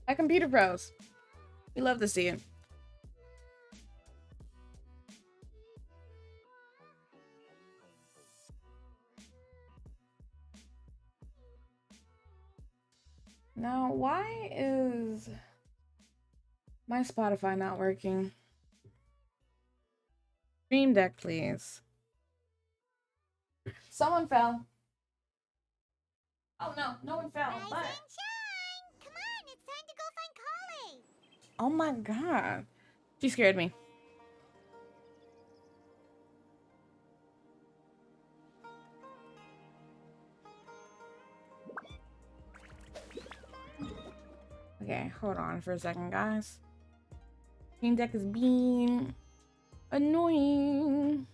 My computer pros. We love to see it. Now, why is my Spotify not working? Stream Deck, please. Someone fell. Oh no, no one fell. Rise But and shine! Come on, it's time to go find Collie! oh my god, she scared me. Okay, hold on for a second, guys. Stream Deck is being annoying.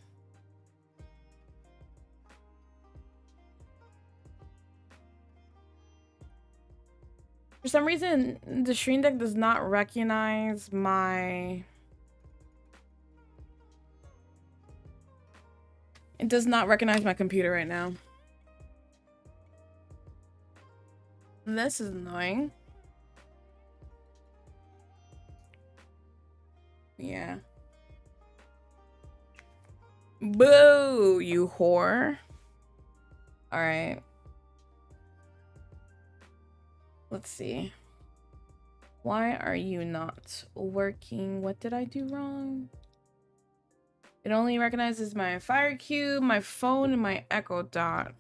For some reason, the Stream Deck does not recognize my... It does not recognize my computer right now. This is annoying. Yeah. Boo, you whore. Alright. Let's see. Why are you not working? What did I do wrong? It only recognizes my fire cube, my phone, and my Echo Dot.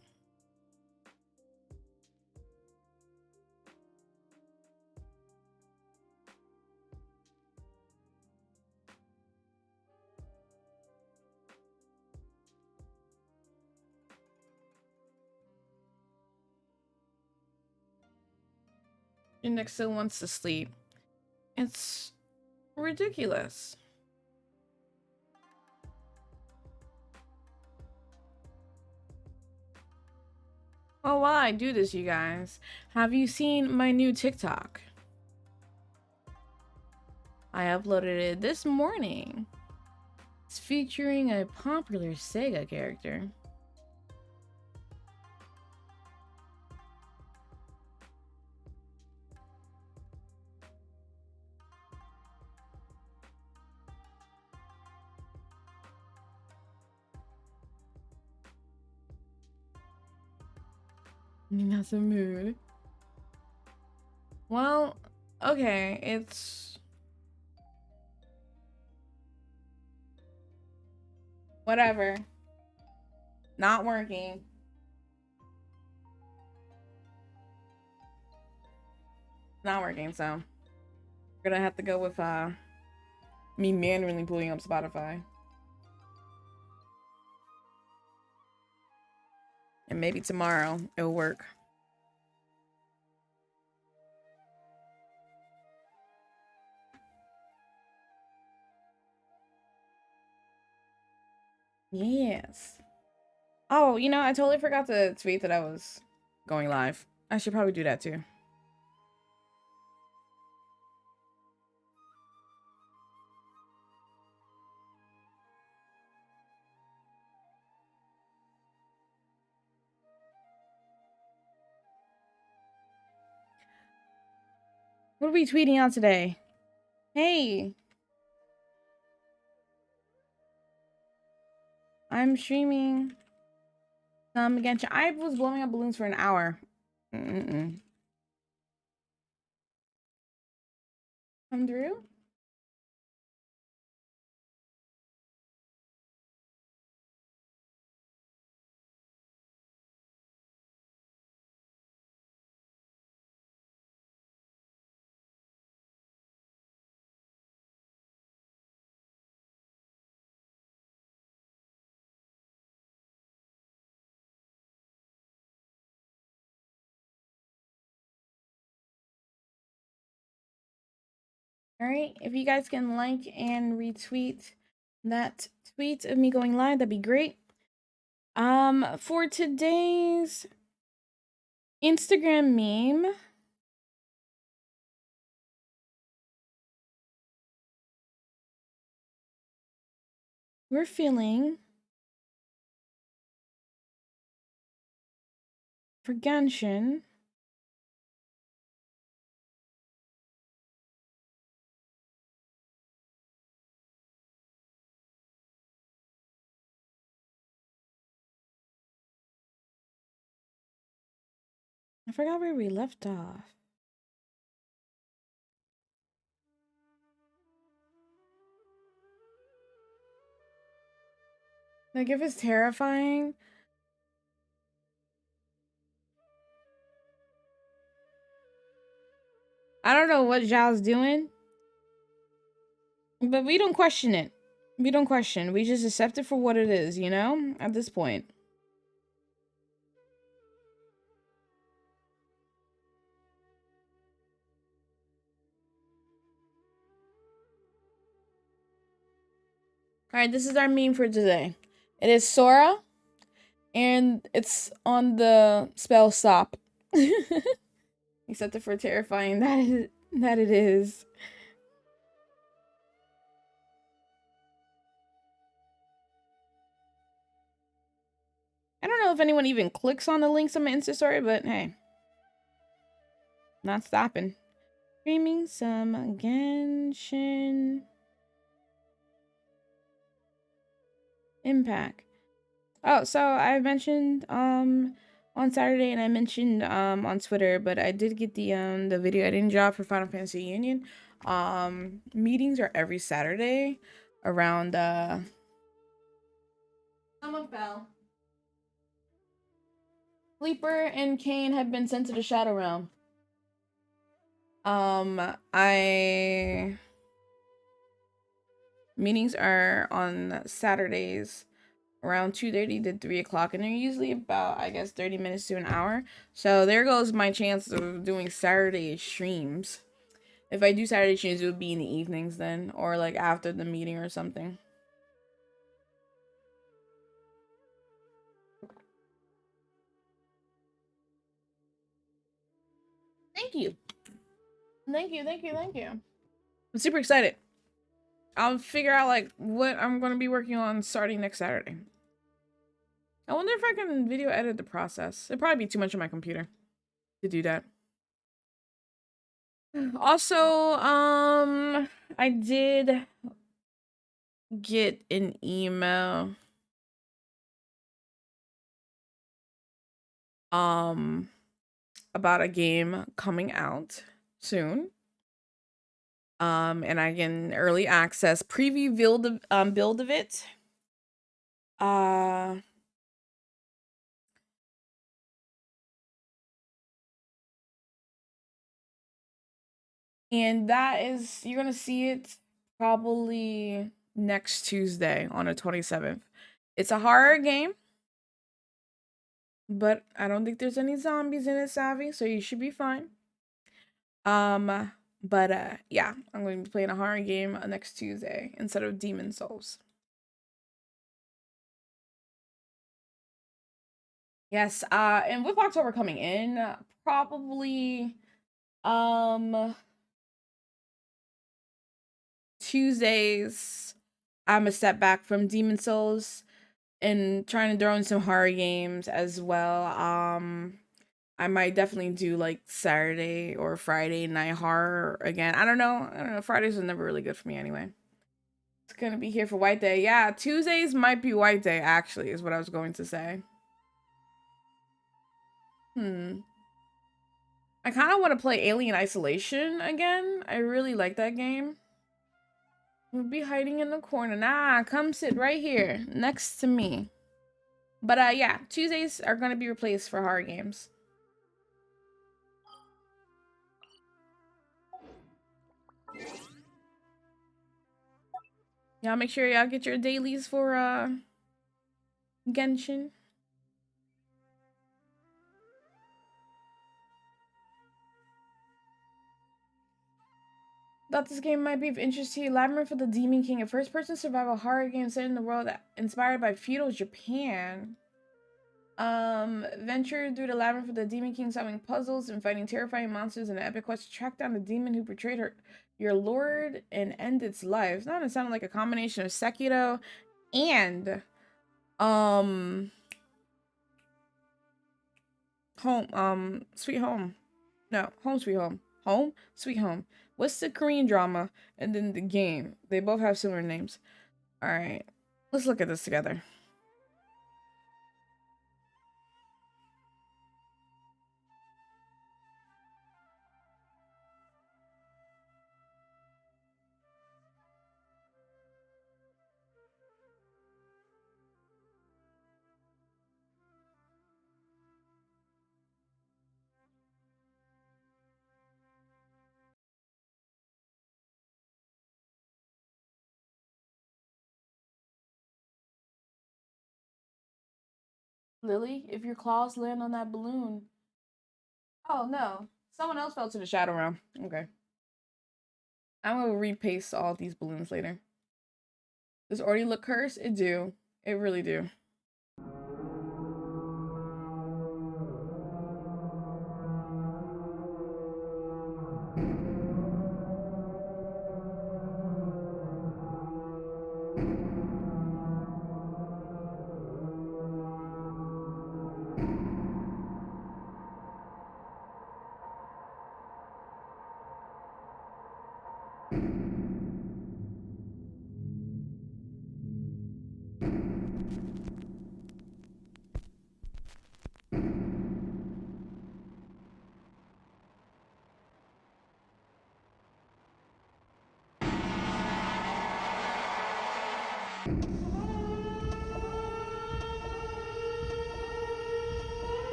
Index still wants to sleep. It's ridiculous. Well, while I do this, you guys, have you seen my new TikTok? I uploaded it this morning. It's featuring a popular Sega character. That's a mood. Well, okay, it's... whatever. Not working. Not working, so... we're gonna have to go with, me manually pulling up Spotify. And maybe tomorrow it'll work. Yes. Oh, you know, I totally forgot to tweet that I was going live. I should probably do that too. What are we tweeting out today? Hey! I'm streaming some Genshin. I was blowing up balloons for an hour. Mm-mm. Come through? Alright, if you guys can like and retweet that tweet of me going live, that'd be great. For today's Instagram meme, we're feeling for Genshin I forgot where we left off. Like, if it's terrifying, I don't know what Zhao's doing, but we don't question it. We don't question. We just accept it for what it is, you know? At this point. Alright, this is our meme for today. It is Sora, and it's on the spell stop. Except for terrifying that it is. I don't know if anyone even clicks on the links on my Insta story, but hey. Not stopping. Streaming some Genshin Impact. Oh, so I mentioned on Saturday, and I mentioned on Twitter, but I did get the video editing job for Final Fantasy Union. Meetings are every Saturday around someone fell. Sleeper and Kane have been sent to the Shadow Realm. I meetings are on Saturdays around 2:30 to 3 o'clock, and they're usually about, I guess, 30 minutes to an hour. So there goes my chance of doing Saturday streams. If I do Saturday streams, it would be in the evenings then, or like after the meeting or something. Thank you. Thank you, thank you, thank you. I'm super excited. I'll figure out like what I'm going to be working on starting next Saturday. I wonder if I can video edit the process. It'd probably be too much on my computer to do that. Also, I did get an email about a game coming out soon. And I can early access preview build of it. And that is, you're gonna see it probably next Tuesday on the 27th. It's a horror game, but I don't think there's any zombies in it, Savvy, so you should be fine. But yeah, I'm going to be playing a horror game next Tuesday instead of Demon Souls. Yes, and with October coming in, probably Tuesdays I'm a step back from Demon Souls and trying to throw in some horror games as well. I might definitely do like Saturday or Friday night horror again. I don't know. Fridays are never really good for me anyway. It's gonna be here for White Day. Yeah, Tuesdays might be White Day, actually, is what I was going to say. I kind of want to play Alien Isolation again. I really like that game. We'll be hiding in the corner. Nah, come sit right here next to me. But yeah, Tuesdays are gonna be replaced for horror games. Y'all make sure y'all get your dailies for Genshin. Thought this game might be of interest to you. Labyrinth of the Demon King, a first-person survival horror game set in the world inspired by feudal Japan. Venture through the labyrinth of the Demon King, solving puzzles and fighting terrifying monsters in an epic quest to track down the demon who betrayed your lord and end its life. It's not, it sounded like a combination of Sekiro and Sweet Home. No, Home Sweet Home. Home Sweet Home. What's the Korean drama and then the game? They both have similar names. All right, let's look at this together. Lily, if your claws land on that balloon. Oh no. Someone else fell to the shadow realm. Okay. I'm gonna repaste all these balloons later. Does already look cursed? It do. It really do.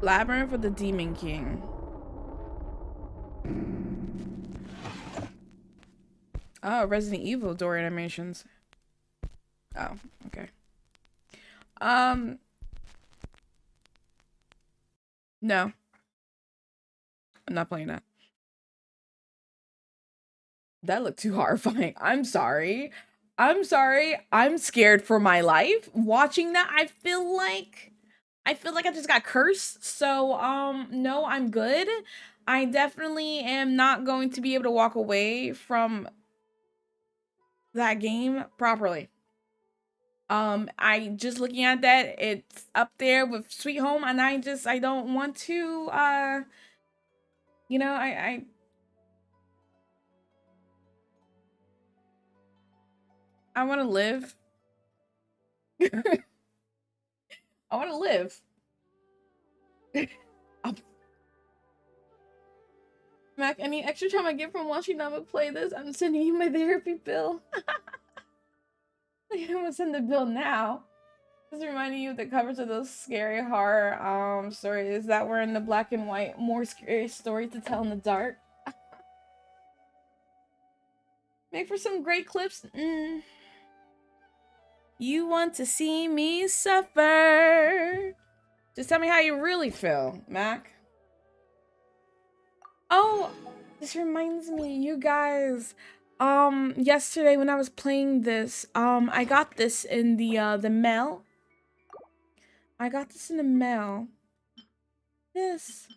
Labyrinth of the Demon King. Oh, Resident Evil door animations. Oh, okay. Um, no. I'm not playing that. That looked too horrifying. I'm sorry. I'm sorry. I'm scared for my life. Watching that, I feel like I just got cursed. So, no, I'm good. I definitely am not going to be able to walk away from that game properly. I just looking at that, it's up there with Sweet Home, and I don't want to you know, I want to live. I want to live. Mac, any extra time I get from watching Nama play this, I'm sending you my therapy bill. I'm gonna send the bill now. Just reminding you of the covers of those scary horror stories that were in the black and white, more scary stories to tell in the dark. Make for some great clips. You want to see me suffer? Just tell me how you really feel, Mac. Oh, this reminds me, you guys. Yesterday when I was playing this, I got this in the mail. I got this in the mail. This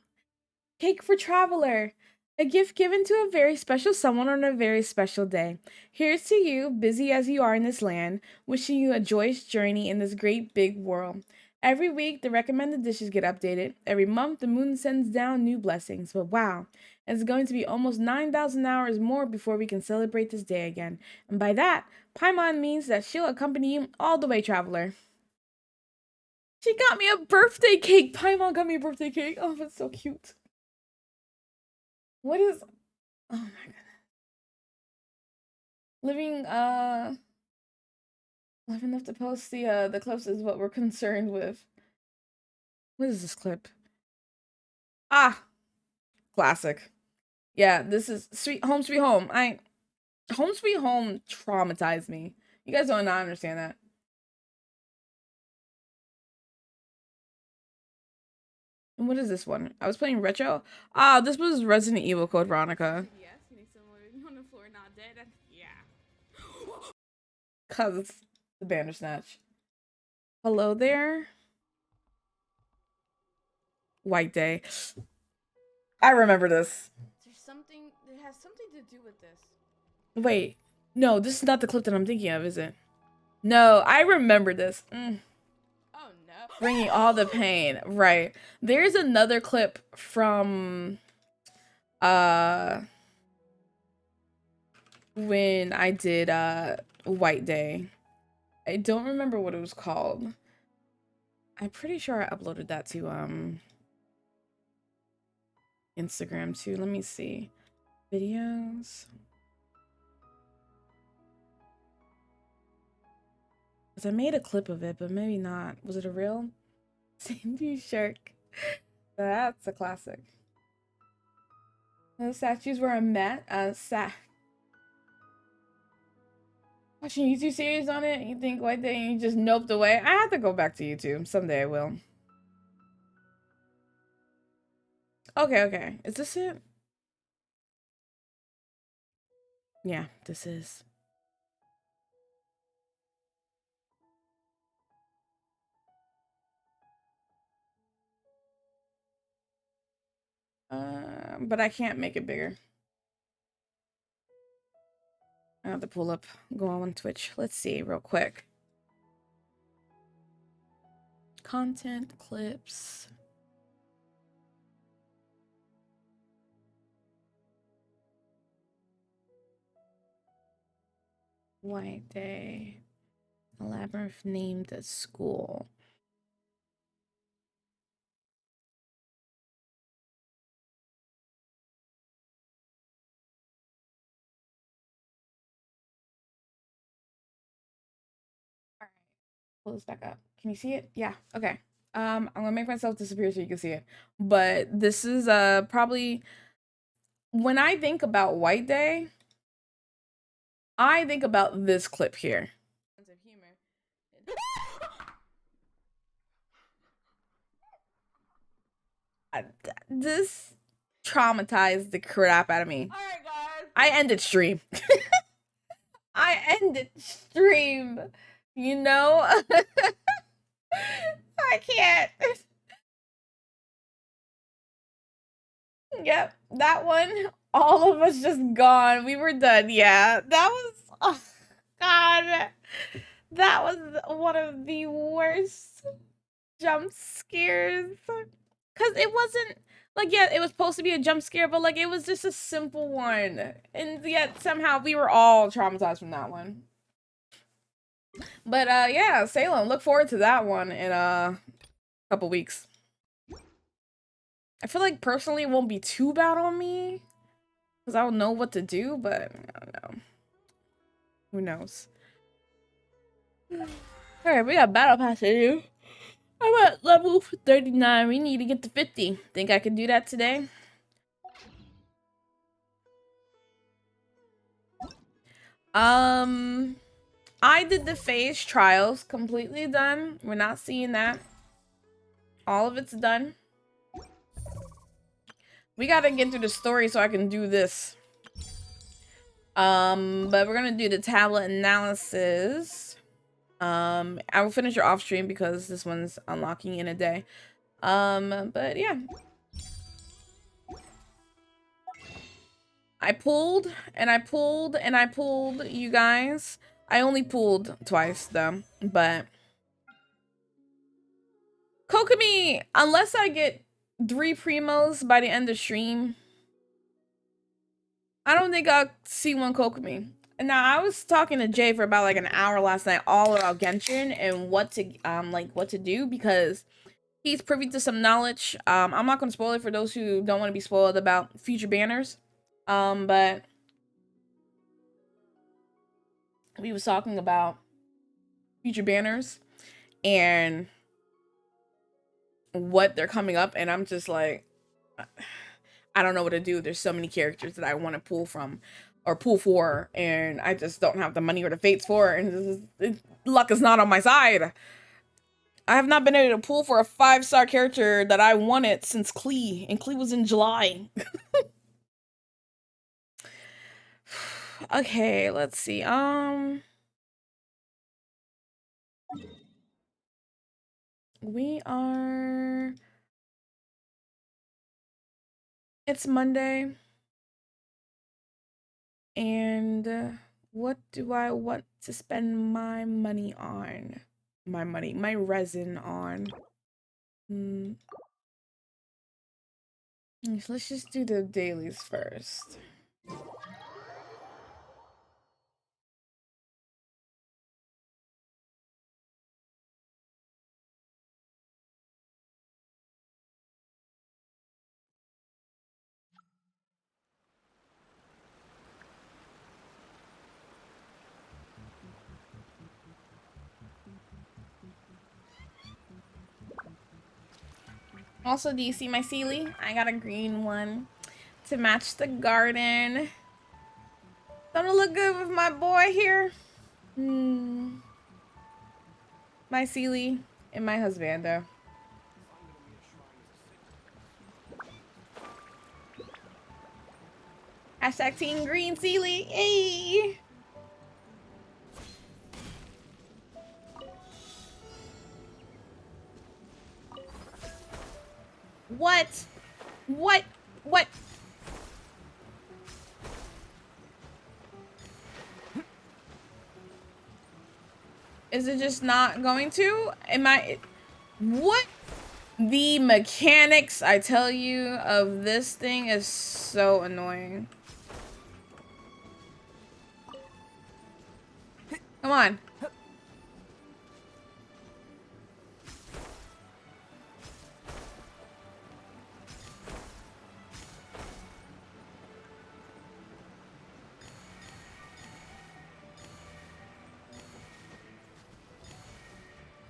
cake for traveler. A gift given to a very special someone on a very special day. Here's to you, busy as you are in this land, wishing you a joyous journey in this great big world. Every week, the recommended dishes get updated. Every month, the moon sends down new blessings. But wow, it's going to be almost 9,000 hours more before we can celebrate this day again. And by that, Paimon means that she'll accompany you all the way, traveler. She got me a birthday cake! Paimon got me a birthday cake! Oh, that's so cute. What is... Oh my god. Living live enough to post the clips is what we're concerned with. What is this clip? Ah, classic. Yeah, this is Sweet Home Sweet Home. Home Sweet Home traumatized me. You guys don't not understand that. And what is this one? I was playing retro. Ah, this was Resident Evil Code Veronica. Yes, you need someone on the floor not dead. Yeah. Cause it's the Bandersnatch. Hello there. White Day. I remember this. There's something that has something to do with this. Wait, no, this is not the clip that I'm thinking of, is it? No, I remember this. Oh no. Bringing all the pain. Right. There's another clip from when I did White Day. I don't remember what it was called. I'm pretty sure I uploaded that to Instagram too. Let me see. Videos. Cause I made a clip of it, but maybe not. Was it a real? Sandy Shark. That's a classic. Those statues where I met. Watching YouTube series on it, you think one day you just noped away. I have to go back to YouTube. Someday I will. Okay, okay. Is this it? Yeah, this is. But I can't make it bigger. I have to pull up, go on Twitch. Let's see real quick. Content clips. White Day. A labyrinth named a school. All right. Pull this back up. Can you see it? Yeah. Okay. I'm gonna make myself disappear so you can see it. But this is probably when I think about White Day, I think about this clip here. Sense of humor. This traumatized the crap out of me. All right, guys. I ended stream. I ended stream. You know? I can't. Yep, that one. All of us just gone. We were done. Yeah, that was. Oh, God. That was one of the worst jump scares. Because it wasn't. Like, yeah, it was supposed to be a jump scare, but, like, it was just a simple one. And yet, somehow, we were all traumatized from that one. But, yeah, Salem, look forward to that one in a couple weeks. I feel like, personally, it won't be too bad on me. Because I don't know what to do, but I don't know. Who knows? Alright, we got Battle Pass to do. I'm at level 39. We need to get to 50. Think I can do that today? I did the phase trials. Completely done. We're not seeing that. All of it's done. We gotta get through the story so I can do this. But we're gonna do the tablet analysis. I will finish your off stream because this one's unlocking in a day. But yeah. I pulled and I pulled and I pulled, you guys. I only pulled twice though, but Kokomi, unless I get 3 primos by the end of stream, I don't think I'll see one Kokomi. Now I was talking to Jay for about like an hour last night, all about Genshin and what to do because he's privy to some knowledge. I'm not gonna spoil it for those who don't want to be spoiled about future banners. But we was talking about future banners and what they're coming up, and I'm just like, I don't know what to do. There's so many characters that I want to pull from or pull for, and I just don't have the money or the fates for it, and luck is not on my side. I have not been able to pull for a 5-star character that I wanted since Klee, and Klee was in July. Okay, let's see. We are. It's Monday. And what do I want to spend my money on? My resin on. Let's just do the dailies first. Also, do you see my Sealy? I got a green one to match the garden. Don't it look good with my boy here? My Sealy and my husbando. Hashtag Team Green Sealy. Hey! What? What? What? Is it just not going to? Am I... What? The mechanics, I tell you, of this thing is so annoying. Come on.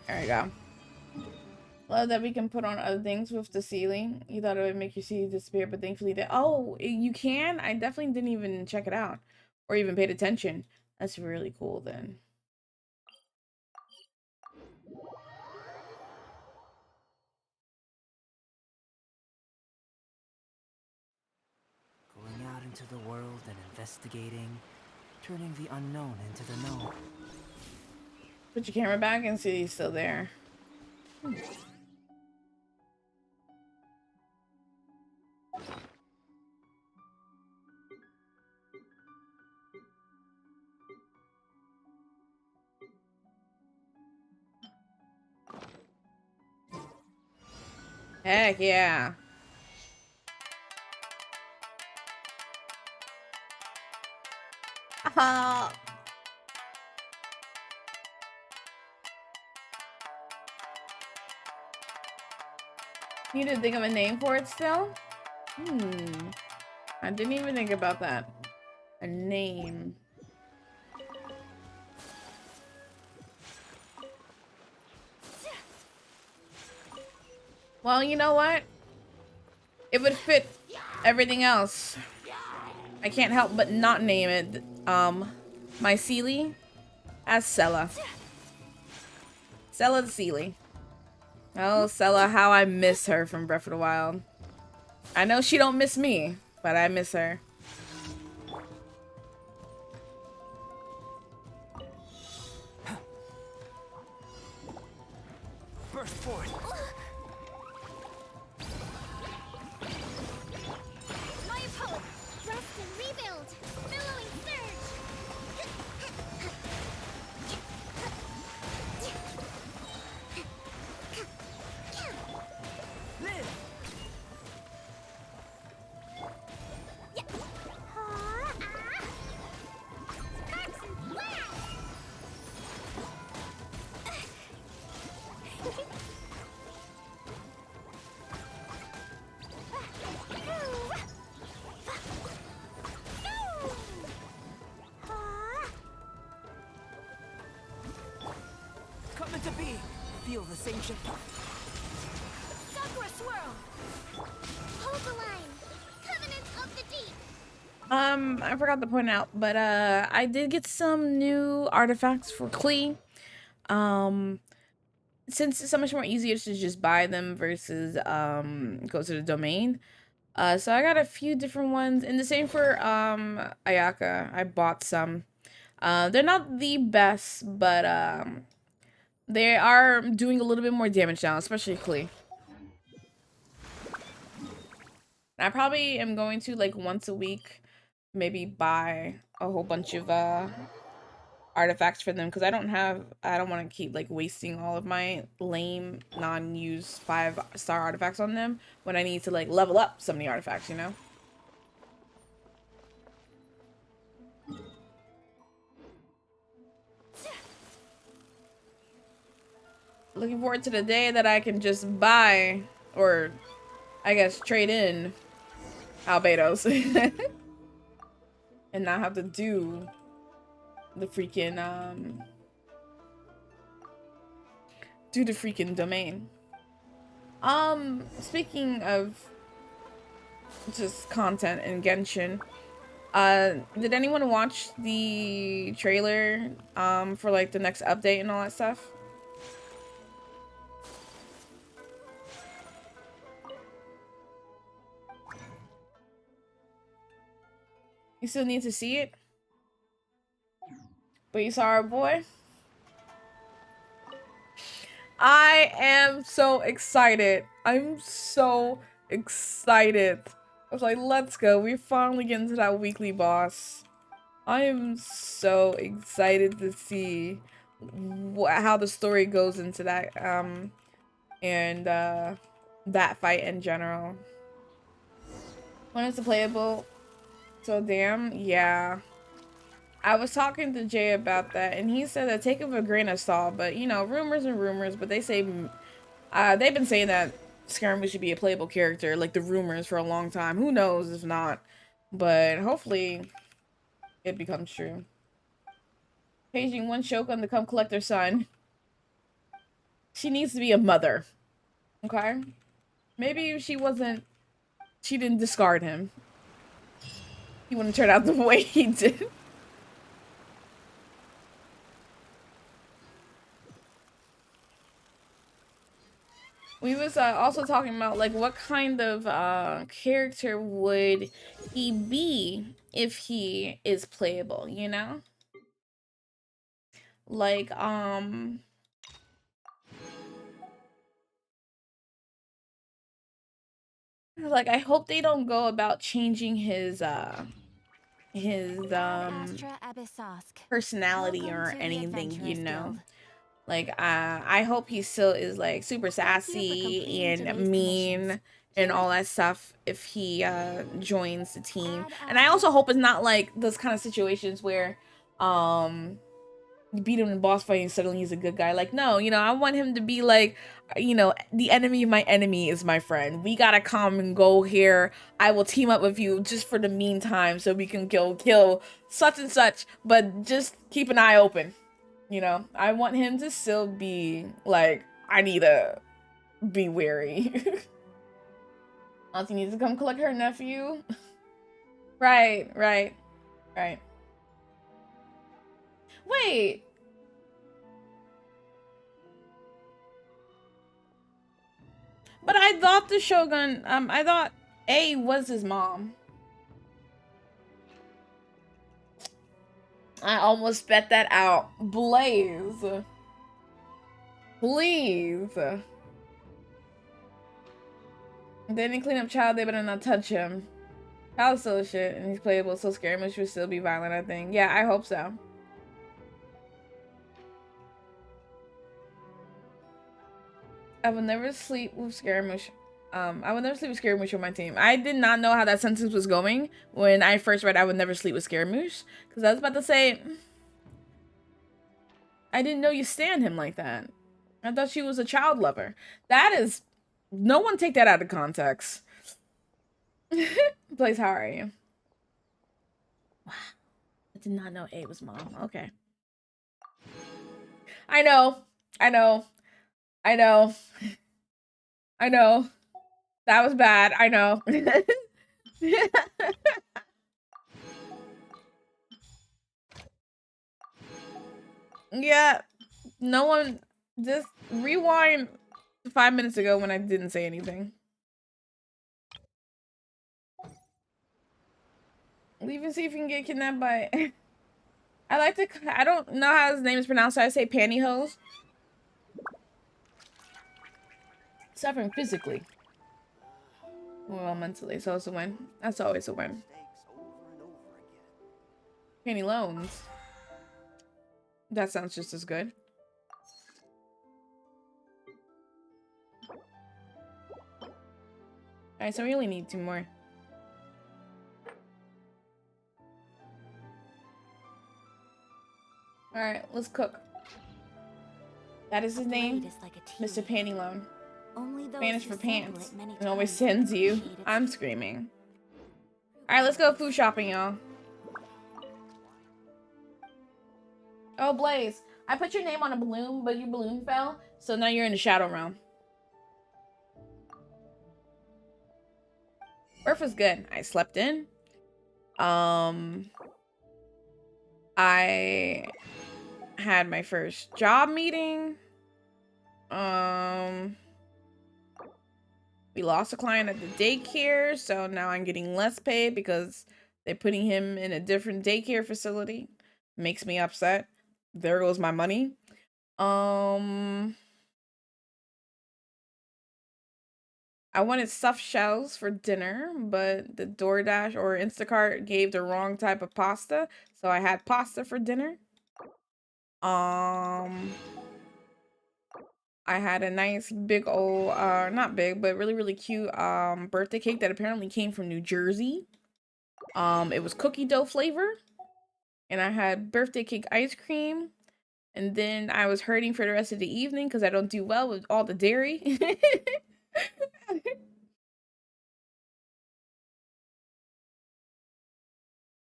There we go. Love that we can put on other things with the ceiling. You thought it would make your ceiling disappear, but thankfully that. Oh, you can? I definitely didn't even check it out or even paid attention. That's really cool then. Going out into the world and investigating, turning the unknown into the known. Put your camera back and see he's still there. Heck yeah. Need to think of a name for it still? I didn't even think about that. A name. Well, you know what? It would fit everything else. I can't help but not name it. My Sealy as Sella. Sella the Sealy. Oh, Sella, how I miss her from Breath of the Wild. I know she don't miss me, but I miss her. Burst forth! My opponent, rest and rebuild. Billowing surge. Live! Sparks and blast. Coming to be! Feel the same shift. Sakura swirl. Hold the line. Covenant of the deep. I forgot to point out, but I did get some new artifacts for Klee. Since it's so much more easier to just buy them versus go to the domain. So I got a few different ones, and the same for Ayaka. I bought some. They're not the best, but they are doing a little bit more damage now, especially Klee. I probably am going to, like, once a week maybe buy a whole bunch of artifacts for them, because I don't want to keep like wasting all of my lame non-use 5-star artifacts on them when I need to like level up some of the artifacts, you know. Looking forward to the day that I can just buy, or I guess trade in Albedos and not have to do the freaking domain. Speaking of just content in Genshin, did anyone watch the trailer for like the next update and all that stuff? You still need to see it? But you saw our boy? I am so excited. I'm so excited. I was like, let's go. We finally get into that weekly boss. I am so excited to see how the story goes into that, and that fight in general. When it's playable, so damn, yeah. I was talking to Jay about that, and he said that take it with a grain of salt, but you know, rumors and rumors, but they say, they've been saying that Scaramouche should be a playable character, like the rumors for a long time. Who knows if not, but hopefully it becomes true. Paging one Shogun to come collect her son. She needs to be a mother, okay? Maybe she didn't discard him. He wouldn't turn out the way he did. We was also talking about like what kind of character would he be if he is playable, you know? Like like I hope they don't go about changing his personality or anything, you know? Like, I hope he still is, like, super sassy and mean and all that stuff if he, joins the team. And I also hope it's not, like, those kind of situations where, you beat him in a boss fight and suddenly he's a good guy. Like, no, you know, I want him to be, like, you know, the enemy of my enemy is my friend. We gotta come and go here. I will team up with you just for the meantime so we can kill such and such. But just keep an eye open. You know, I want him to still be like, I need to be wary. Auntie needs to come collect her nephew. Right. Wait. But I thought the Shogun, I thought A was his mom. I almost bet that out. Blaze. Please. They didn't clean up Child, they better not touch him. Child's still a shit, and he's playable, so Scaramouche should still be violent, I think. Yeah, I hope so. I will never sleep with Scaramouche. I would never sleep with Scaramouche on my team. I did not know how that sentence was going when I first read I would never sleep with Scaramouche. Because I was about to say, I didn't know you stand him like that. I thought she was a child lover. That is, no one take that out of context. Blaze, how are you? Wow, I did not know A was mom. Okay. I know. That was bad. I know. Yeah, no one, just rewind 5 minutes ago when I didn't say anything. Leave and see if you can get kidnapped by I don't know how his name is pronounced, so I say pantyhose. Suffering physically. Well, mentally, so it's a win. That's always a win. Panty loans. That sounds just as good. Alright, so we only need 2 more. Alright, let's cook. That is his name, Mr. Panty Loan. Spanish for pants. And always sends you. I'm screaming. Alright, let's go food shopping, y'all. Oh, Blaze. I put your name on a balloon, but your balloon fell. So now you're in the Shadow Realm. Work was good. I slept in. I had my first job meeting. We lost a client at the daycare, so now I'm getting less paid because they're putting him in a different daycare facility. Makes me upset. There goes my money. I wanted stuffed shells for dinner, but the DoorDash or Instacart gave the wrong type of pasta, so I had pasta for dinner. I had a nice big old, not big, but really, really cute, birthday cake that apparently came from New Jersey. It was cookie dough flavor, and I had birthday cake ice cream, and then I was hurting for the rest of the evening because I don't do well with all the dairy.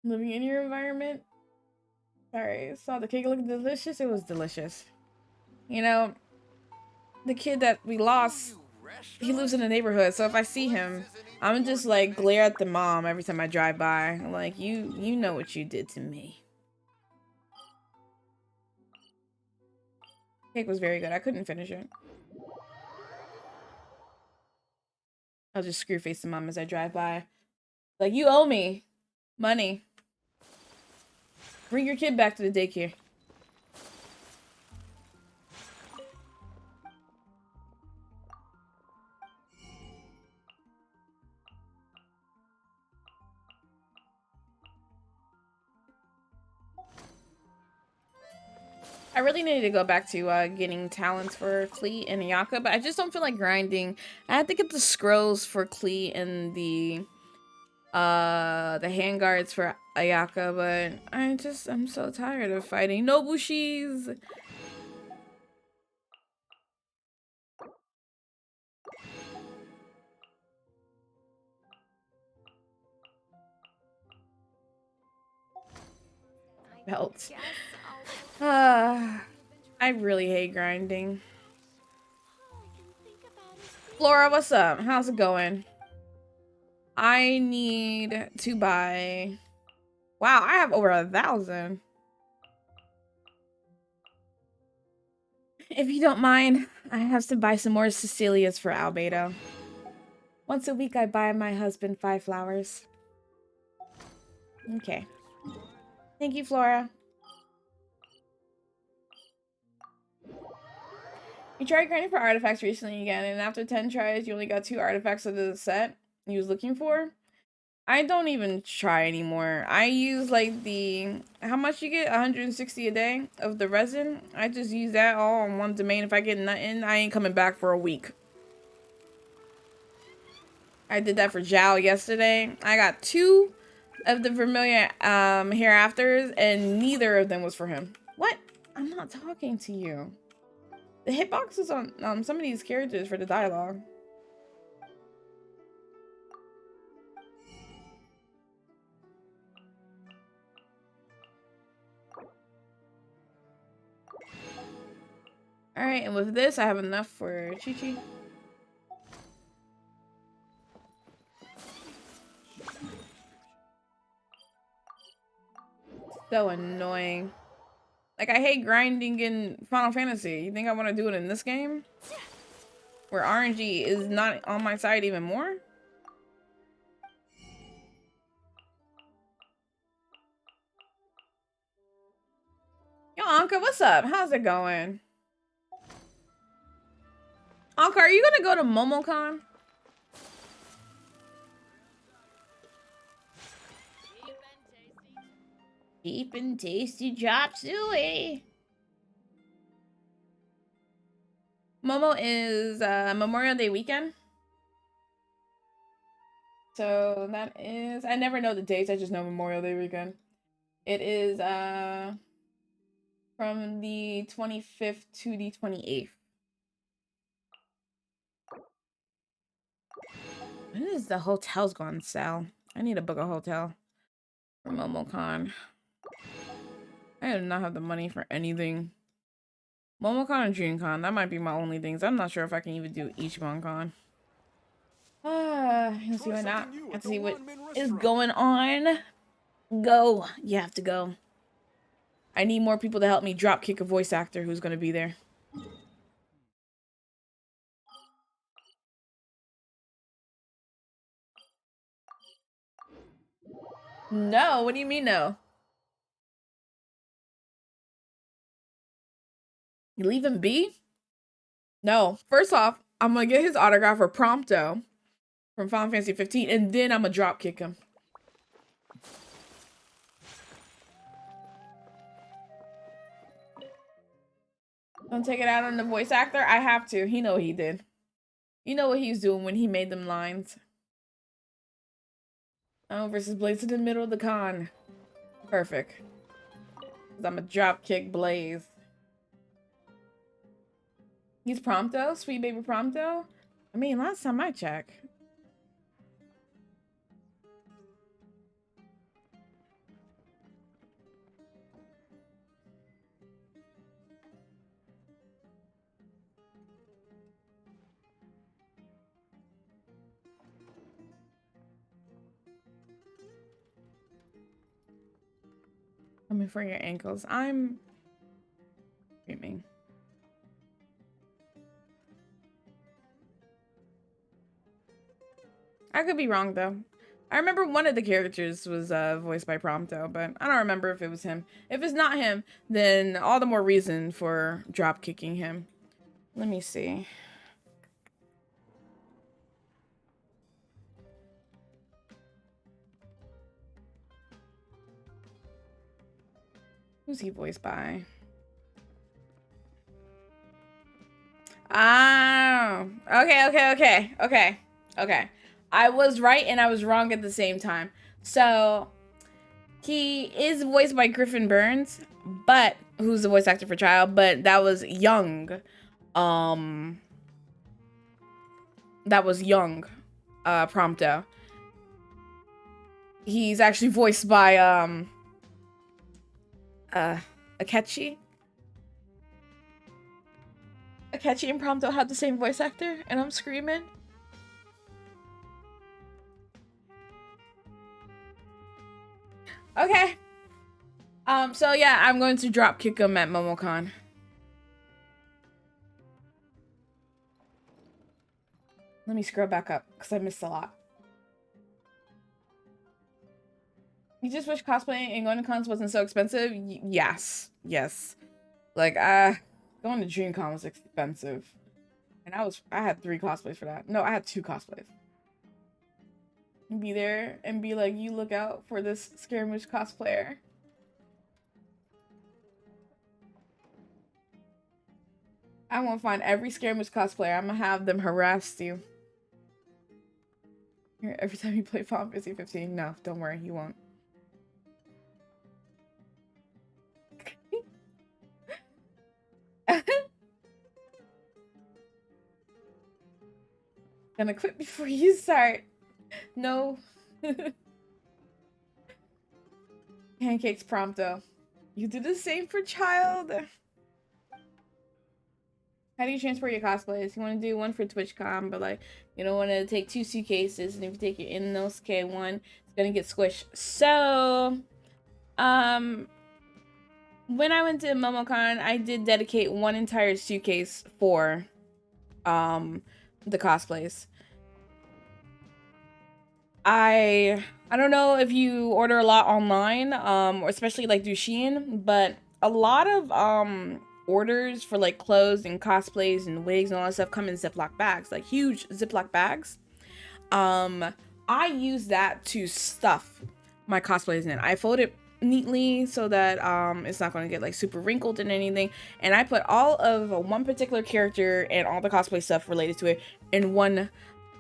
Living in your environment. Sorry, saw the cake look delicious. It was delicious. You know, the kid that we lost, he lives in the neighborhood, so if I see him, I'm just like glare at the mom every time I drive by. I'm like, you know what you did to me. Cake was very good. I couldn't finish it. I'll just screw face the mom as I drive by. Like, you owe me money. Bring your kid back to the daycare. I really need to go back to getting talents for Klee and Ayaka, but I just don't feel like grinding. I had to get the scrolls for Klee and the handguards for Ayaka, but I'm so tired of fighting Nobushis. Belt. I really hate grinding. Flora, what's up? How's it going? I need to buy... Wow, I have over 1,000. If you don't mind, I have to buy some more Cecilias for Albedo. Once a week, I buy my husband 5 flowers. Okay. Thank you, Flora. You tried grinding for artifacts recently again, and after 10 tries, you only got 2 artifacts of the set you was looking for. I don't even try anymore. I use like the... How much you get? 160 a day of the resin? I just use that all on one domain. If I get nothing, I ain't coming back for a week. I did that for Zhao yesterday. I got 2 of the Vermilion Hereafters, and neither of them was for him. What? I'm not talking to you. The hitboxes on some of these characters for the dialogue. Alright, and with this, I have enough for Chi-Chi. So annoying. Like, I hate grinding in Final Fantasy. You think I want to do it in this game? Where RNG is not on my side even more? Yo, Anka, what's up? How's it going? Anka, are you gonna go to MomoCon? Cheap and tasty chop suey. Momo is Memorial Day weekend. So that is... I never know the dates. I just know Memorial Day weekend. It is from the 25th to the 28th. When is the hotel's gone sell? I need to book a hotel for MomoCon. I do not have the money for anything. MomoCon and DreamCon, that might be my only things. I'm not sure if I can even do Ichiban Con. You'll see what not. Have to see what is going on. Go. You have to go. I need more people to help me drop kick a voice actor who's gonna be there. No, what do you mean no? You leave him be? No. First off, I'm gonna get his autograph for Prompto from Final Fantasy 15, and then I'm gonna drop kick him. Don't take it out on the voice actor. I have to. He know what he did. You know what he was doing when he made them lines. Oh, versus Blaze in the middle of the con. Perfect. I'm a drop kick Blaze. He's Prompto? Sweet baby Prompto? I mean, last time I checked. Coming for your ankles. I'm screaming. I could be wrong though. I remember one of the characters was voiced by Prompto, but I don't remember if it was him. If it's not him, then all the more reason for drop kicking him. Let me see. Who's he voiced by? Oh, okay. I was right and I was wrong at the same time. So he is voiced by Griffin Burns, but who's the voice actor for Child, but that was young. That was young Prompto. He's actually voiced by Akechi. Akechi and Prompto have the same voice actor, and I'm screaming. Okay. So yeah, I'm going to drop kick him at MomoCon. Let me scroll back up, because I missed a lot. You just wish cosplaying and going to cons wasn't so expensive? Yes. Like, going to DreamCon was expensive. And I had 3 cosplays for that. No, I had 2 cosplays. Be there and be like, you look out for this Scaramouche cosplayer. I won't find every Scaramouche cosplayer. I'm gonna have them harass you. Every time you play Final Fantasy 15. No, don't worry, you won't. Gonna quit before you start. No. Pancakes Prompto. You do the same for Child. How do you transport your cosplays? You want to do one for TwitchCon, but like you don't want to take 2 suitcases, and if you take your Inosuke one, it's gonna get squished. So, when I went to MomoCon, I did dedicate 1 entire suitcase for the cosplays. I don't know if you order a lot online, or especially like through Shein, but a lot of orders for like clothes and cosplays and wigs and all that stuff come in Ziploc bags, like huge Ziploc bags. I use that to stuff my cosplays in. I fold it neatly so that it's not going to get like super wrinkled and anything, and I put all of one particular character and all the cosplay stuff related to it in one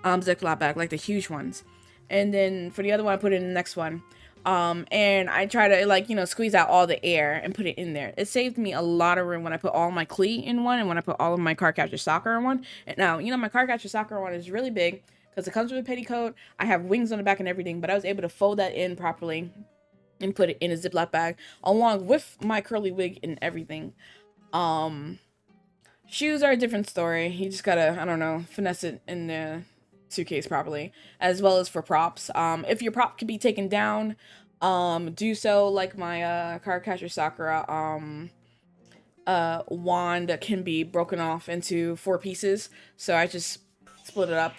Ziploc bag, like the huge ones, and then for the other one I put it in the next one. And I try to like, you know, squeeze out all the air and put it in there. It saved me a lot of room when I put all my Klee in one and when I put all of my Cardcaptor Sakura in one. And now, you know, my Cardcaptor Sakura one is really big because it comes with a petticoat. I have wings on the back and everything, but I was able to fold that in properly and put it in a Ziploc bag along with my curly wig and everything. Shoes are a different story. You just gotta, I don't know, finesse it in there suitcase properly, as well as for props. If your prop can be taken down, do so. Like my Cardcaptor Sakura wand can be broken off into 4 pieces, so I just split it up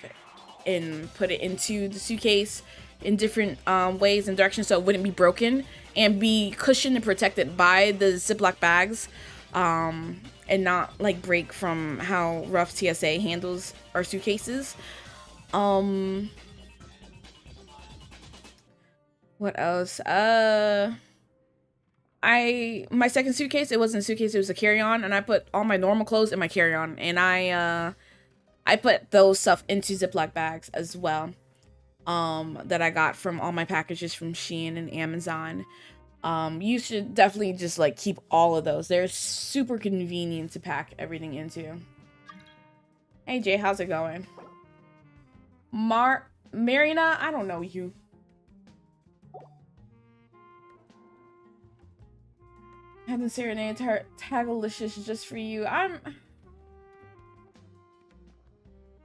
and put it into the suitcase in different ways and directions so it wouldn't be broken and be cushioned and protected by the Ziploc bags, and not like break from how rough TSA handles our suitcases. What else? My second suitcase, it wasn't a suitcase, it was a carry-on, and I put all my normal clothes in my carry-on, and I put those stuff into Ziploc bags as well, that I got from all my packages from Shein and Amazon. You should definitely just like keep all of those. They're super convenient to pack everything into. Hey Jay, how's it going? Marina, I don't know you. Having serenade Tagalicious just for you.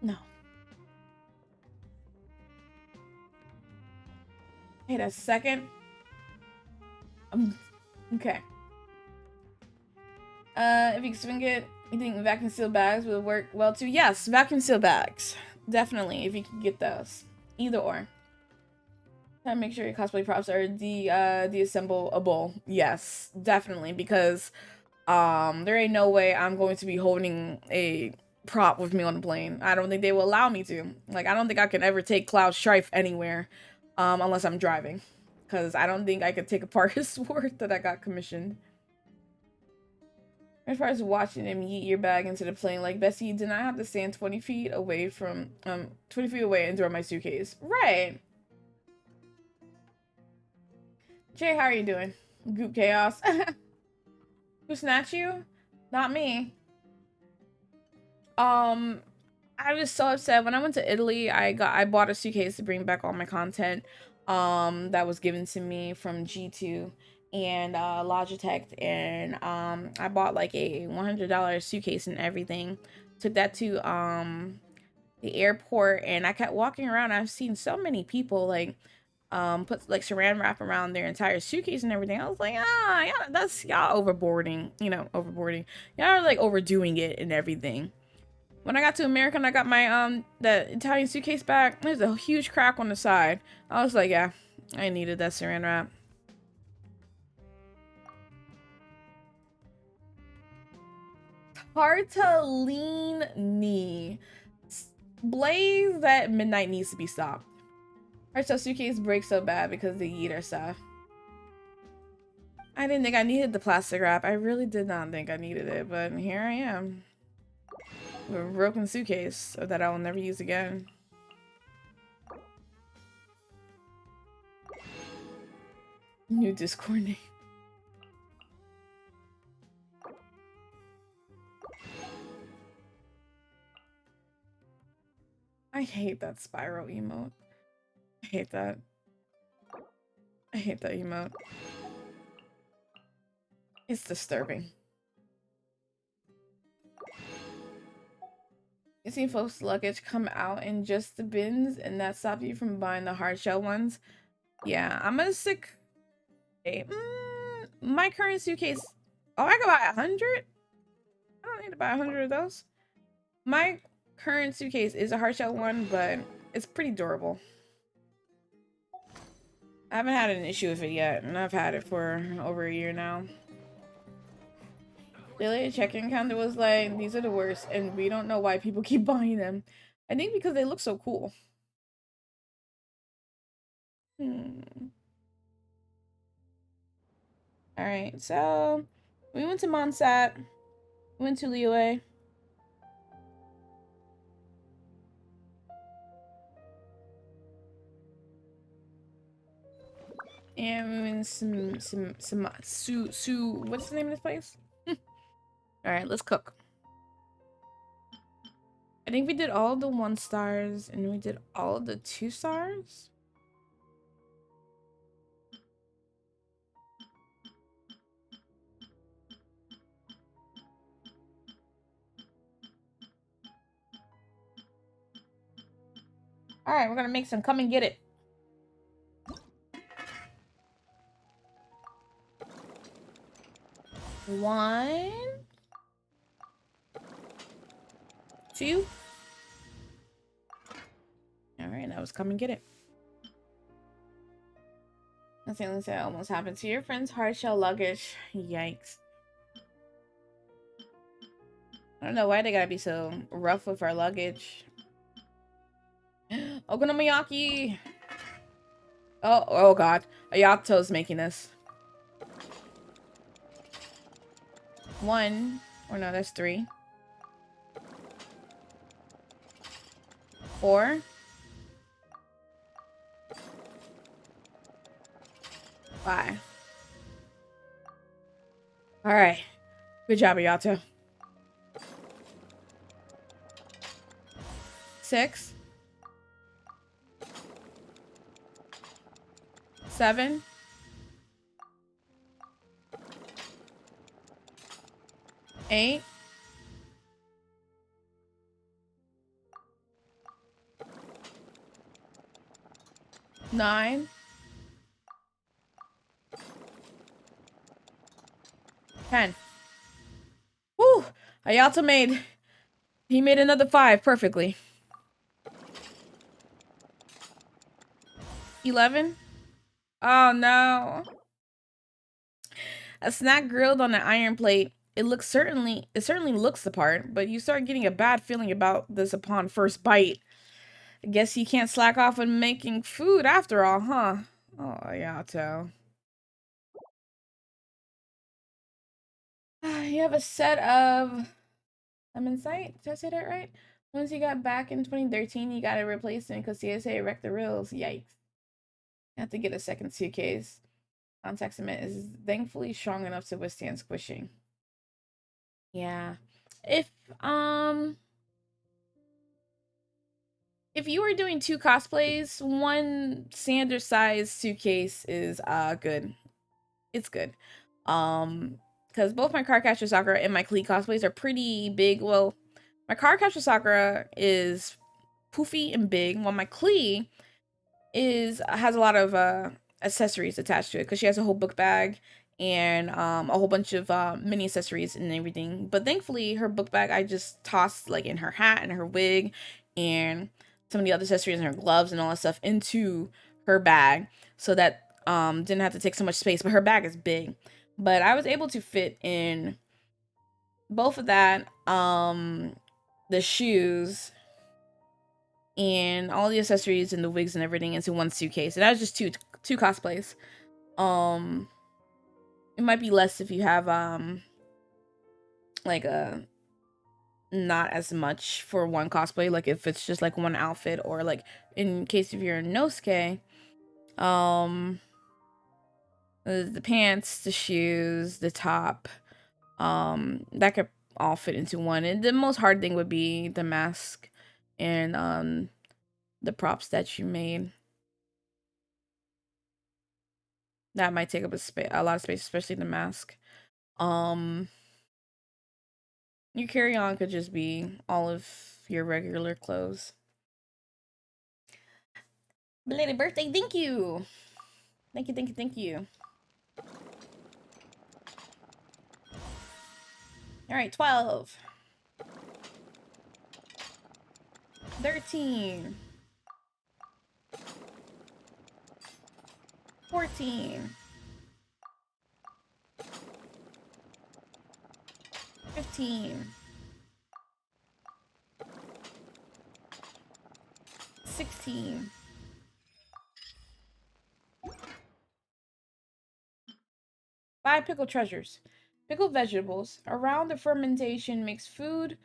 No. Wait a second. Okay. If you can swing it, you think vacuum sealed bags would work well too? Yes, vacuum sealed bags. Definitely, if you can get those. Either or. Try to make sure your cosplay props are deassemblable. Yes, definitely, because there ain't no way I'm going to be holding a prop with me on the plane. I don't think they will allow me to. Like, I don't think I can ever take Cloud Strife anywhere, unless I'm driving, because I don't think I could take apart his sword that I got commissioned. As far as watching him yeet your bag into the plane, like, Bessie, you did not have to stand 20 feet away from 20 feet away and throw my suitcase. Right. Jay, how are you doing? Goop chaos. Who snatched you? Not me. I was so upset when I went to Italy. I bought a suitcase to bring back all my content that was given to me from G2 and Logitech, and I bought like a $100 suitcase and everything. Took that to the airport, and I kept walking around. I've seen so many people like put like saran wrap around their entire suitcase and everything. I was like, yeah, that's y'all overboarding, overboarding. Y'all are like overdoing it and everything. When I got to America and I got my the Italian suitcase back, there's a huge crack on the side. I was like, yeah, I needed that saran wrap. Tartellini. Blaze that midnight needs to be stopped. Our suitcase breaks so bad because they eat our stuff. I didn't think I needed the plastic wrap. I really did not think I needed it, but here I am. With a broken suitcase that I will never use again. New Discord name. I hate that spiral emote. I hate that. I hate that emote. It's disturbing. You see folks' luggage come out in just the bins, and that stopped you from buying the hard shell ones? Yeah, I'm gonna stick. My current suitcase. Oh, I could buy 100? I don't need to buy 100 of those. My current suitcase is a hard shell one, but it's pretty durable. I haven't had an issue with it yet, and I've had it for over a year now. The check-in counter was like, these are the worst, and we don't know why people keep buying them. I think because they look so cool. Alright, so we went to Monsat, we went to Liyue. And we went what's the name of this place? Alright, let's cook. I think we did all the 1 stars and we did all of the 2 stars. All right, we're gonna make some. Come and get it. One, two. All right, now let's come and get it. That's the only thing that almost happened to your friend's hard shell luggage. Yikes. I don't know why they gotta be so rough with our luggage. Okonomiyaki! Oh god. Ayato's making this. One. Or no, that's three. Four. Five. Alright. Good job, Ayato. 6. 7. 8. 9. 10. Woo! Ayato made... He made another 5 perfectly. 11. Oh no. A snack grilled on an iron plate. It certainly looks the part, but you start getting a bad feeling about this upon first bite. I guess you can't slack off on making food after all, huh? Oh, Yato. You have a set of lemon sight? Did I say that right? Once you got back in 2013, you got to replace them because CSA wrecked the rails. Yikes. You have to get a second suitcase. Contact cement is thankfully strong enough to withstand squishing. Yeah. If um if you were doing 2 cosplays, one standard size suitcase is good. It's good. Because both my Cardcaptor Sakura and my Klee cosplays are pretty big. Well, my Cardcaptor Sakura is poofy and big, while my Klee has a lot of accessories attached to it because she has a whole book bag and a whole bunch of mini accessories and everything. But thankfully, her book bag I just tossed like in her hat and her wig and some of the other accessories and her gloves and all that stuff into her bag so that didn't have to take so much space. But her bag is big. But I was able to fit in both of that, the shoes and all the accessories and the wigs and everything into one suitcase. And that was just two cosplays. It might be less if you have like a not as much for one cosplay, like if it's just like one outfit, or like in case if you're a Nosuke, the pants, the shoes, the top, that could all fit into one. And the most hard thing would be the mask and the props that you made. That might take up a lot of space, especially the mask. Your carry-on could just be all of your regular clothes. Belated birthday, thank you. Thank you, thank you, thank you. All right, 12. 13. 14. 15. 16. 5 pickled treasures. Pickled vegetables around the fermentation makes food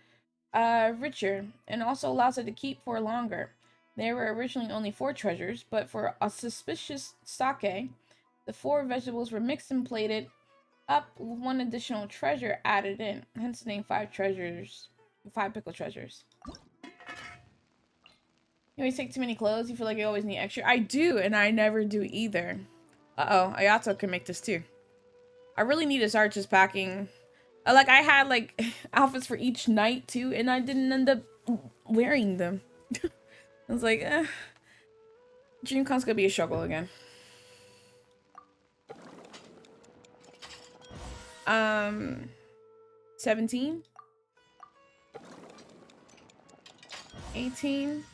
richer and also allows it to keep for longer. There were originally only 4 treasures, but for a suspicious sake, the 4 vegetables were mixed and plated up with 1 additional treasure added in. Hence the name 5 treasures. 5 pickled treasures. You always take too many clothes? You feel like you always need extra? I do, and I never do either. Uh-oh, Ayato can make this too. I really need to start just packing. Like, I had, like, outfits for each night too, and I didn't end up wearing them. I was like, DreamCon's gonna be a struggle again. 17, 18.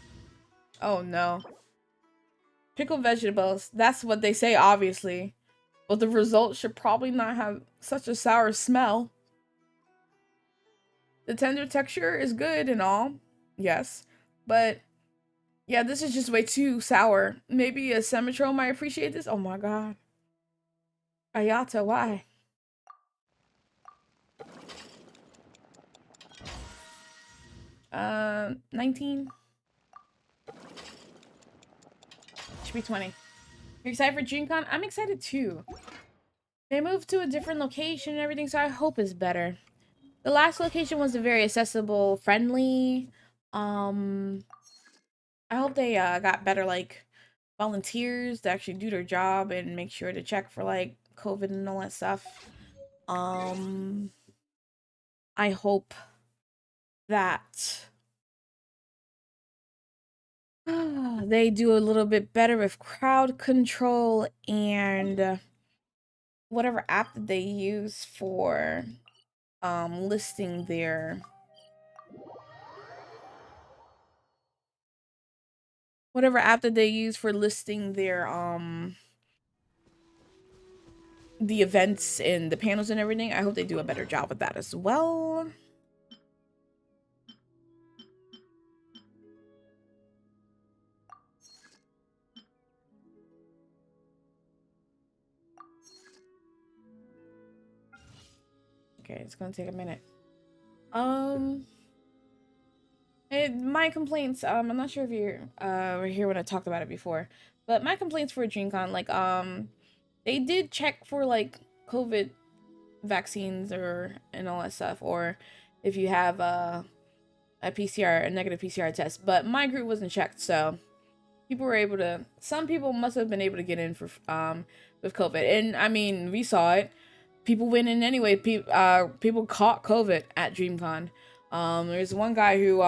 Oh no. Pickled vegetables. That's what they say, obviously. But the result should probably not have such a sour smell. The tender texture is good and all. Yes. But yeah, this is just way too sour. Maybe a Semitro might appreciate this. Oh my god. Ayata, why? Uh, 19. Should be 20. You're excited for DreamCon? I'm excited too. They moved to a different location and everything, so I hope it's better. The last location was very accessible, friendly. I hope they got better like volunteers to actually do their job and make sure to check for like COVID and all that stuff. I hope that they do a little bit better with crowd control and whatever app that they use for listing their the events and the panels and everything. I hope they do a better job with that as well. Okay, it's gonna take a minute. My complaints, I'm not sure if you're were here when I talked about it before, but my complaints for DreamCon, like, they did check for like COVID vaccines or and all that stuff, or if you have a negative PCR test, but my group wasn't checked, so some people must have been able to get in for with COVID, and I mean we saw it. People went in anyway. People caught COVID at DreamCon. There's one guy who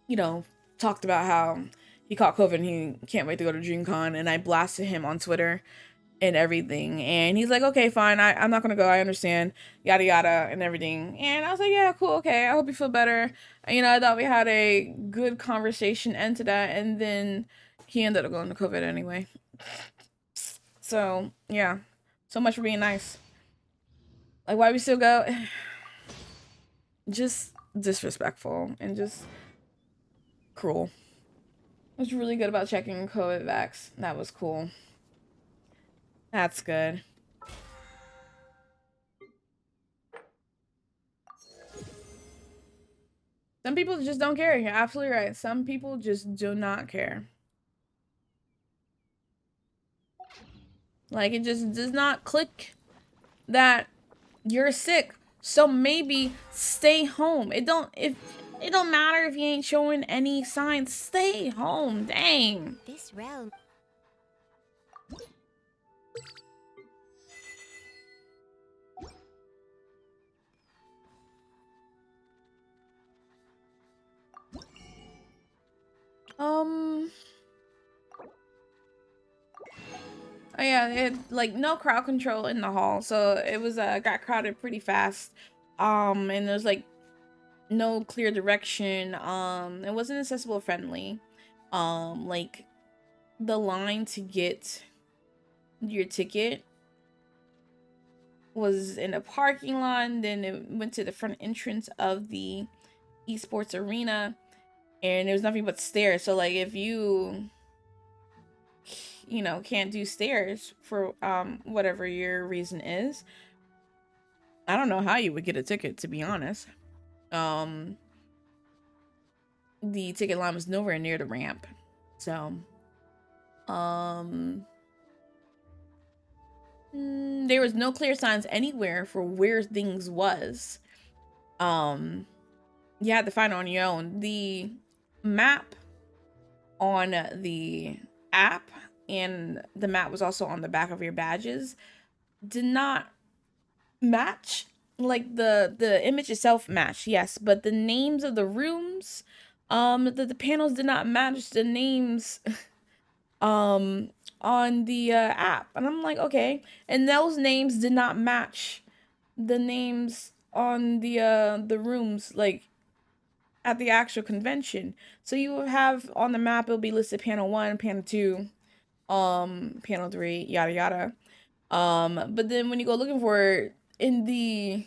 you know, talked about how he caught COVID and he can't wait to go to DreamCon, and I blasted him on Twitter and everything, and he's like, okay, fine, I'm not gonna go, I understand, yada yada and everything, and I was like, yeah, cool, okay, I hope you feel better. And, you know, I thought we had a good conversation end to that, and then he ended up going to COVID anyway. So yeah, so much for being nice. Like, why we still go? Just disrespectful and just cruel. Was really good about checking COVID vax. That was cool. That's good. Some people just don't care. You're absolutely right. Some people just do not care. Like, it just does not click that you're sick. So maybe stay home. It don't matter if you ain't showing any signs. Stay home. Dang. This realm. Oh yeah, it like no crowd control in the hall, so it was got crowded pretty fast. And there's like no clear direction. It wasn't accessible friendly. Like the line to get your ticket was in a parking lot, then it went to the front entrance of the esports arena, and there was nothing but stairs. So like if you know can't do stairs for whatever your reason is, I don't know how you would get a ticket, to be honest. The ticket line was nowhere near the ramp, so there was no clear signs anywhere for where things was. You had to find it on your own. The map on the app, and the map was also on the back of your badges, did not match. Like the image itself matched, yes, but the names of the rooms The panels did not match the names um on the app, and I'm like, okay, and those names did not match the names on the rooms, like at the actual convention. So you will have on the map, it'll be listed panel 1, panel 2, panel 3, yada yada. But then when you go looking for it in the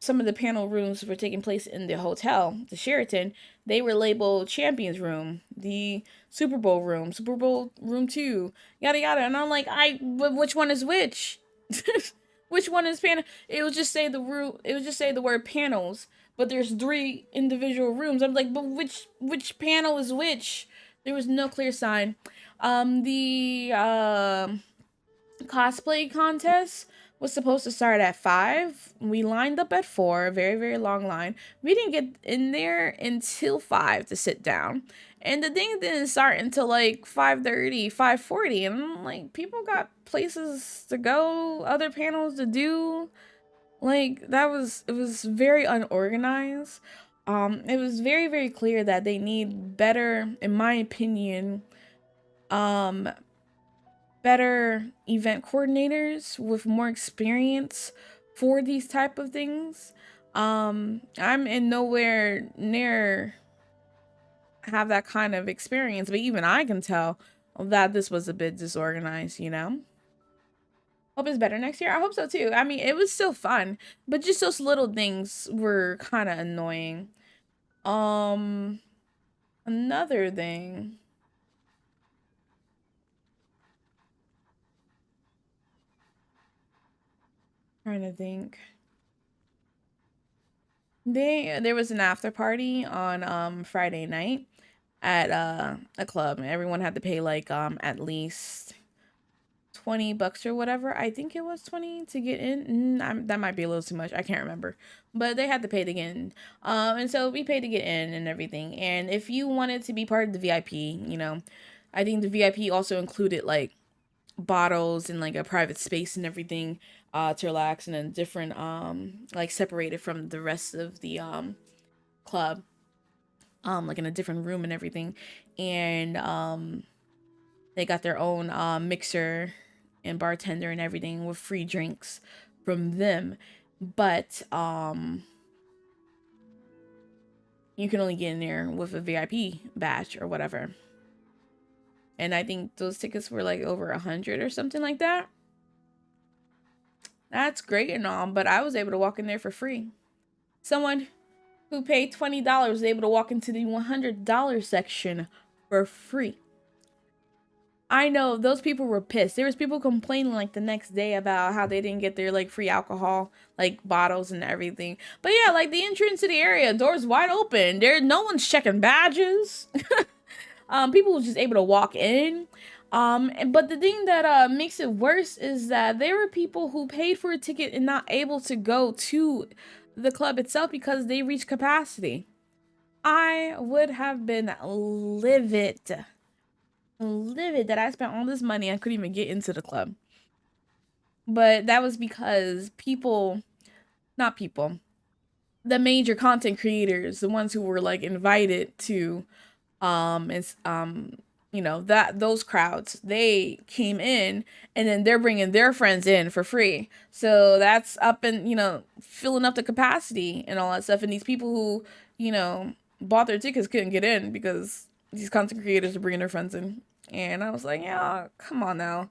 some of the panel rooms were taking place in the hotel, the Sheraton, they were labeled Champions Room, the Super Bowl Room, Super Bowl Room 2, yada yada. And I'm like, which one is which? Which one is panel? It would just say the room, it would just say the word panels, but there's 3 individual rooms. I'm like, but which panel is which? There was no clear sign. The cosplay contest was supposed to start at 5. We lined up at 4, very, very long line. We didn't get in there until 5 to sit down. And the thing didn't start until like 5:30, 5:40. And I'm like, people got places to go, other panels to do. Like, it was very unorganized. It was very, very clear that they need better, in my opinion, um, better event coordinators with more experience for these type of things. I'm in nowhere near have that kind of experience, but even I can tell that this was a bit disorganized, you know? Hope it's better next year. I hope so too. I mean, it was still fun, but just those little things were kind of annoying. Um, Another thing, trying to think. There was an after party on Friday night at a club, and everyone had to pay like at least $20 or whatever. I think it was 20 to get in. That might be a little too much. I can't remember, but they had to pay to get in. And so we paid to get in and everything. And if you wanted to be part of the VIP, you know, I think the VIP also included like bottles and like a private space and everything to relax, and then different like separated from the rest of the club, like in a different room and everything. And they got their own mixer and bartender and everything with free drinks from them. But you can only get in there with a VIP badge or whatever. And I think those tickets were like over 100 or something like that. That's great and all, but I was able to walk in there for free. Someone who paid $20 was able to walk into the $100 section for free. I know those people were pissed. There was people complaining like the next day about how they didn't get their like free alcohol, like bottles and everything. But yeah, like the entrance to the area, doors wide open. No one's checking badges. People were just able to walk in. But the thing that makes it worse is that there were people who paid for a ticket and not able to go to the club itself because they reached capacity. I would have been livid that I spent all this money and couldn't even get into the club. But that was because the major content creators, the ones who were like invited to it's you know, that those crowds, they came in and then they're bringing their friends in for free, so that's up and, you know, filling up the capacity and all that stuff. And these people who, you know, bought their tickets couldn't get in because these content creators are bringing their friends in. And I was like, yeah, come on now,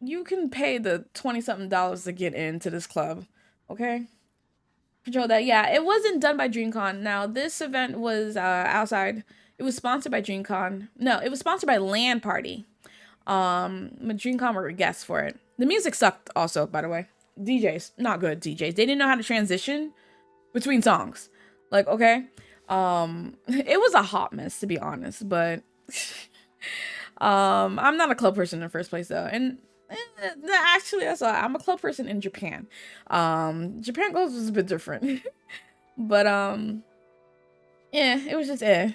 you can pay the 20 something dollars to get into this club, okay? Control that. Yeah, it wasn't done by DreamCon. Now, this event was outside. It was sponsored by DreamCon. No, it was sponsored by Land Party. But DreamCon were guests for it. The music sucked also, by the way. DJs, not good DJs. They didn't know how to transition between songs. Like, okay. It was a hot mess, to be honest, but I'm not a club person in the first place though. And actually, I'm a club person in Japan. Japan goes was a bit different. But yeah, it was just I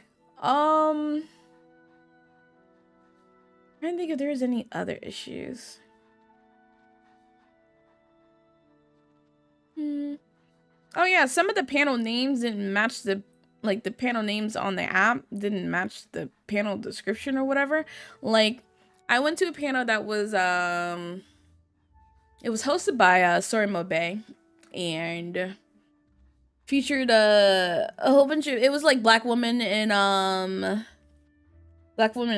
don't think if there's any other issues. Oh yeah, some of the panel names didn't match the like the panel names on the app didn't match the panel description or whatever. Like I went to a panel that was it was hosted by Sorimo Bay and featured a whole bunch of, it was like black women in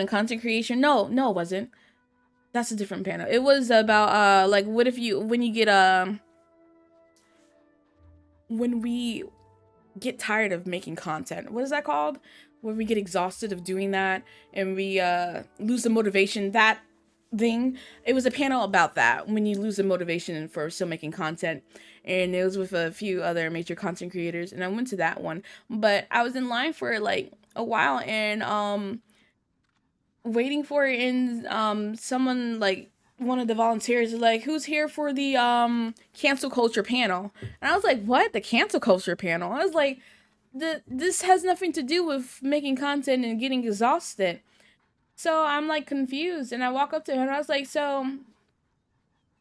content creation. No, it wasn't. That's a different panel. It was about like what if you when you get when we get tired of making content. What is that called? When we get exhausted of doing that and we lose the motivation, that thing. It was a panel about that, when you lose the motivation for still making content. And it was with a few other major content creators, and I went to that one. But I was in line for like a while and waiting for it, and someone like one of the volunteers is like, who's here for the cancel culture panel? And I was like, what? The cancel culture panel? I was like, this has nothing to do with making content and getting exhausted. So I'm like confused, and I walk up to him and I was like, so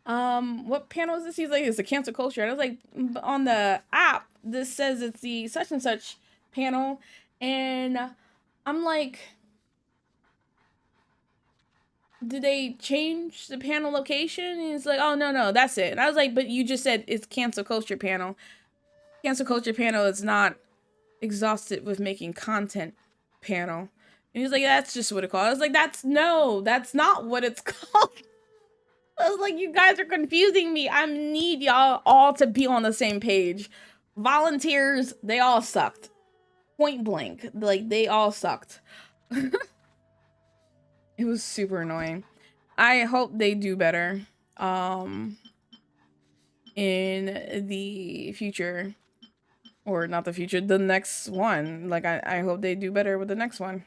what panel is this? He's like, it's the cancel culture. And I was like, on the app this says it's the such and such panel. And I'm like, did they change the panel location? And he's like, oh, no, that's it. And I was like, but you just said it's cancel culture panel. Cancel culture panel is not exhausted with making content panel. And he's like, that's just what it's called. I was like, that's not what it's called. I was like, you guys are confusing me. I need y'all all to be on the same page. Volunteers, they all sucked. Point blank. Like, they all sucked. It was super annoying. I hope they do better in the future. Or not the future, the next one. Like, I hope they do better with the next one.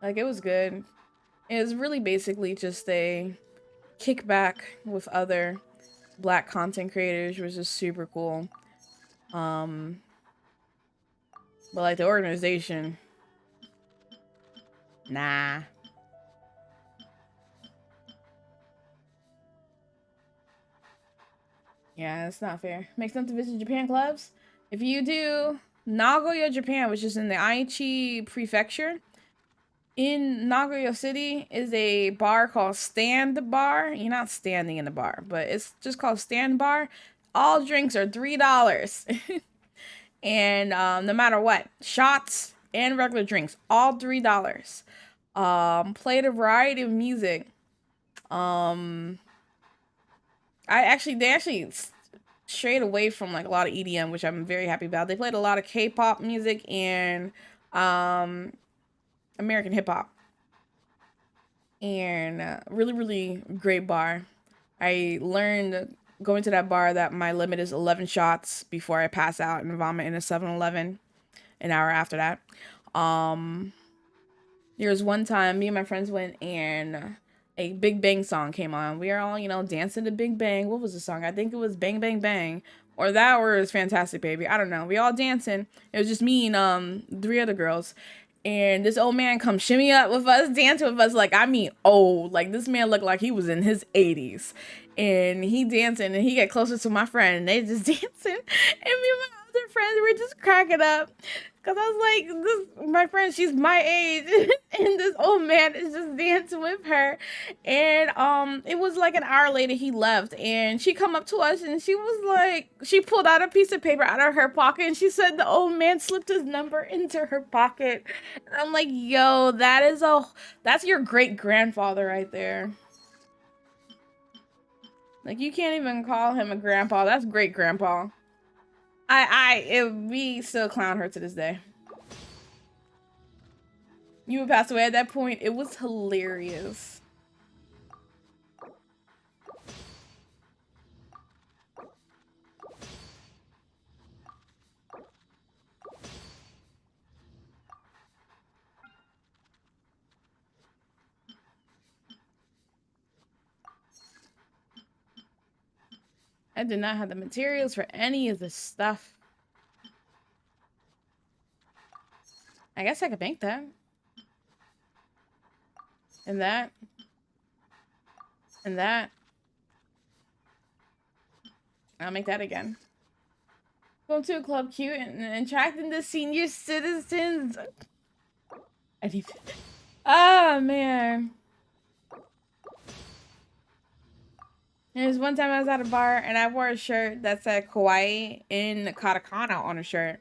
Like, it was good. It was really basically just a kickback with other black content creators, which is super cool. But like the organization, nah. Yeah, it's not fair. Makes sense to visit Japan clubs. If you do Nagoya, Japan, which is in the Aichi prefecture, in Nagoya City is a bar called Stand Bar. You're not standing in the bar, but it's just called Stand Bar. All drinks are $3. And no matter what, shots and regular drinks, all $3. Played a variety of music. They actually strayed away from like a lot of EDM, which I'm very happy about. They played a lot of K-pop music and American hip hop, and really, really great bar. I learned going to that bar that my limit is 11 shots before I pass out and vomit in a 7-Eleven an hour after that. There was one time me and my friends went and a Big Bang song came on. We were all, dancing to Big Bang. What was the song? I think it was Bang Bang Bang. Or that, or it was Fantastic Baby. I don't know. We all dancing. It was just me and 3 other girls. And this old man come shimmy up with us, dancing with us. Like, I mean, old. Like, this man looked like he was in his 80s. And he dancing, and he get closer to my friend. And they just dancing. And me and my other friends were just cracking up. Because I was like, my friend, she's my age. And this old man is just dancing with her. And it was like an hour later he left. And she come up to us and she was like, she pulled out a piece of paper out of her pocket. And she said the old man slipped his number into her pocket. And I'm like, yo, that's your great grandfather right there. Like, you can't even call him a grandpa. That's great grandpa. We still clown her to this day. You would pass away at that point. It was hilarious. I did not have the materials for any of this stuff. I guess I could make that. And that. And that. I'll make that again. Going to a club cute and attracting the senior citizens. I need. Oh man. There's one time I was at a bar and I wore a shirt that said Kawaii in katakana on a shirt,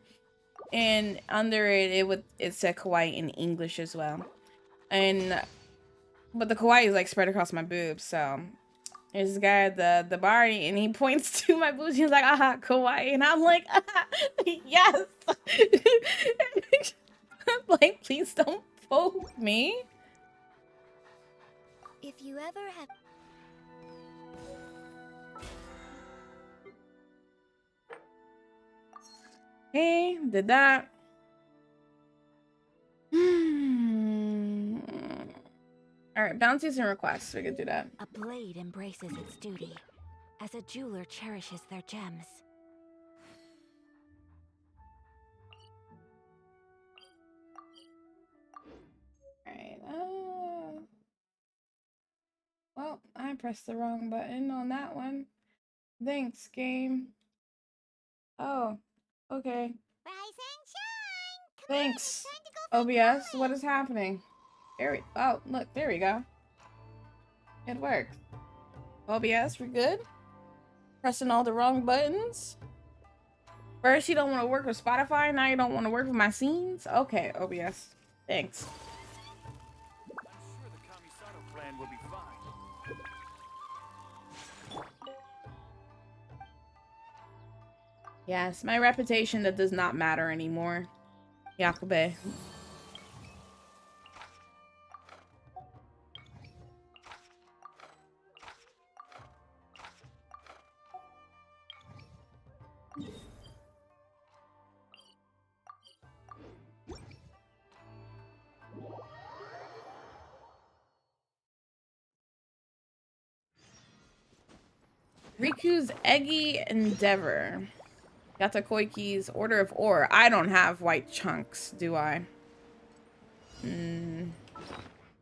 and under it said Kawaii in English as well. And but the Kawaii is like spread across my boobs, so there's this guy at the bar and he points to my boobs. He's like, "Ah, Kawaii," and I'm like, ah, "Yes." I'm like, please don't poke me. If you ever have... Hey, did that. All right, bounties and requests. We could do that. A blade embraces its duty, as a jeweler cherishes their gems. All right. Well, I pressed the wrong button on that one. Thanks, game. Oh, okay. Rise and shine! Come Thanks, on, it's time to go OBS. What is happening? Oh, look, there we go. It worked. OBS, we're good? Pressing all the wrong buttons? First, you don't want to work with Spotify. Now you don't want to work with my scenes? Okay, OBS. Thanks. I'm sure the Kamisato plan will be fine. Yes, my reputation that does not matter anymore. Yakube. Riku's Eggy Endeavor. Yatakoiki's Order of Ore. I don't have white chunks, do I?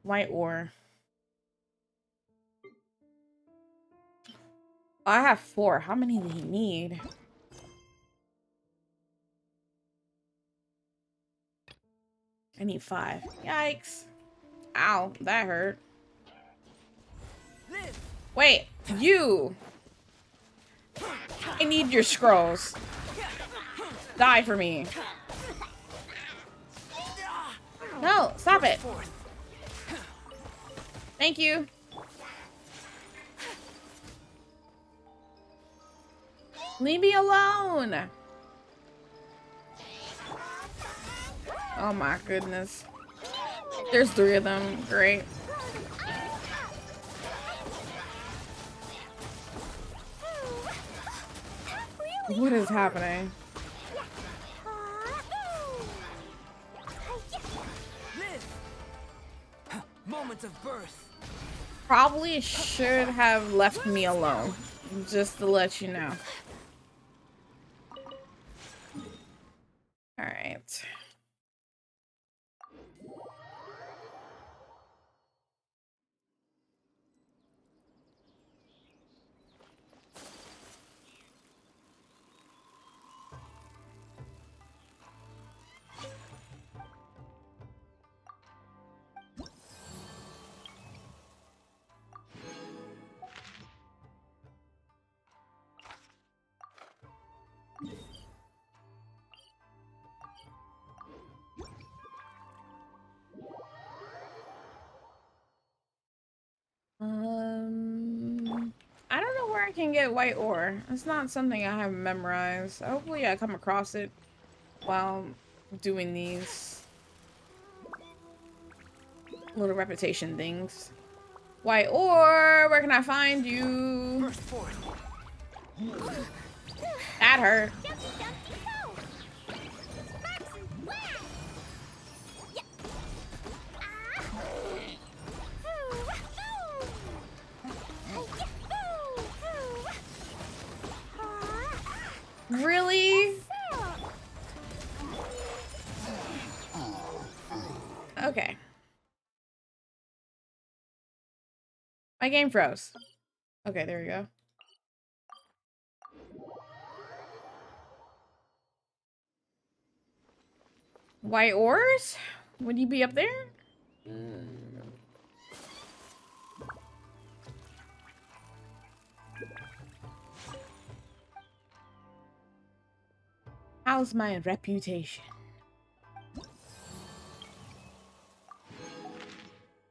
White ore. Oh, I have 4. How many do you need? I need 5. Yikes. Ow, that hurt. Wait, you! I need your scrolls. Die for me. No, stop it. Thank you. Leave me alone. Oh my goodness. There's 3 of them. Great. What is happening? Moments of birth. Probably should have left me alone. Just to let you know. Alright. I don't know where I can get white ore. It's not something I have memorized. Hopefully I come across it while doing these little reputation things. White ore, where can I find you? Burst forth. That hurt. Really? Okay. My game froze. Okay, there we go. White ores? Would you be up there? How's my reputation?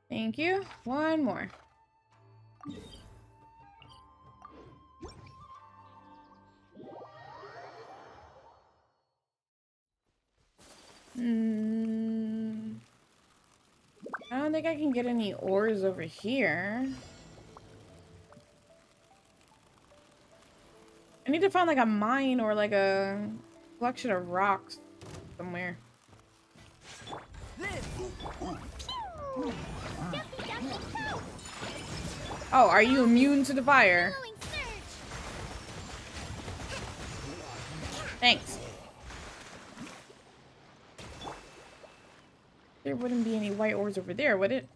Thank you. One more. I don't think I can get any ores over here. I need to find like a mine or like a collection of rocks somewhere. Oh, are you immune to the fire? Billowing surge. Thanks. There wouldn't be any white ores over there, would it?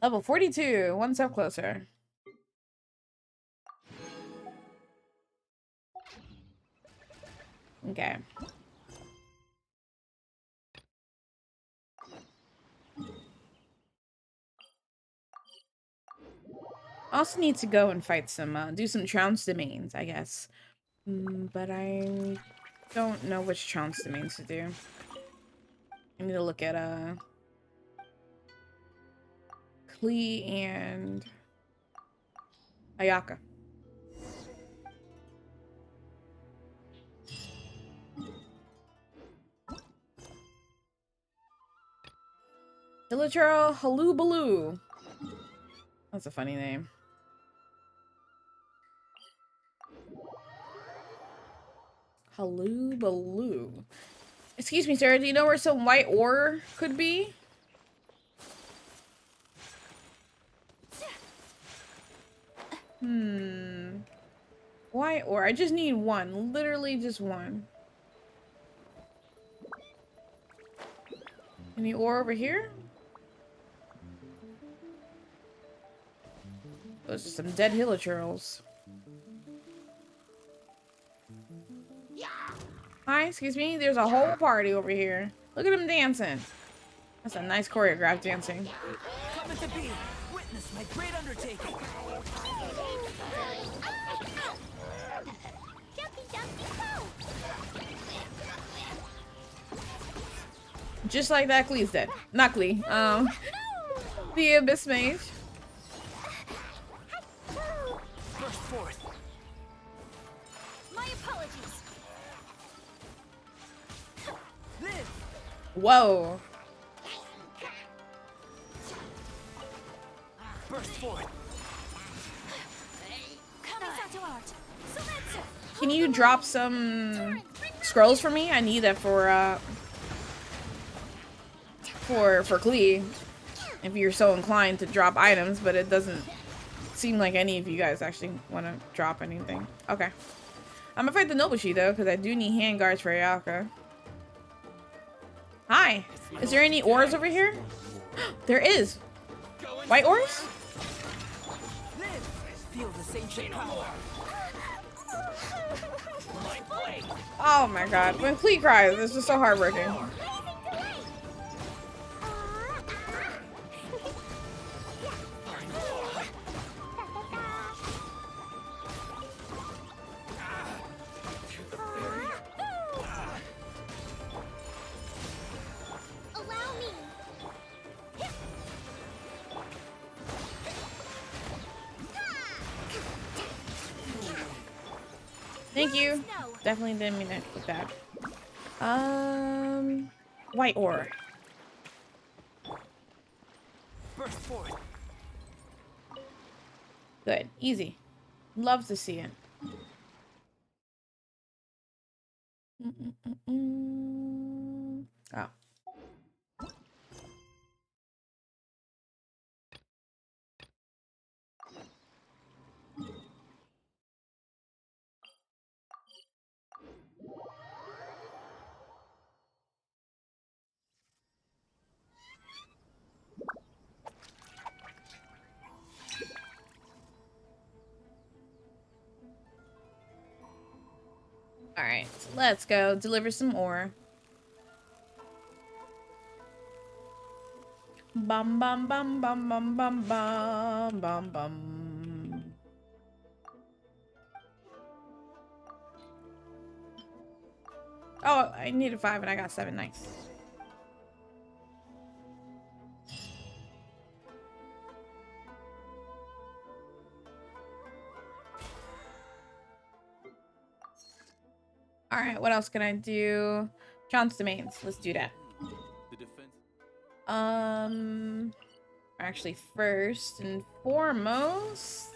Level 42, one step closer. Okay. Also need to go and fight some, do some trounce domains, I guess. But I don't know which trounce domains to do. I need to look at, Klee and Ayaka. Dilitro Halubaloo. That's a funny name. Halubaloo. Excuse me, sir. Do you know where some white ore could be? White ore. I just need one. Literally just one. Any ore over here? Those are some dead hilichurls. Hi, excuse me. There's a whole party over here. Look at them dancing. That's a nice choreographed dancing. Coming to be. Witness my great undertaking. Jumpy, jumpy, go. Just like that, Klee's dead. Not Klee. The Abyss Mage. Burst forth. My apologies. Live. Whoa. Burst forth. Kamisato art. Sometsu. Can you drop some scrolls for me? I need that for Klee. If you're so inclined to drop items, but it doesn't seem like any of you guys actually want to drop anything. Okay. I'm gonna fight the Nobushi though, because I do need handguards for Ayaka. Hi. Is there any ores over here? There is. White ores? Live. Feel the same power. Oh my god. When Klee cries, it's just so heartbreaking. Allow me. Thank you. Definitely didn't mean to put that. White ore. Burst forth. Good. Easy. Love to see it. Oh. Alright, so let's go deliver some ore. Bum bum bum bum bum bum bum bum bum. Oh, I needed 5 and I got 7. Nice. Alright, what else can I do? John's domains. Let's do that. The defense. Actually, first and foremost,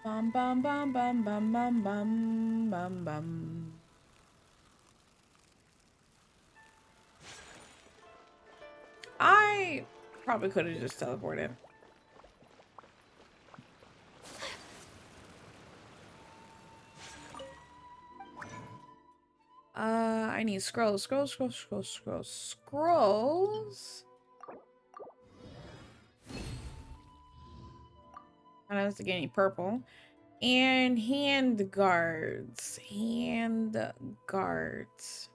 bum bum bum bum bum bum bum bum bum. I probably could have just teleported. I need scrolls. I don't have to get any purple. And hand guards. Hand guards.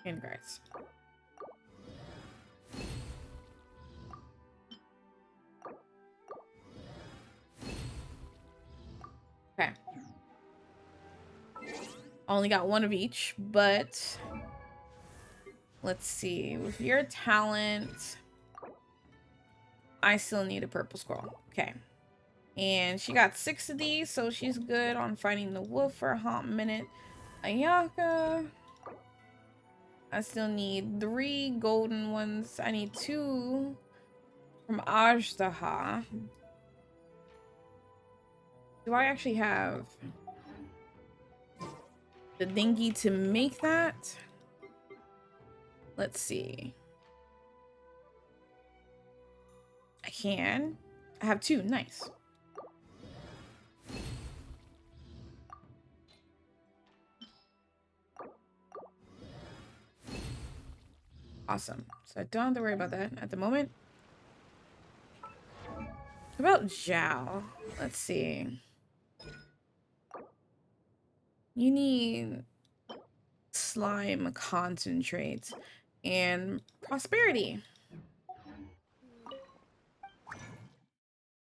Hand guards. Okay. Only got 1 of each, but let's see. With your talent, I still need a purple scroll. Okay. And she got 6 of these, so she's good on fighting the wolf for a hot minute. Ayaka. I still need 3 golden ones. I need 2 from Ajdaha. Do I actually have the dinghy to make that? Let's see. I can. I have 2. Nice. Awesome. So I don't have to worry about that at the moment. What about Zhao? Let's see. You need slime concentrate and prosperity.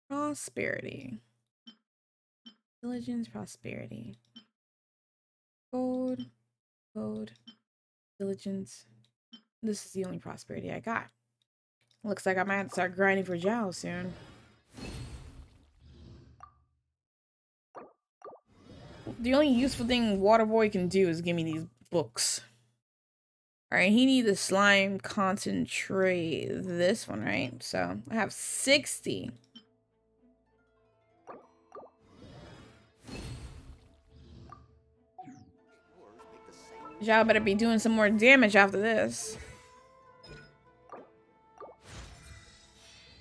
Prosperity. Diligence, prosperity. Gold, diligence. This is the only prosperity I got. Looks like I might have to start grinding for Zhao soon. The only useful thing Waterboy can do is give me these books. Alright, he needs a slime concentrate. This one, right? So I have 60. Zhao better be doing some more damage after this.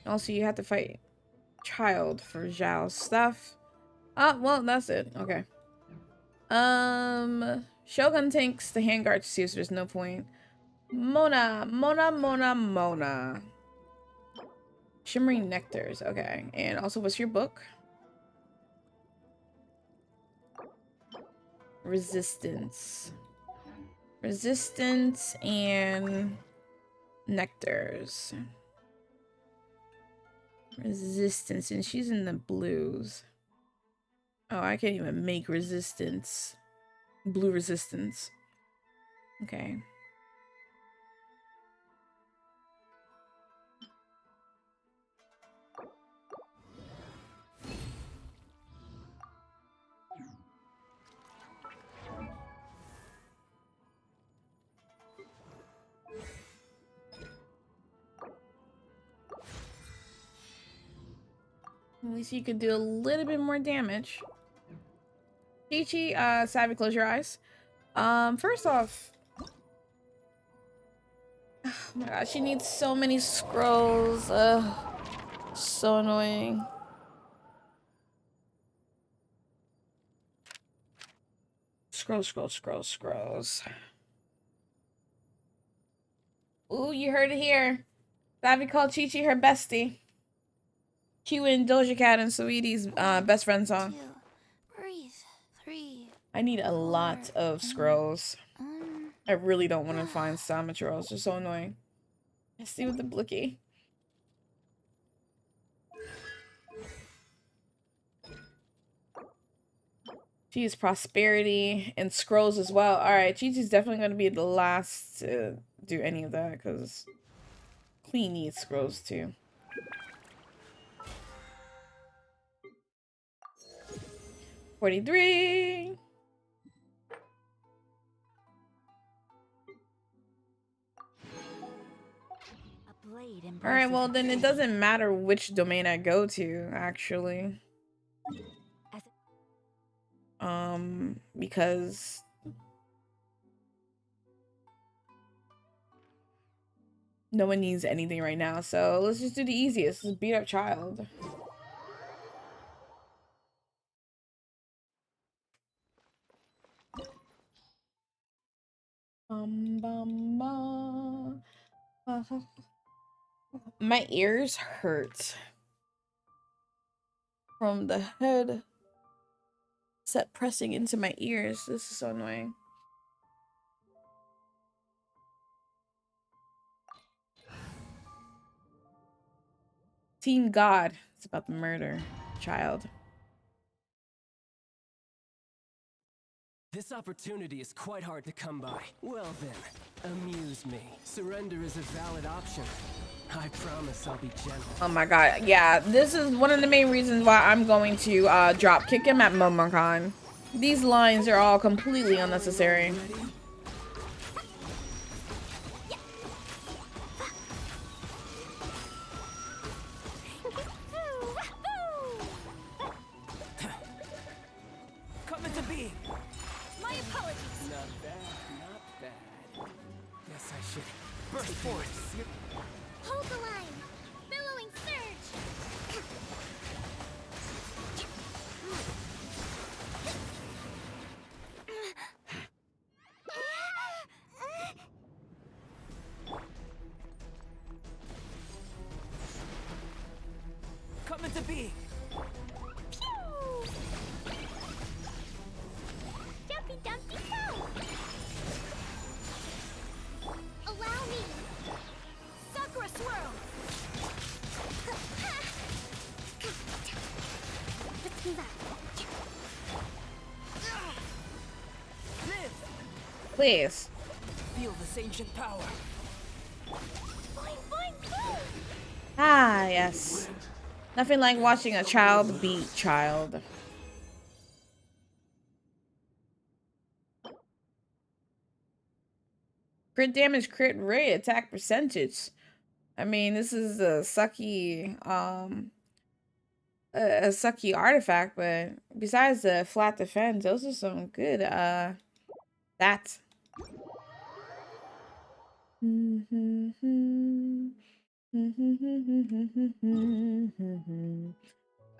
Also, you have to fight Child for Zhao's stuff. Oh, well, that's it. Okay. Shogun takes the handguards too, so there's no point. Mona. Shimmering nectars. Okay. And also, what's your book? Resistance. Resistance and nectars. Resistance, and she's in the blues. Oh, I can't even make resistance. Blue resistance. Okay. At least you could do a little bit more damage. Chi-Chi, Savvy, close your eyes. First off... Oh my god, she needs so many scrolls. So annoying. Scrolls. Ooh, you heard it here. Savvy called Chi Chi her bestie. Q and Doja Cat and Sweetie's best friend song. 2, breathe. 3. I need a lot of scrolls. Um. I really don't want to find Samatrals. They're so annoying. I see with the blicky. She's prosperity and scrolls as well. Alright, Chi-Chi's definitely going to be the last to do any of that because Clee needs scrolls too. $43. Alright, well then it doesn't matter which domain I go to, actually. Because no one needs anything right now, so let's just do the easiest. Let's beat up child. My ears hurt from the head set pressing into my ears. This is so annoying. Team God. It's about the murder. Child. This opportunity is quite hard to come by. Well then, amuse me. Surrender is a valid option. I promise I'll be gentle. Oh my god, yeah, this is one of the main reasons why I'm going to drop kick him at Momocon. These lines are all completely unnecessary. Come into being. My apologies. Not bad, not bad. Guess I should burst forth. Hold the line. Billowing surge. Come into being. Dumpy dumpy go. Allow me. Sakura swirl. Let's move out. Live. Please. Feel this ancient power. Boing, boing, boing. Ah, yes. Nothing like watching a child beat child. Crit damage, crit rate, attack percentage. I mean, this is a sucky, a sucky artifact, but besides the flat defense, those are some good, stats.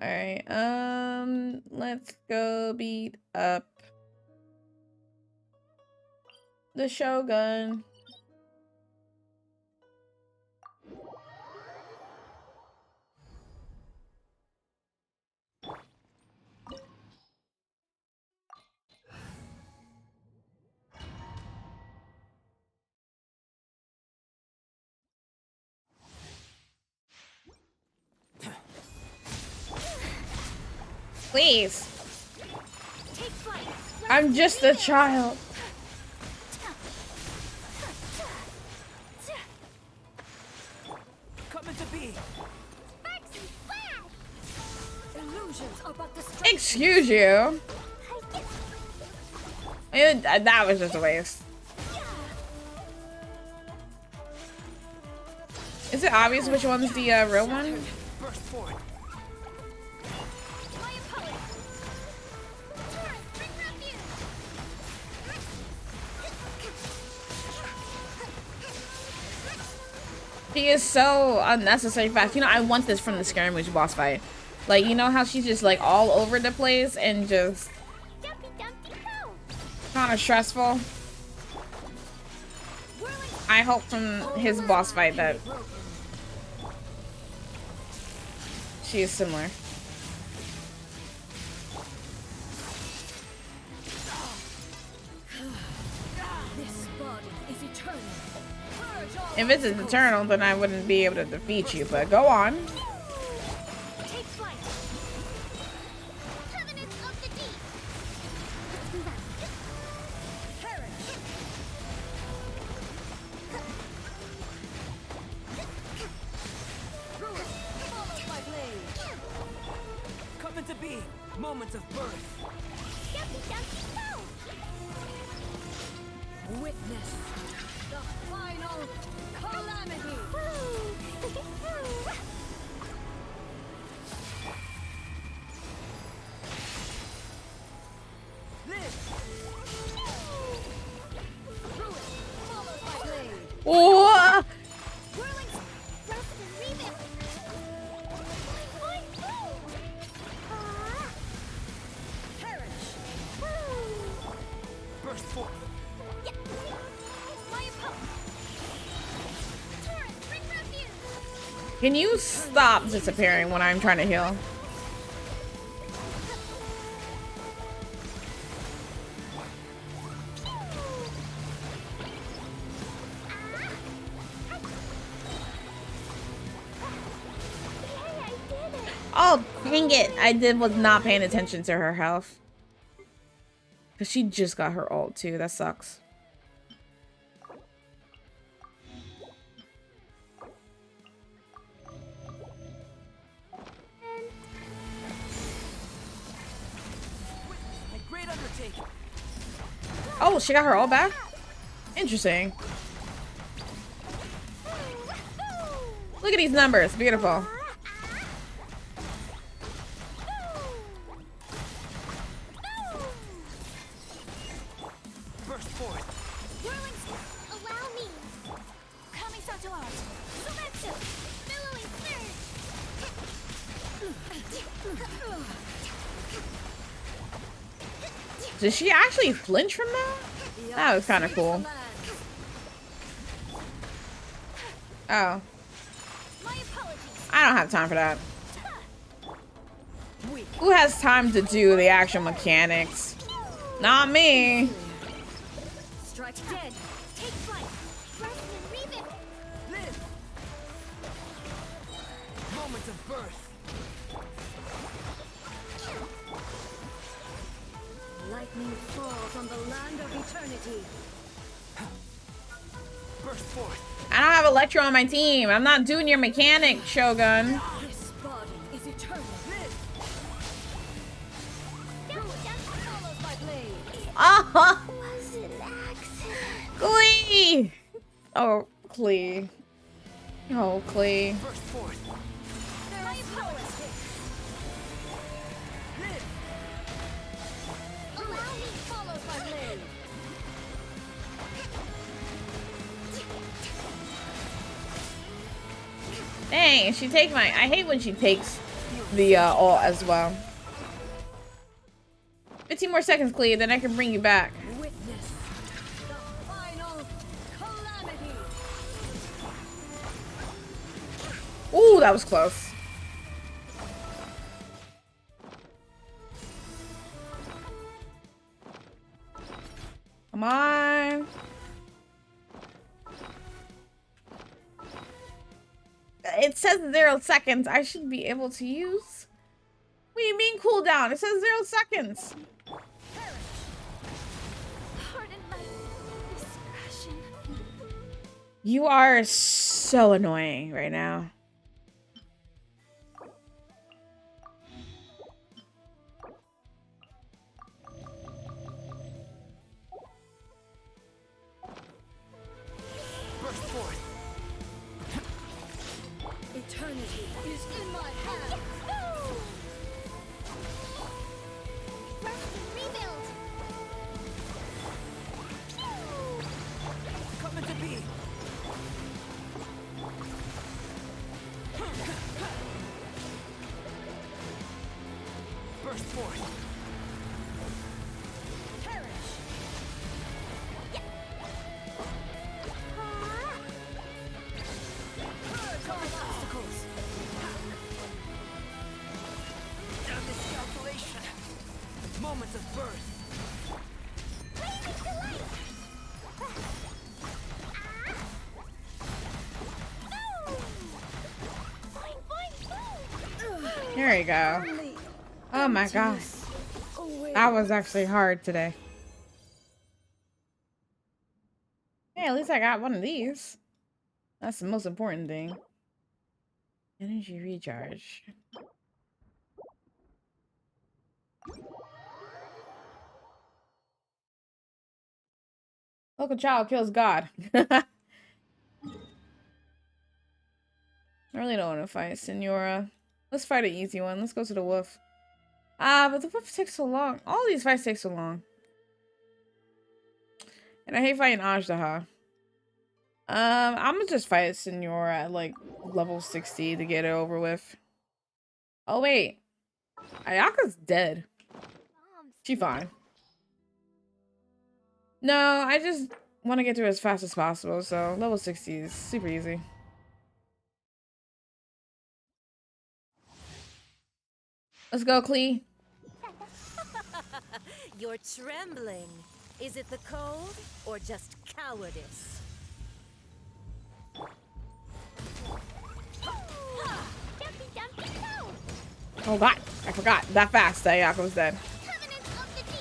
Alright, let's go beat up the Shogun. Please. Take flight. I'm just a child. Come into being. Sparks and flash. Illusions are but the strength. Excuse you. That was just a waste. Is it obvious which one's the real one? Burst forth. My apologies. Taurus, bring refuge. She is so unnecessary fast. You know, I want this from the skirmish boss fight. Like, you know how she's just like all over the place and just Dumpy dumpy go. kind of stressful. Whirling I hope from his boss fight that she is similar. If it's eternal, then I wouldn't be able to defeat you, but go on. Take flight. Covenant of the Deep. Perish. Follow my blade. Come into being. Moments of birth. Dumpy, dumpy, go. Witness the final calamity. Oh! Whirling, rust and rebuild. Perish. Burst forth. Yeah. My opponent. Turret, bring refuge. Can you stop disappearing when I'm trying to heal? Oh, dang it. Was not paying attention to her health. Because she just got her ult too. That sucks. A great undertaking. Oh, she got her ult back? Interesting. Look at these numbers. Beautiful. Burst forth. Whirling, allow me. Coming to art. Selective. Billowing surge. Did she actually flinch from that? That was kind of cool. Oh. My apologies. I don't have time for that. Who has time to do the actual mechanics? Not me. Strike dead. Take flight. Rust and rebuild. Live. Moments of birth. Lightning falls on the land of eternity. Burst forth. I don't have Electro on my team. I'm not doing your mechanic, Shogun. This body is eternal. Live. Follows my blade. Oh, Was it an accident? Klee. Oh, Klee. Oh, Klee. Burst forth. My apologies. Live. Allow me. Follows my blade. Dang, she takes my... I hate when she takes the ult as well. 15 more seconds, Klee, then I can bring you back. Witness the final calamity. Ooh, that was close. Come on. It says 0 seconds. I should be able to use. What do you mean cooldown? It says 0 seconds. Pardon my discretion. You are so annoying right now. Burst forth. Eternity is in my hand. Rust and rebuild. Come into being. There you go. Oh my gosh. That was actually hard today. Hey, at least I got one of these. That's the most important thing. Energy recharge. Local child kills God. I really don't want to fight Senora. Let's fight an easy one. Let's go to the wolf. But the wolf takes so long. All these fights take so long. And I hate fighting Ajdaha. I'm gonna just fight Senora at like level 60 to get it over with. Oh wait. Ayaka's dead. She fine. No, I just want to get through as fast as possible, so level 60 is super easy. Let's go, Klee. You're trembling. Is it the cold or just cowardice? Dumpty Dumpty Go! Oh god, I forgot. That fast, Ayaka was dead. Covenant of the Deep!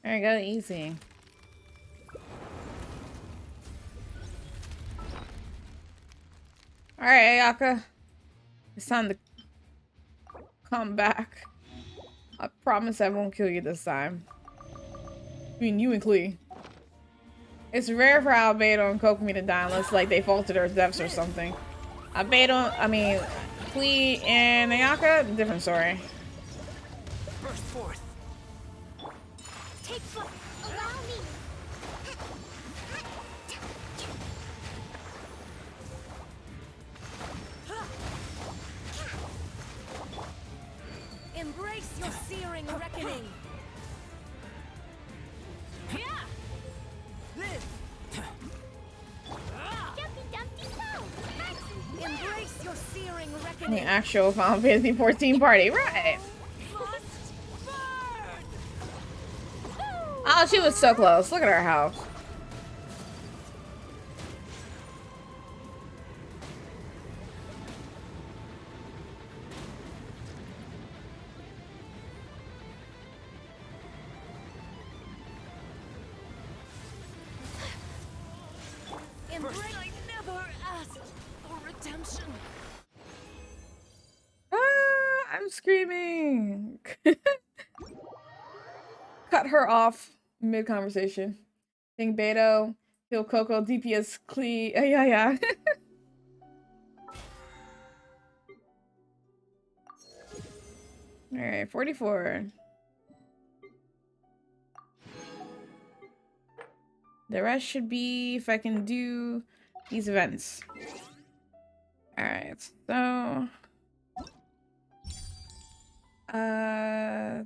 There you go, easy. Alright, Ayaka. It's time to come back. I promise I won't kill you this time. Between you and Klee. It's rare for Albedo and Kokomi to die unless like they fall to their deaths or something. Klee and Ayaka, different story. Burst forth. Take foot! Allow me! Embrace your searing reckoning. Dumpty Dumpty Go! Embrace your searing The reckoning. actual Final Fantasy 14 party, right? Oh, she was so close. Look at her house. Embrace. I never asked for redemption. I'm screaming. Cut her off mid-conversation. Think Beto, heal Coco, DPS Klee. Yeah. Alright, 44. The rest should be if I can do these events. Alright, so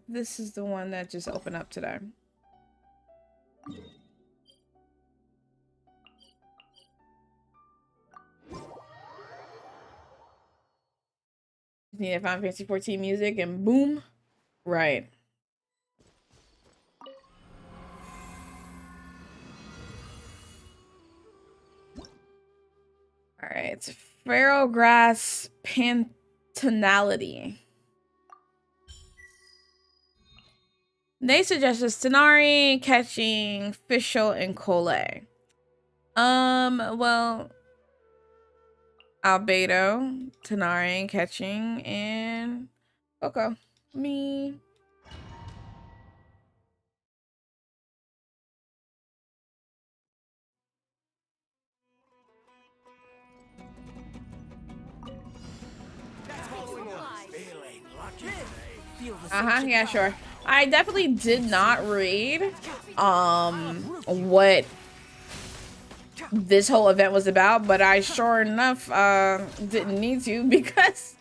this is the one that just opened up today. Need a Final Fantasy 14 music and boom. Right. Alright, Feral Grass Pantanality. They suggested Stenari, Catching, Fischl, and Cole. Well, Albedo, Stenari, Catching, and Coco. Me. Feeling lucky today. Feel the Yeah, sure. I definitely did not read what this whole event was about, but I sure enough didn't need to because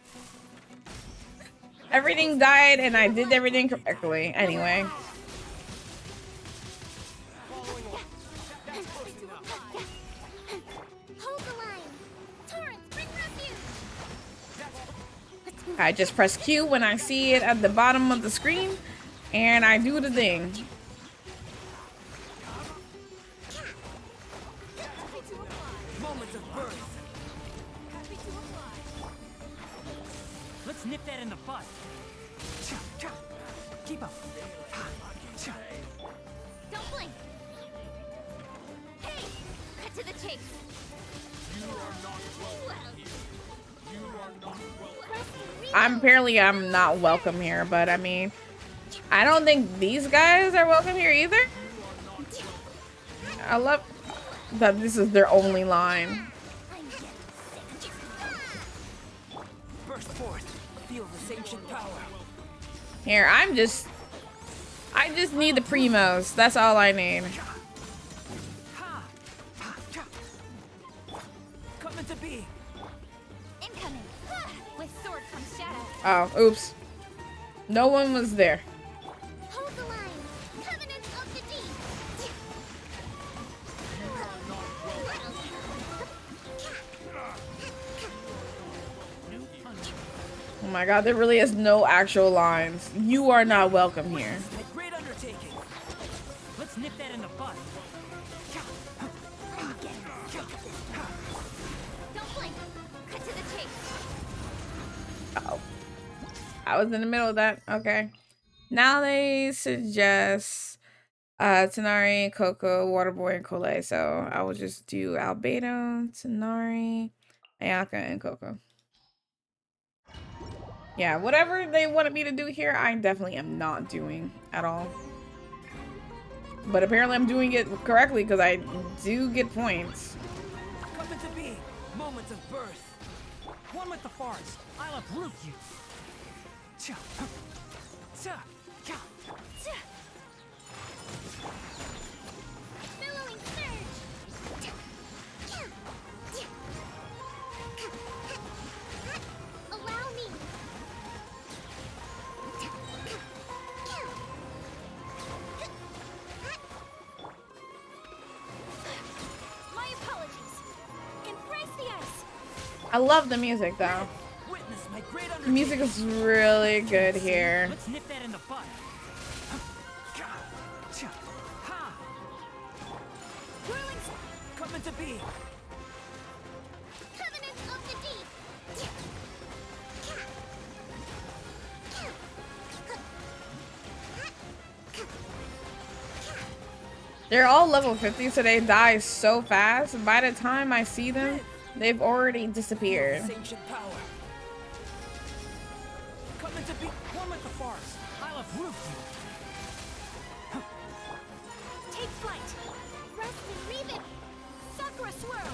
everything died and I did everything correctly. Anyway. Hold the line. Torrents, bring refuge. I just press Q when I see it at the bottom of the screen and I do the thing. Moments of birth. Let's nip that in the bud. Keep up. Don't blink. Hey, cut to the chase. I'm not welcome here, but I mean, I don't think these guys are welcome here either. I love that this is their only line. Burst forth. Feel this ancient power. Here, I just need the primos. That's all I need. Coming to be. Incoming. With sword comes shadow. Oh, oops. No one was there. Hold the line. Covenant of the deep. Oh my god, there really is no actual lines. You are not welcome here. A great undertaking. Let's nip that in the bud. Don't blink. Cut to the chase. Oh. I was in the middle of that. Okay. Now they suggest Tanari, Coco, Waterboy, and Cole. So I will just do Albedo, Tanari, Ayaka, and Coco. Yeah, whatever they wanted me to do here, I definitely am not doing at all. But apparently I'm doing it correctly because I do get points. Coming to be. Moments of birth. One with the forest. I'll uproot you. Billowing surge. Allow me. My apologies. Embrace the ice. I love the music though. Witness my great The undertaking. music is really good here. Let's nip that in the bud. Whirling. Coming to be. Covenant of the deep. They're all level 50, so they die so fast. By the time I see them, they've already disappeared. This ancient power. Coming to be. One with the forest. I'll uproot you. Take flight. Rest and rebuild. Sakura swirl.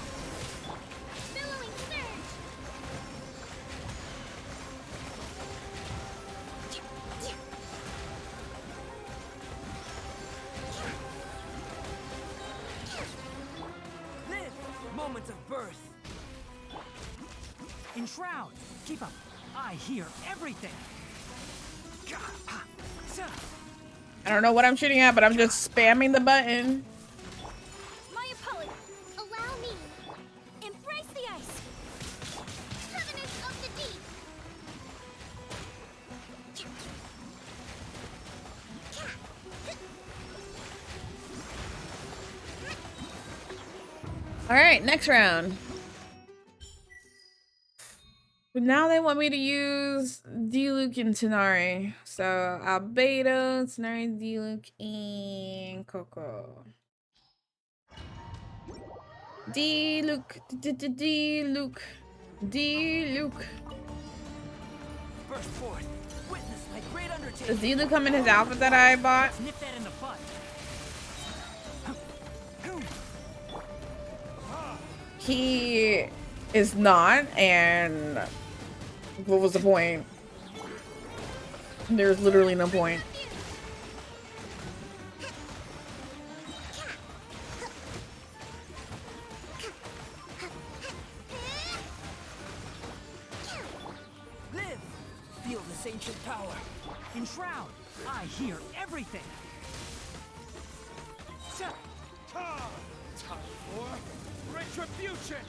Billowing surge. Live. Moments of birth. Enshroud. Keep up. I hear everything. I don't know what I'm shooting at, but I'm just spamming the button. My apologies. Allow me. Embrace the ice. Covenant of the deep. All right, next round. But now they want me to use Diluc and Tanari. So Albedo, Tanari, Diluc, and Coco. Diluc, Diluc, Diluc. Burst forth. Witness my great Does undertaking. Diluc come in his outfit that I bought? Let's nip that in the bud. He is not, and what was the point? There's literally no point. ancient power. Enshroud. I hear everything. Time for retribution!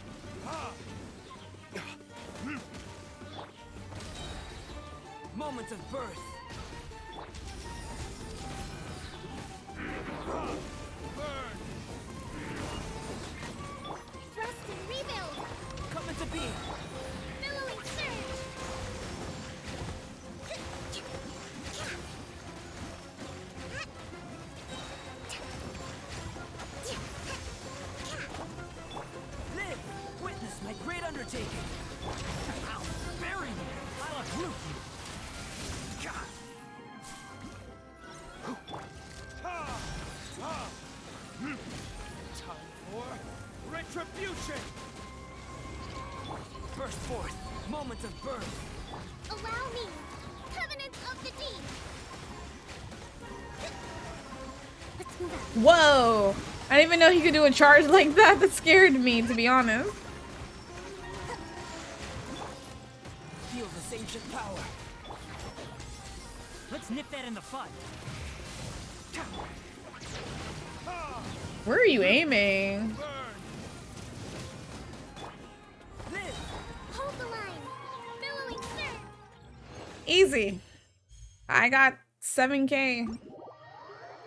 Moment of birth. Burn! Thrust and rebuild. Come into being. Billowing surge. Live. Witness my great undertaking. I'll bury you. I'll uproot you. God. Time for retribution! Burst forth. Moment of birth. Allow me. Covenant of the Deep. Let's move out. Whoa! I didn't even know he could do a charge like that. That scared me, to be honest. Feel this ancient power. Let's nip that in the bud. Where are you aiming? Burn! Live. Hold the line. Billowing surge. Easy. I got 7k.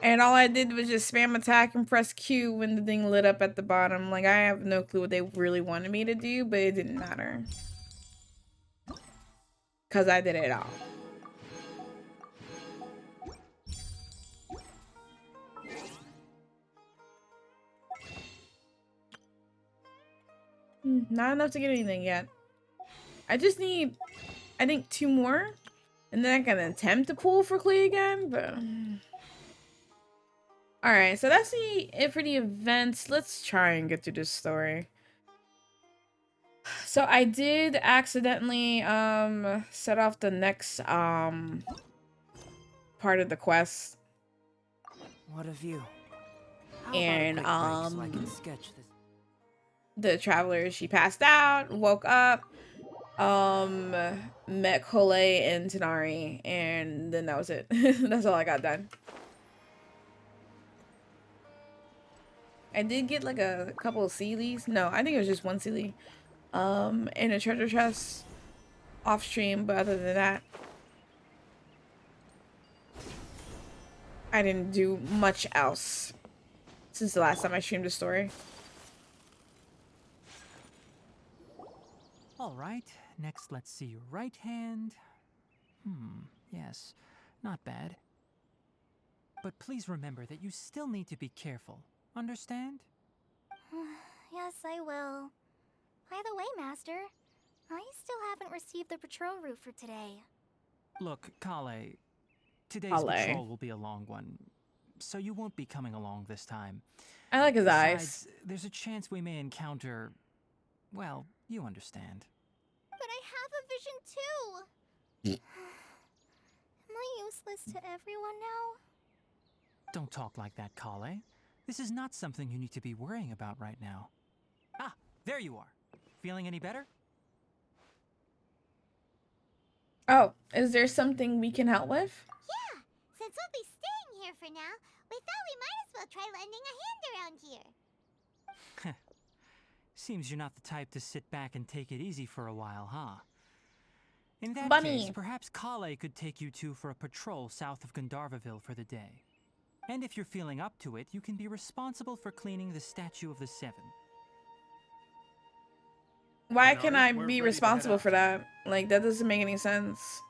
And all I did was just spam attack and press Q when the thing lit up at the bottom. Like, I have no clue what they really wanted me to do, but it didn't matter. Because I did it all. Not enough to get anything yet. I just need, I think, 2 more. And then I can attempt to pull for Klee again, but... Alright, so that's it for the events. Let's try and get through this story. So I did accidentally set off the next part of the quest. What of you? How And about a quick break so I can sketch this? the traveler, she passed out, woke up, met Kole and Tanari, and then that was it. That's all I got done. I did get like a couple of Sealies. No, I think it was just 1 Sealy. And a treasure chest off stream, but other than that, I didn't do much else since the last time I streamed a story. All right, next let's see your right hand. Yes, not bad. But please remember that you still need to be careful. Understand? Yes, I will. By the way, Master, I still haven't received the patrol route for today. Look, Kale, today's Kale. patrol will be a long one, so you won't be coming along this time. I like his eyes. Besides, there's a chance we may encounter... well, you understand. But I have a vision too! Am I useless to everyone now? Don't talk like that, Kale. This is not something you need to be worrying about right now. Ah, there you are. Feeling any better? Oh, is there something we can help with? Yeah! Since we'll be staying here for now, we thought we might as well try lending a hand around here. Seems you're not the type to sit back and take it easy for a while, huh? In that Bunny. case, perhaps Kale could take you two for a patrol south of Gandharvaville for the day. And if you're feeling up to it, you can be responsible for cleaning the Statue of the Seven. Why Tanari, can I we're be ready to responsible head for out. that? Like, that doesn't make any sense.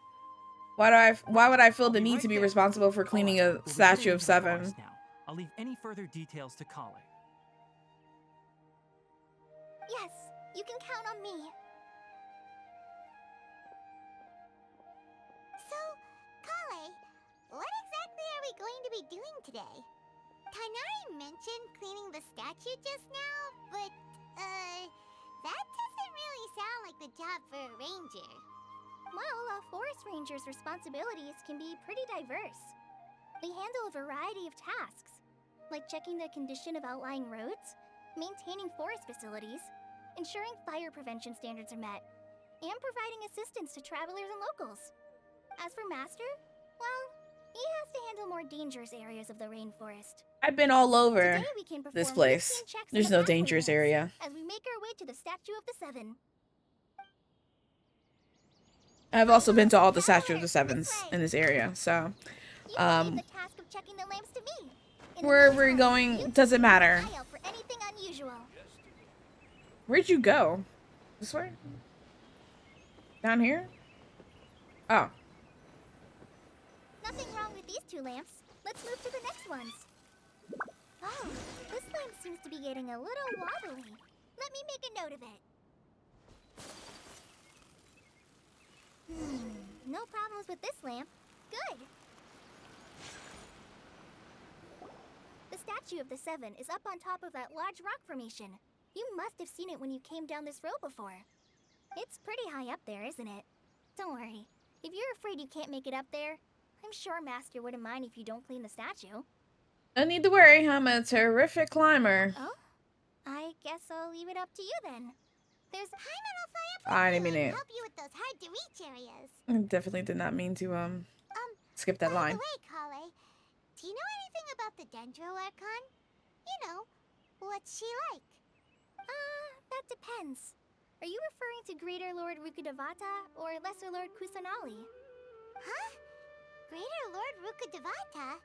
Why would I feel the I'll be need right to be there. responsible for cleaning All a right, we'll be statue heading of to the 7? forest now. I'll leave any further details to Kale. Yes, you can count on me. So, Kale, what exactly are we going to be doing today? Tanari mentioned cleaning the statue just now, but, that doesn't really sound like the job for a ranger. Well, a forest ranger's responsibilities can be pretty diverse. They handle a variety of tasks, like checking the condition of outlying roads, maintaining forest facilities, ensuring fire prevention standards are met, and providing assistance to travelers and locals. As for Master, well, he has to handle more dangerous areas of the rainforest. I've been all over Today we can this perform place. routine checks in There's the no pathway dangerous pits area. as we make our way to the Statue of the Seven. I've also been to all the Statue of the Sevens in this area, so You can leave the task of checking the lamps to me. In the where we're meantime, going you doesn't keep matter. an eye out for anything unusual. Where'd you go? This way? Down here? Oh. Nothing wrong with these 2 lamps. Let's move to the next ones. Oh, this lamp seems to be getting a little wobbly. Let me make a note of it. No problems with this lamp. Good. The Statue of the Seven is up on top of that large rock formation. You must have seen it when you came down this road before. It's pretty high up there, isn't it? Don't worry. If you're afraid you can't make it up there, I'm sure Master wouldn't mind if you don't clean the statue. No need to worry, I'm a terrific climber. Oh? I guess I'll leave it up to you then. There's I didn't mean it. Help you with those hard-to-reach areas. I definitely did not mean to skip that line. By the way, Kale, do you know anything about the Dendro Archon? You know, what's she like? That depends. Are you referring to Greater Lord Rukkhadevata or Lesser Lord Kusanali? Huh? Greater Lord Rukkhadevata?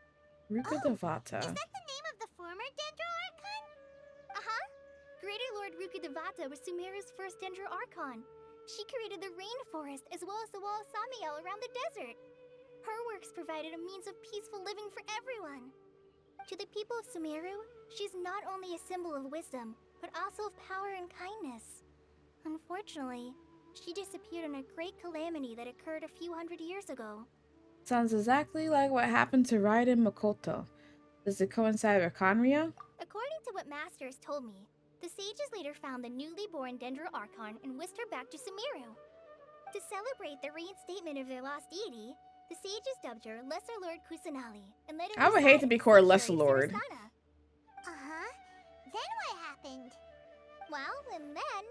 Rukkhadevata. Is that the name of the former Dendro Archon? Uh-huh. Greater Lord Rukkhadevata was Sumeru's first Dendro Archon. She created the rainforest as well as the wall of Samiel around the desert. Her works provided a means of peaceful living for everyone. To the people of Sumeru, she's not only a symbol of wisdom, but also of power and kindness. Unfortunately, she disappeared in a great calamity that occurred a few hundred years ago. Sounds exactly like what happened to Raiden Makoto. Does it coincide with Conria? According to what Master has told me, the sages later found the newly born Dendro Archon and whisked her back to Sumeru. To celebrate the reinstatement of their lost deity, the sages dubbed her Lesser Lord Kusanali and let her I would hate reside to in be the called sanctuary Lesser of Lord. Sarasana. Uh-huh. Then what happened? Well, and then...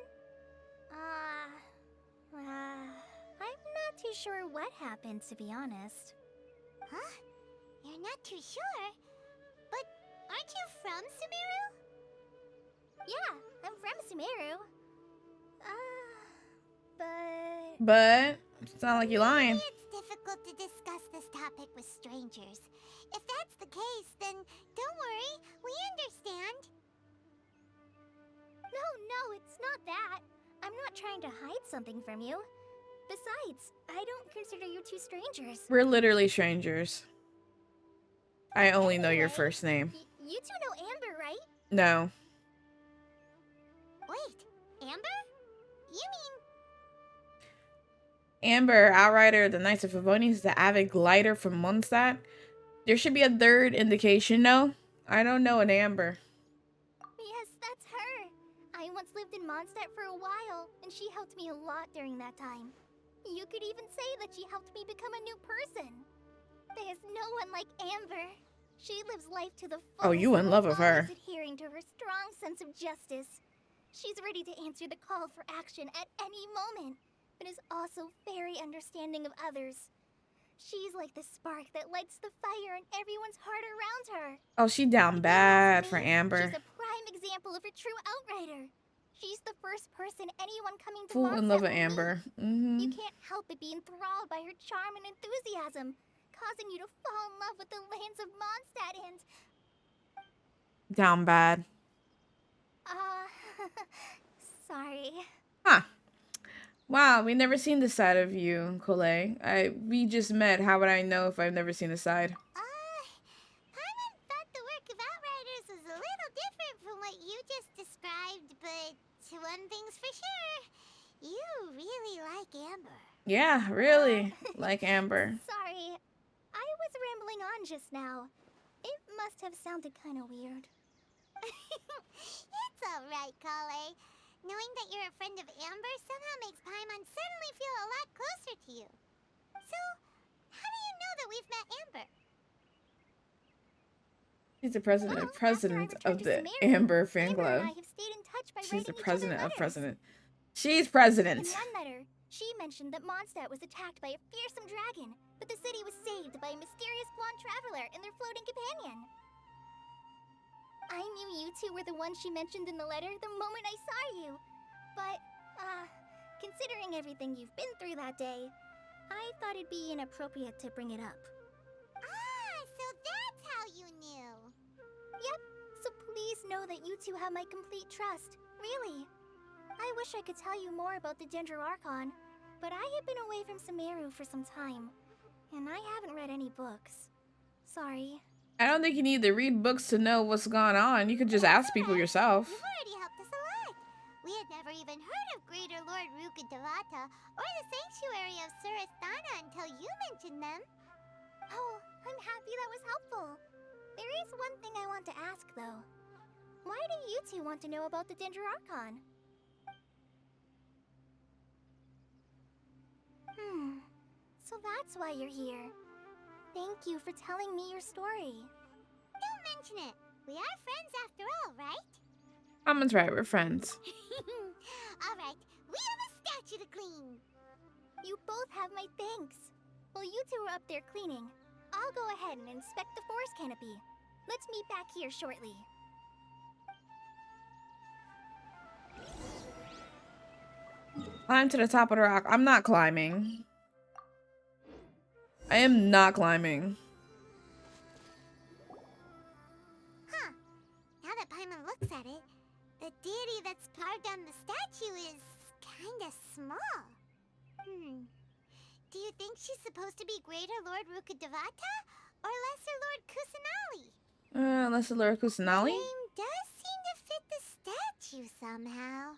I'm not too sure what happened, to be honest. Huh? You're not too sure? But aren't you from Sumeru? Yeah, I'm from Sumeru. But... But it's not like you're lying. Maybe it's difficult to discuss this topic with strangers. If that's the case, then don't worry, we understand. No, it's not that. I'm not trying to hide something from you. Besides, I don't consider you two strangers. We're literally strangers. I only know your Anyway, first name. You two know Amber, right? No. Wait, Amber? You mean... Amber, Outrider of the Knights of Favonius, the avid glider from Mondstadt. There should be a third indication, no? I don't know an Amber. Yes, that's her. I once lived in Mondstadt for a while, and she helped me a lot during that time. You could even say that she helped me become a new person. There's no one like Amber. She lives life to the fullest. Oh, you in love with her. Always adhering to her strong sense of justice. She's ready to answer the call for action at any moment, but is also very understanding of others. She's like the spark that lights the fire in everyone's heart around her. Oh, she down bad for Amber. She's a prime example of a true outrider. She's the first person anyone coming to Fool in love with Mondstadt will Amber. meet. You can't help but be enthralled by her charm and enthusiasm, causing you to fall in love with the lands of Mondstadt and... Down bad. Sorry. Huh. Wow, we never seen this side of you, Cole. We just met. How would I know if I've never seen this side? Paimon thought the work of Outriders was a little different from what you just described, but one thing's for sure. You really like Amber. Yeah, really. Like Amber. Sorry. I was rambling on just now. It must have sounded kind of weird. It's alright, Kale. Knowing that you're a friend of Amber somehow makes Paimon suddenly feel a lot closer to you. So, how do you know that we've met Amber? She's the president of the Amber fan Amber and club. I have stayed in touch by She's writing the each other president of letters. president. She's president. In one letter, She mentioned that Mondstadt was attacked by a fearsome dragon, but the city was saved by a mysterious blonde traveler and their floating companion. I knew you two were the ones she mentioned in the letter the moment I saw you. But, considering everything you've been through that day, I thought it'd be inappropriate to bring it up. Ah, so that's how you knew. Yep, so please know that you two have my complete trust. Really. I wish I could tell you more about the Ginger Archon, but I have been away from Sumeru for some time, and I haven't read any books. Sorry. I don't think you need to read books to know what's going on. You could just ask people yourself. You've already helped us a lot. We had never even heard of Greater Lord Rukkhadevata or the Sanctuary of Surasthana until you mentioned them. Oh, I'm happy that was helpful. There is one thing I want to ask, though. Why do you two want to know about the Ginger Archon? So that's why you're here. Thank you for telling me your story. Don't mention it. We are friends after all, right? Someone's right, we're friends. Alright, we have a statue to clean. You both have my thanks. While you two are up there cleaning, I'll go ahead and inspect the forest canopy. Let's meet back here shortly. Climb to the top of the rock. I'm not climbing. I am not climbing. Huh. Now that Paimon looks at it, the deity that's carved on the statue is kinda small. Do you think she's supposed to be Greater Lord Rukkhadevata or Lesser Lord Kusanali? Lesser Lord Kusanali? The name does seem to fit the statue somehow.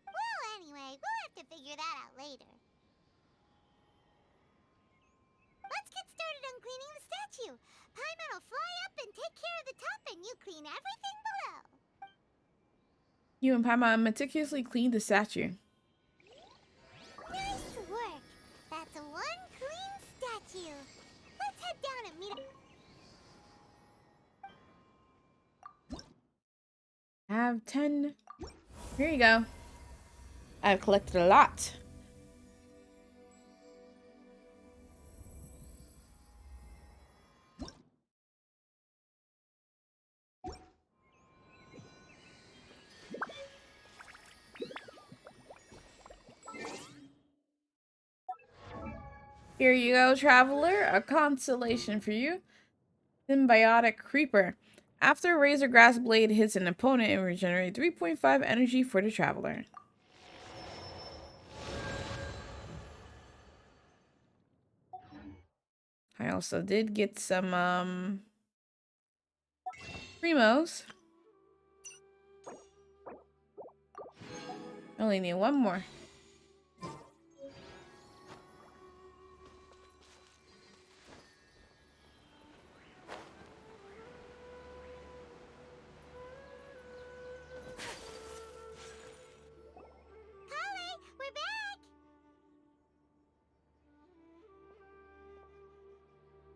Well, anyway, we'll have to figure that out later. Let's get started on cleaning the statue. Paimon will fly up and take care of the top, and you clean everything below. You and Paimon meticulously cleaned the statue. Nice work. That's one clean statue. Let's head down and meet. I have 10. Here you go. I've collected a lot. Here you go, traveler. A consolation for you. Symbiotic Creeper. After a Razor Grass Blade hits an opponent, it regenerates 3.5 energy for the traveler. I also did get some Primos. I only need one more.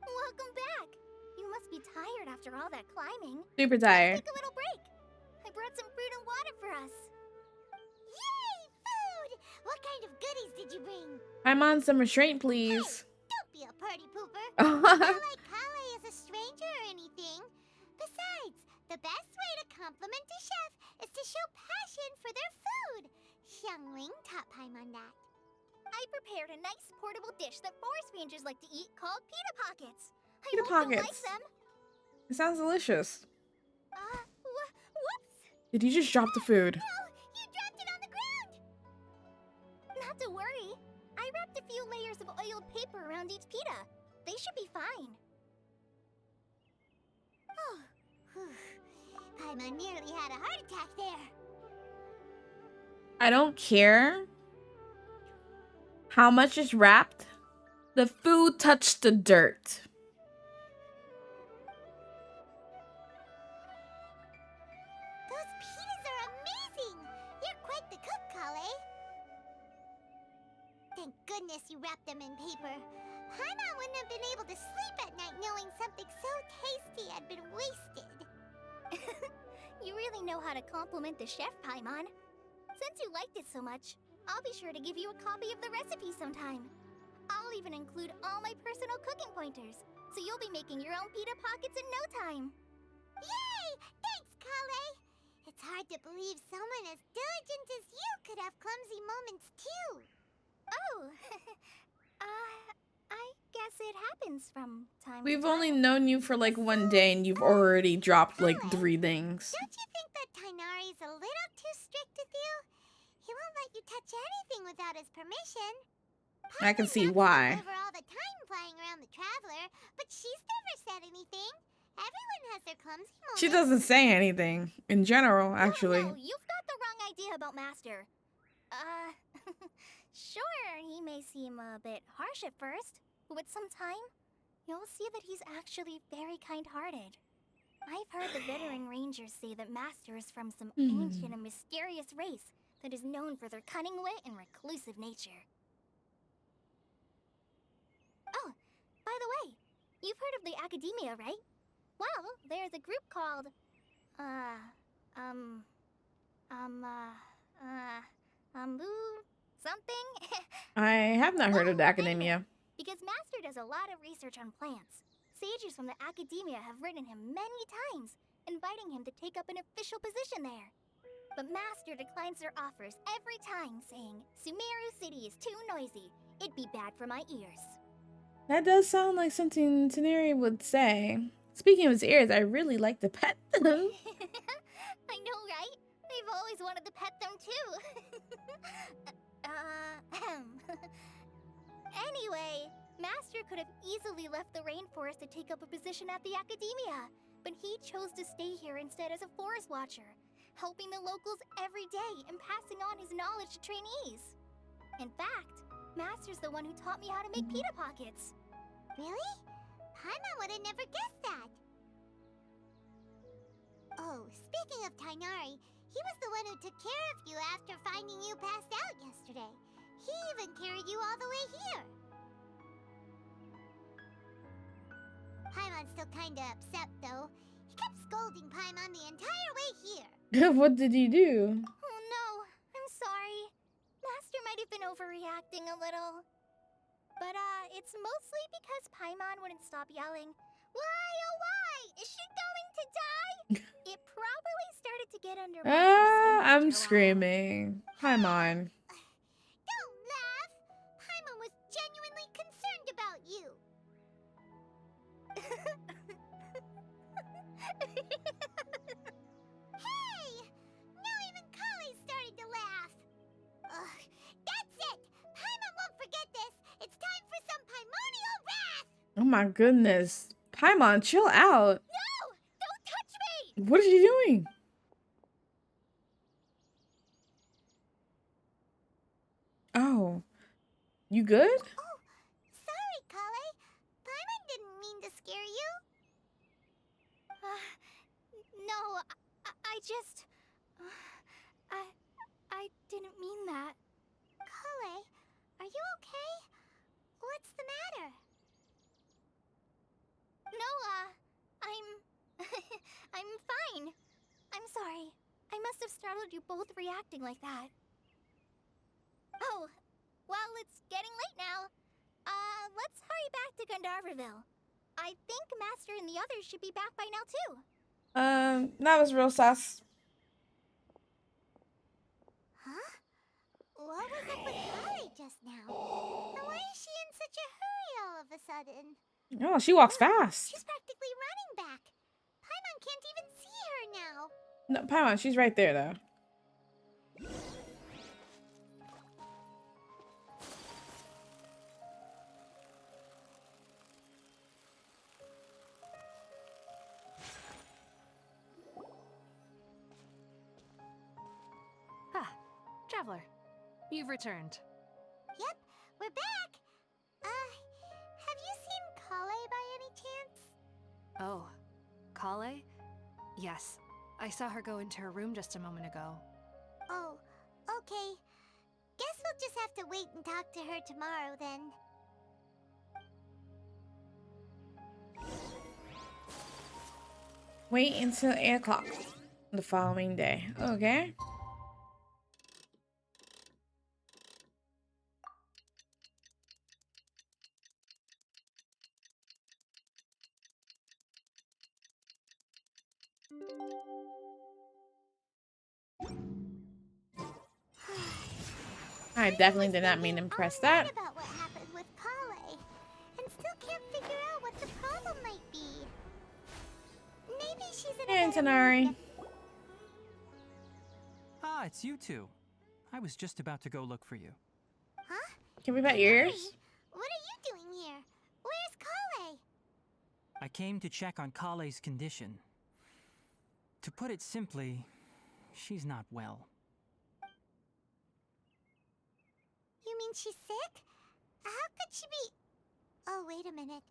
Welcome back! You must be tired after all that climbing. Super tired. Let's take a little break. I brought some fruit and water for us. Yay! Food! What kind of goodies did you bring? I'm on some restraint, please. Hey, don't be a party pooper. Not like Kale is a stranger or anything. Besides, the best way to compliment a chef is to show passion for their food. Xiangling taught Paimon that. I prepared a nice portable dish that forest rangers like to eat called pita pockets. Pita I hope you'll pockets. like them. It sounds delicious. Whoops! Did you just drop the food? No, you dropped it on the ground! Not to worry. I wrapped a few layers of oiled paper around each pita. They should be fine. Oh, Paimon nearly had a heart attack there. I don't care how much is wrapped. The food touched the dirt. Those pitas are amazing! You're quite the cook, Kale. Thank goodness you wrapped them in paper. Paimon wouldn't have been able to sleep at night knowing something so tasty had been wasted. You really know how to compliment the chef, Paimon. Since you liked it so much, I'll be sure to give you a copy of the recipe sometime. I'll even include all my personal cooking pointers, so you'll be making your own pita pockets in no time. Yay! Thanks, Kale! It's hard to believe someone as diligent as you could have clumsy moments too. Oh, I guess it happens from time We've to time. only known you for like 1 day and you've already dropped like 3 things. Don't you think that Tainari's a little too strict with you? He won't let you touch anything without his permission. I can see Paimon why. over all the time flying around the Traveler, but she's never said anything. Everyone has their clumsy moments. She doesn't say anything in general, actually. No, you've got the wrong idea about Master. Sure, he may seem a bit harsh at first, but with some time, you'll see that he's actually very kind-hearted. I've heard the veteran rangers say that Master is from some ancient and mysterious race that is known for their cunning wit and reclusive nature. Oh, by the way, you've heard of the Academia, right? Well, there's a group called, something? I have not heard of the Academia. Because Master does a lot of research on plants. Sages from the Academia have written him many times, inviting him to take up an official position there. But Master declines their offers every time, saying, Sumeru City is too noisy. It'd be bad for my ears. That does sound like something Teneri would say. Speaking of his ears, I really like to pet them. I know, right? I've always wanted to pet them too. Anyway, Master could have easily left the rainforest to take up a position at the Academia, but he chose to stay here instead as a forest watcher, helping the locals every day and passing on his knowledge to trainees. In fact, Master's the one who taught me how to make pita pockets. Really? Paimon would have never guessed that. Oh, speaking of Tainari, he was the one who took care of you after finding you passed out yesterday. He even carried you all the way here. Paimon's still kinda upset though. He kept scolding Paimon the entire way here. What did he do? Oh no, I'm sorry. Master might have been overreacting a little. But it's mostly because Paimon wouldn't stop yelling, "Why, oh why? Is she going to die?" It probably started to get under Master's skin after a I'm while. screaming. Paimon. Don't laugh! Paimon was genuinely concerned about you. Hey! Now even Kale's starting to laugh. Ugh, that's it! Paimon won't forget this. It's time for some Paimonial wrath! Oh my goodness. Paimon, chill out. No! Don't touch me! What are you doing? Oh. You good? Oh, sorry, Kale. Paimon didn't mean to scare you. No, I just... I didn't mean that. Kale, are you okay? What's the matter? No, I'm fine. I'm sorry. I must have startled you both reacting like that. Oh, well, it's getting late now. Let's hurry back to Gandharville. I think Master and the others should be back by now, too. That was real sus. Huh? What was up with Kale just now? And why is she in such a hurry all of a sudden? Oh, she walks Look, fast. She's practically running back. Paimon can't even see her now. No, Paimon, she's right there, though. Ah, Traveler, you've returned. Yep, we're back. Have you seen Kale by any chance? Oh, Kale? Yes, I saw her go into her room just a moment ago. Oh, okay. Guess we'll just have to wait and talk to her tomorrow then. Wait until 8 o'clock the following day. Okay. I definitely did not mean to press that. About what happened with Kale, and still can't figure out what the problem might be. Maybe she's in Hey, a better Tanari. mood. Ah, it's you two. I was just about to go look for you. Huh? Can we pet yours? What are you doing here? Where's Kale? I came to check on Kale's condition. To put it simply, she's not well. You mean she's sick? How could she be? Oh, wait a minute.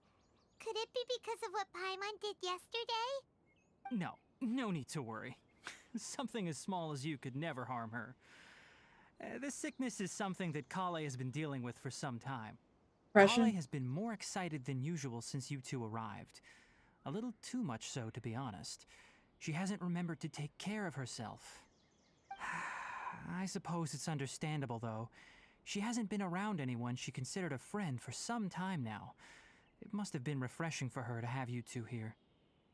Could it be because of what Paimon did yesterday? No need to worry. Something as small as you could never harm her. This sickness is something that Kale has been dealing with for some time. Depression? Kale has been more excited than usual since you two arrived. A little too much so, to be honest. She hasn't remembered to take care of herself. I suppose it's understandable, though. She hasn't been around anyone she considered a friend for some time now. It must have been refreshing for her to have you two here.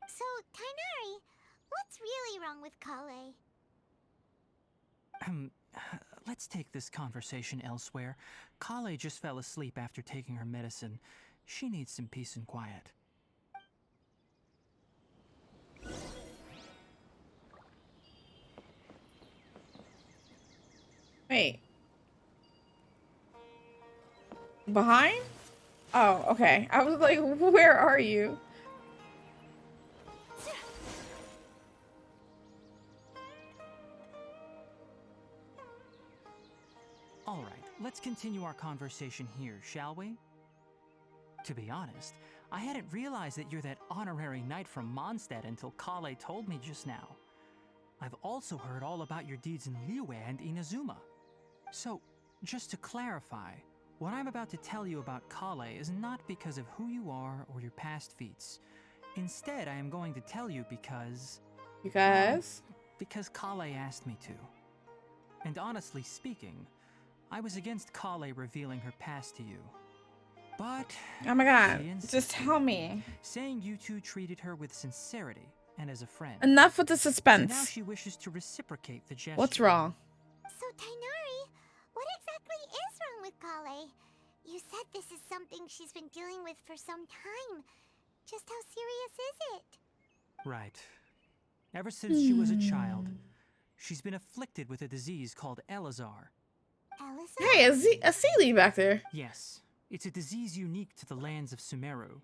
So, Tainari, what's really wrong with Kale? Let's take this conversation elsewhere. Kale just fell asleep after taking her medicine. She needs some peace and quiet. Wait. Behind? Oh, okay. I was like, where are you? All right, let's continue our conversation here, shall we? To be honest, I hadn't realized that you're that honorary knight from Mondstadt until Kale told me just now. I've also heard all about your deeds in Liyue and Inazuma. So, just to clarify, what I'm about to tell you about Kale is not because of who you are or your past feats. Instead, I am going to tell you because... Because Kale asked me to. And honestly speaking, I was against Kale revealing her past to you. But... Oh my god, just tell me. Saying you two treated her with sincerity and as a friend. Enough with the suspense. So now she wishes to reciprocate the gesture. What's wrong? So, Tainari, what exactly is wrong with Kale? You said this is something she's been dealing with for some time. Just how serious is it? Right. Ever since she was a child, she's been afflicted with a disease called Elazar. Elazar? Hey, a Sealy back there. Yes, it's a disease unique to the lands of Sumeru.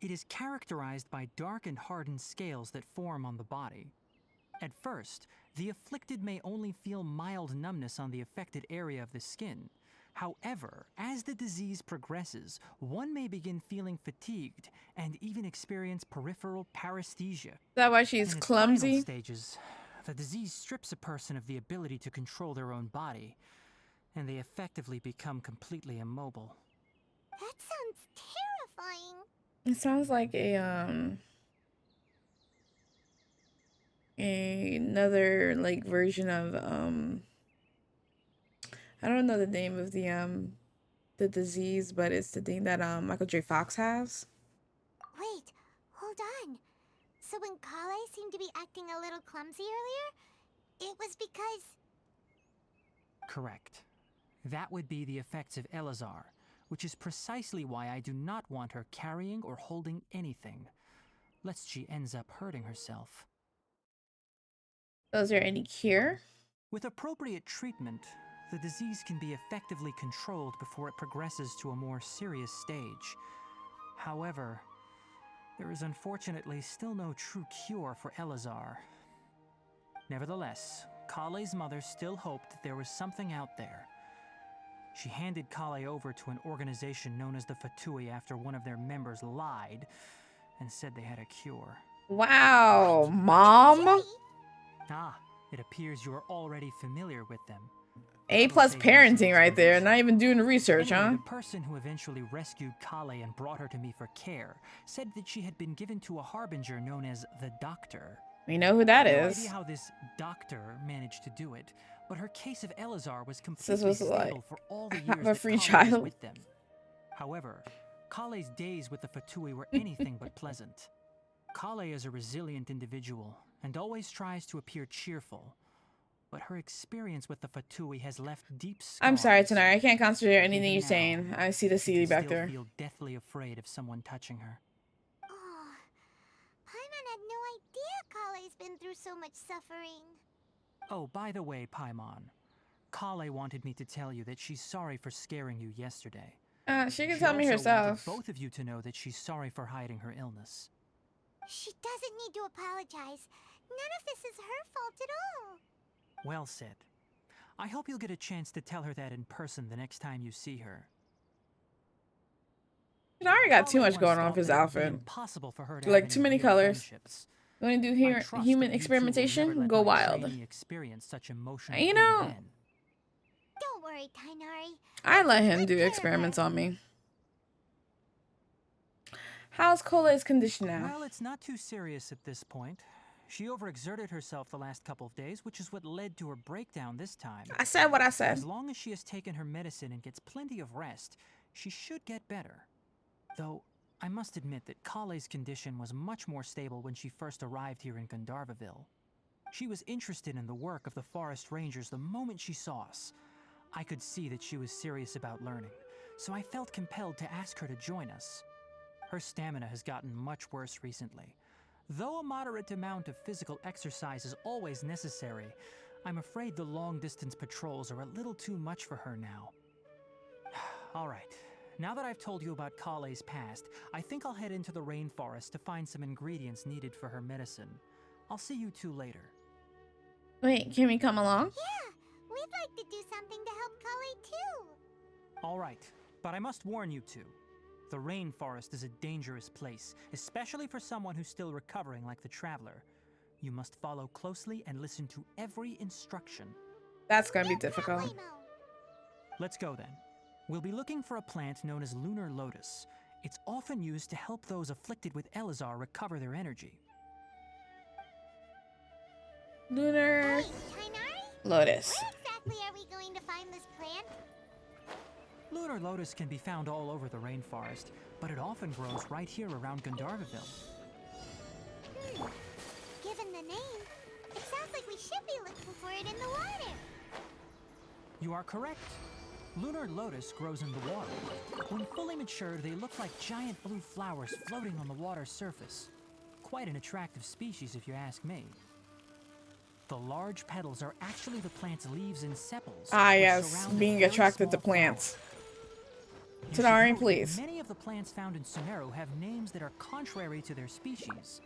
It is characterized by dark and hardened scales that form on the body. At first, the afflicted may only feel mild numbness on the affected area of the skin. However, as the disease progresses, one may begin feeling fatigued and even experience peripheral paresthesia. Is that why she's In its clumsy? final stages, the disease strips a person of the ability to control their own body, and they effectively become completely immobile. That sounds terrifying. It sounds like another like version of I don't know the name of the disease, but it's the thing that Michael J. Fox has. Wait, hold on. So when Kale seemed to be acting a little clumsy earlier, it was because... Correct. That would be the effects of Elazar, which is precisely why I do not want her carrying or holding anything, lest she ends up hurting herself. Is there any cure? With appropriate treatment, the disease can be effectively controlled before it progresses to a more serious stage. However, there is unfortunately still no true cure for Elazar. Nevertheless, Kale's mother still hoped that there was something out there. She handed Kale over to an organization known as the Fatui after one of their members lied and said they had a cure. Wow, Mom? Ah, it appears you are already familiar with them. A+ parenting right there, not even doing research, Anyway, huh? the person who eventually rescued Kale and brought her to me for care said that she had been given to a harbinger known as the Doctor. We know who that No is. idea how this doctor managed to do it, but her case of Elazar was This completely was like, stable for all the have years a that free Kale was child. with them. However, Kale's days with the Fatui were anything but pleasant. Kale is a resilient individual, and always tries to appear cheerful. But her experience with the Fatui has left deep scars. I'm sorry, Tanari. I can't concentrate on anything Even you're now, saying. I see the she CD can back still there. feel deathly afraid of someone touching her. Oh, Paimon had no idea Kale's been through so much suffering. Oh, by the way, Paimon, Kale wanted me to tell you that she's sorry for scaring you yesterday. She can She tell me also herself. wanted both of you to know that she's sorry for hiding her illness. She doesn't need to apologize. None of this is her fault at all. Well said. I hope you'll get a chance to tell her that in person the next time you see her. Tanari got too Kale much once going on thought with his that it would be outfit. impossible for her to Like have too any many real colors. friendships. You want to do I trust human that you two will never experimentation? let Go my wild. trainee experience such emotional You pain know, again. Don't worry, Tainari. I I'll let take him good do care of experiments her. on me. How's Cola's condition now? Well, it's not too serious at this point. She overexerted herself the last couple of days, which is what led to her breakdown this time. I said what I said. As long as she has taken her medicine and gets plenty of rest, she should get better. Though, I must admit that Kale's condition was much more stable when she first arrived here in Gandharvaville. She was interested in the work of the forest rangers the moment she saw us. I could see that she was serious about learning, so I felt compelled to ask her to join us. Her stamina has gotten much worse recently. Though a moderate amount of physical exercise is always necessary, I'm afraid the long-distance patrols are a little too much for her now. All right, now that I've told you about Kale's past, I think I'll head into the rainforest to find some ingredients needed for her medicine. I'll see you two later. Wait, can we come along? Yeah, we'd like to do something to help Kale too. All right, but I must warn you two. The rainforest is a dangerous place, especially for someone who's still recovering like the Traveler. You must follow closely and listen to every instruction. That's gonna be difficult. Problemo. Let's go then. We'll be looking for a plant known as lunar lotus. It's often used to help those afflicted with Elazar recover their energy. Lunar Wait, Tainari? lotus. Where exactly are we going to find this plant? Lunar lotus can be found all over the rainforest, but it often grows right here around Gandharvaville. Given the name, it sounds like we should be looking for it in the water. You are correct. Lunar lotus grows in the water. When fully matured, they look like giant blue flowers floating on the water's surface. Quite an attractive species, if you ask me. The large petals are actually the plant's leaves and sepals. Ah, which yes, surround the being very attracted to small plants. flower. You should Tanari, note that please. Many of the plants found in Sumeru have names that are contrary to their species.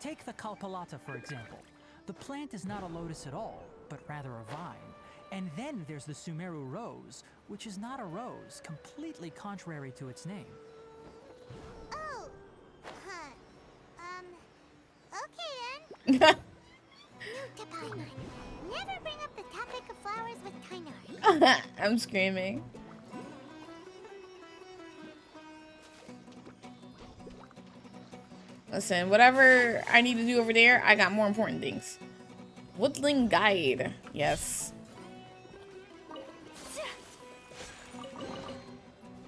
Take the Kalpalata, for example. The plant is not a lotus at all, but rather a vine. And then there's the Sumeru rose, which is not a rose, completely contrary to its name. Oh, okay then. Note to Paimon. Never bring up the topic of flowers with Tainari. I'm screaming. Listen, whatever I need to do over there, I got more important things. Woodland guide. Yes.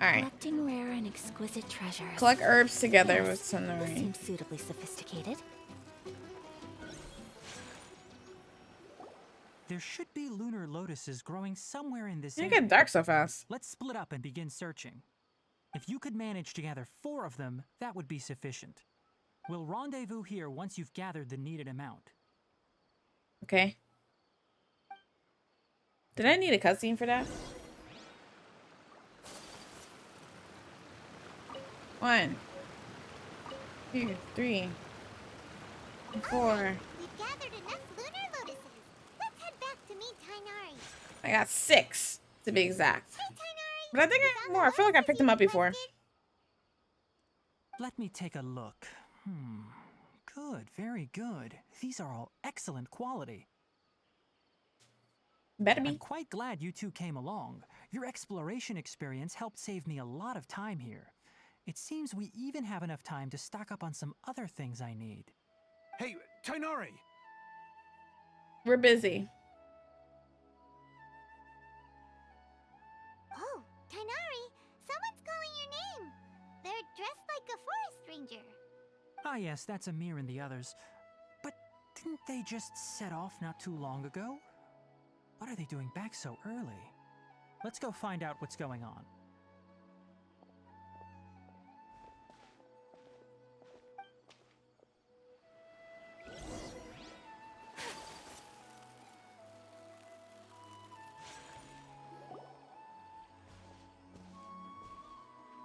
Alright. Collecting rare and exquisite treasures. Collect herbs together Yes, with this Tanari. seems suitably sophisticated. There should be lunar lotuses growing somewhere in this You area. get dark so fast. Let's split up and begin searching. If you could manage to gather 4 of them, that would be sufficient. We'll rendezvous here once you've gathered the needed amount. Okay. Did I need a cutscene for that? 1, 2, 3, 4. We've gathered enough lunar lotuses. Let's head back to meet Tainari. I got 6 to be exact. Hey, Tainari. But I think I You have found more. the I feel like I lotuses picked them you up before. requested? Let me take a look. Good, very good. These are all excellent quality. Better I'm be. quite glad you two came along. Your exploration experience helped save me a lot of time here. It seems we even have enough time to stock up on some other things I need. Hey, Tainari! We're busy. Oh, Tainari, someone's calling your name. They're dressed like a forest ranger. Ah yes, that's Amir and the others. But Didn't they just set off not too long ago? What are they doing back so early? Let's go find out what's going on.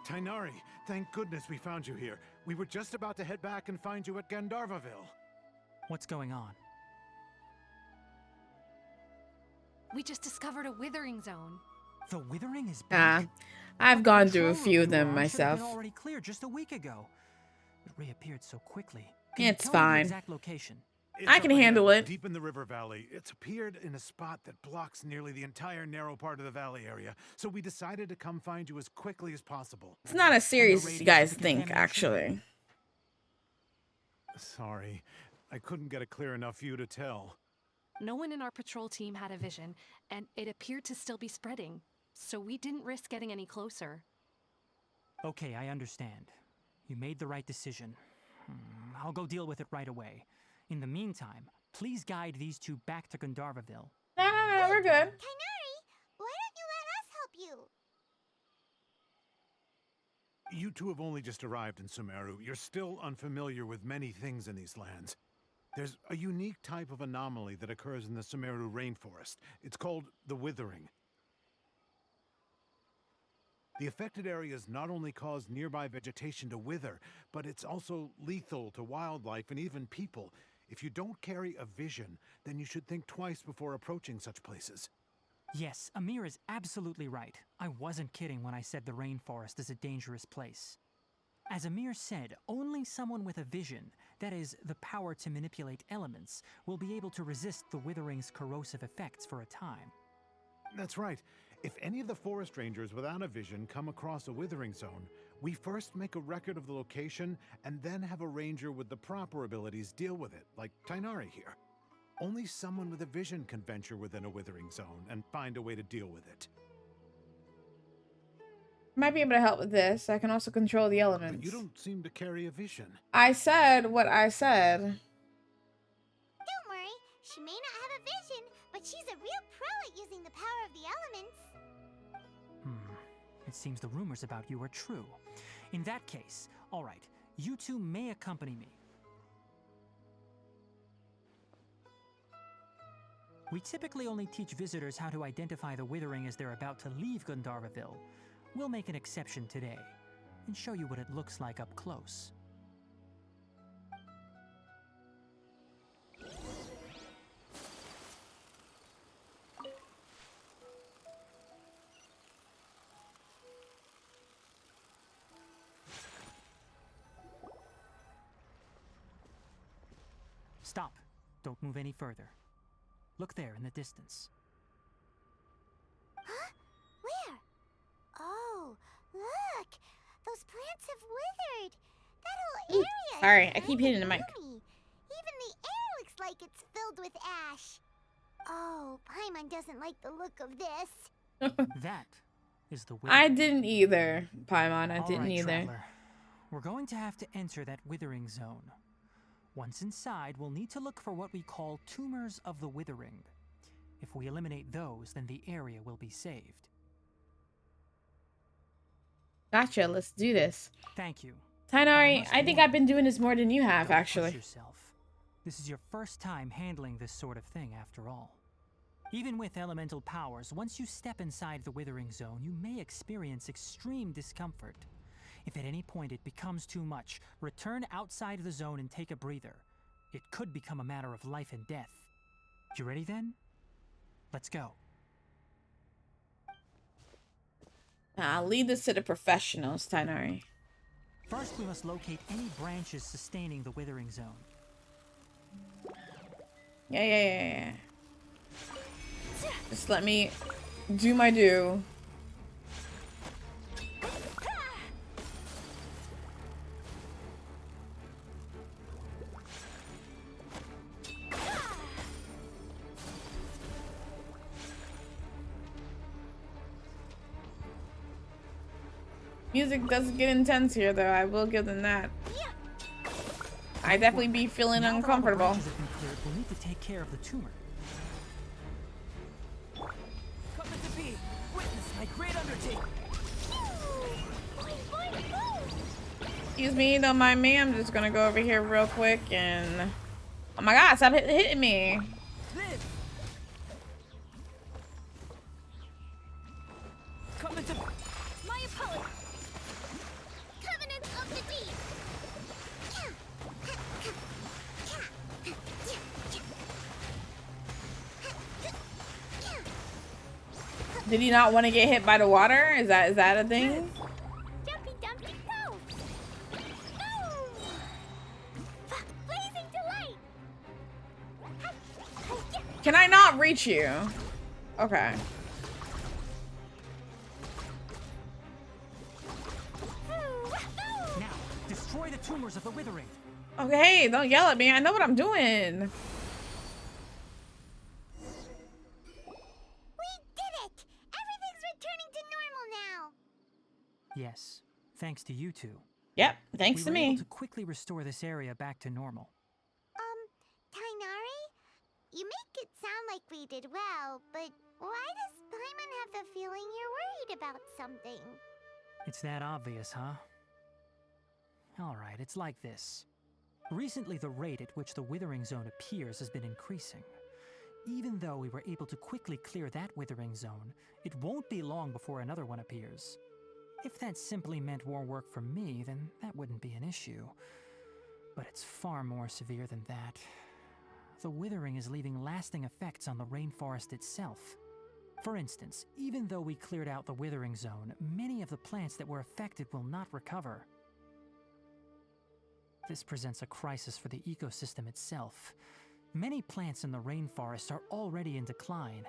Tainari, thank goodness we found you here. We were just about to head back and find you at Gandharvaville. What's going on? We just discovered a withering zone. The withering is Ah, back. I've gone through a Control few of room them alarm should have myself. been already cleared just a week ago. It reappeared so quickly. It's Tell me the fine. exact location. It's I up can ahead, handle it. Deep in the river valley. It's appeared in a spot that blocks nearly the entire narrow part of the valley area. So we decided to come find you as quickly as possible. It's not as serious as radius you guys of the think, contamination? actually. Sorry, I couldn't get a clear enough view to tell. No one in our patrol team had a vision, and it appeared to still be spreading. So we didn't risk getting any closer. Okay, I understand. You made the right decision. I'll go deal with it right away. In the meantime, please guide these two back to Gandharvaville. No, we're good. Tainari, why don't you let us help you? You two have only just arrived in Sumeru. You're still unfamiliar with many things in these lands. There's a unique type of anomaly that occurs in the Sumeru rainforest. It's called the withering. The affected areas not only cause nearby vegetation to wither, but it's also lethal to wildlife and even people. If you don't carry a vision, then you should think twice before approaching such places. Yes, Amir is absolutely right. I wasn't kidding when I said the rainforest is a dangerous place. As Amir said, only someone with a vision, that is, the power to manipulate elements, will be able to resist the withering's corrosive effects for a time. That's right. If any of the forest rangers without a vision come across a withering zone, we first make a record of the location and then have a ranger with the proper abilities deal with it, like Tainari here. Only someone with a vision can venture within a withering zone and find a way to deal with it. Might be able to help with this. I can also control the elements. But you don't seem to carry a vision. I said what I said. Don't worry, she may not have a vision, but she's a real pro at using the power of the elements. It seems the rumors about you are true. In that case, all right, you two may accompany me. We typically only teach visitors how to identify the withering as they're about to leave Gandharvaville. We'll make an exception today and show you what it looks like up close. Stop. Don't move any further. Look there in the distance. Huh? Where? Oh, look! Those plants have withered! That whole area is Sorry, I keep kinda hitting the mic. gloomy. Even the air looks like it's filled with ash. Oh, Paimon doesn't like the look of this. That is the withering. I didn't either, Paimon. I All didn't right, either. Traveler. We're going to have to enter that withering zone. Once inside, we'll need to look for what we call tumors of the withering. If we eliminate those, then the area will be saved. Gotcha. Let's do this. Thank you. Tainari, must I think warn I've been doing this more than you have, Don't push actually. yourself. This is your first time handling this sort of thing, after all. Even with elemental powers, once you step inside the withering zone, you may experience extreme discomfort. If at any point it becomes too much, return outside the zone and take a breather. It could become a matter of life and death. You ready then? Let's go. I'll leave this to the professionals, Tainari. First, we must locate any branches sustaining the withering zone. Yeah. Just let me do my do. Music does get intense here, though. I will give them that. I definitely be feeling Now that all the uncomfortable. branches have been cleared, we'll need to take care of the tumor. Come to be. Witness my great undertaking. Excuse me, don't mind me. I'm just gonna go over here real quick and... Oh my god, stop hitting me. Live. Come into My opponent. Covenant of the Deep. Did he not want to get hit by the water? Is that a thing? Jumpy Dumpty go! Boom! Blazing delight! Can I not reach you? Okay. Now, destroy the tumors of the withering. Okay, don't yell at me. I know what I'm doing. We did it! Everything's returning to normal now! Yes, thanks to you two. Yep, thanks We to were me. able to quickly restore this area back to normal. Tainari? You make it sound like we did well, but why does Paimon have the feeling you're worried about something? It's that obvious, huh? Alright, it's like this. Recently, the rate at which the withering zone appears has been increasing. Even though we were able to quickly clear that withering zone, it won't be long before another one appears. If that simply meant more work for me, then that wouldn't be an issue. But it's far more severe than that. The withering is leaving lasting effects on the rainforest itself. For instance, even though we cleared out the withering zone, many of the plants that were affected will not recover. This presents a crisis for the ecosystem itself. Many plants in the rainforest are already in decline,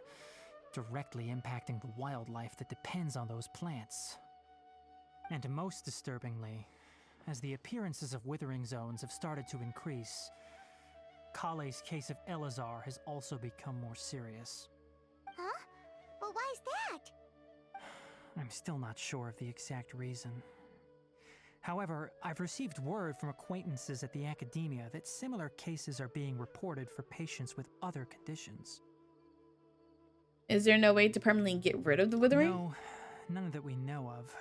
directly impacting the wildlife that depends on those plants. And most disturbingly, as the appearances of withering zones have started to increase, Kale's case of Elazar has also become more serious. Huh? But why's that? I'm still not sure of the exact reason. However, I've received word from acquaintances at the academia that similar cases are being reported for patients with other conditions. Is there no way to permanently get rid of the withering? No, none that we know of.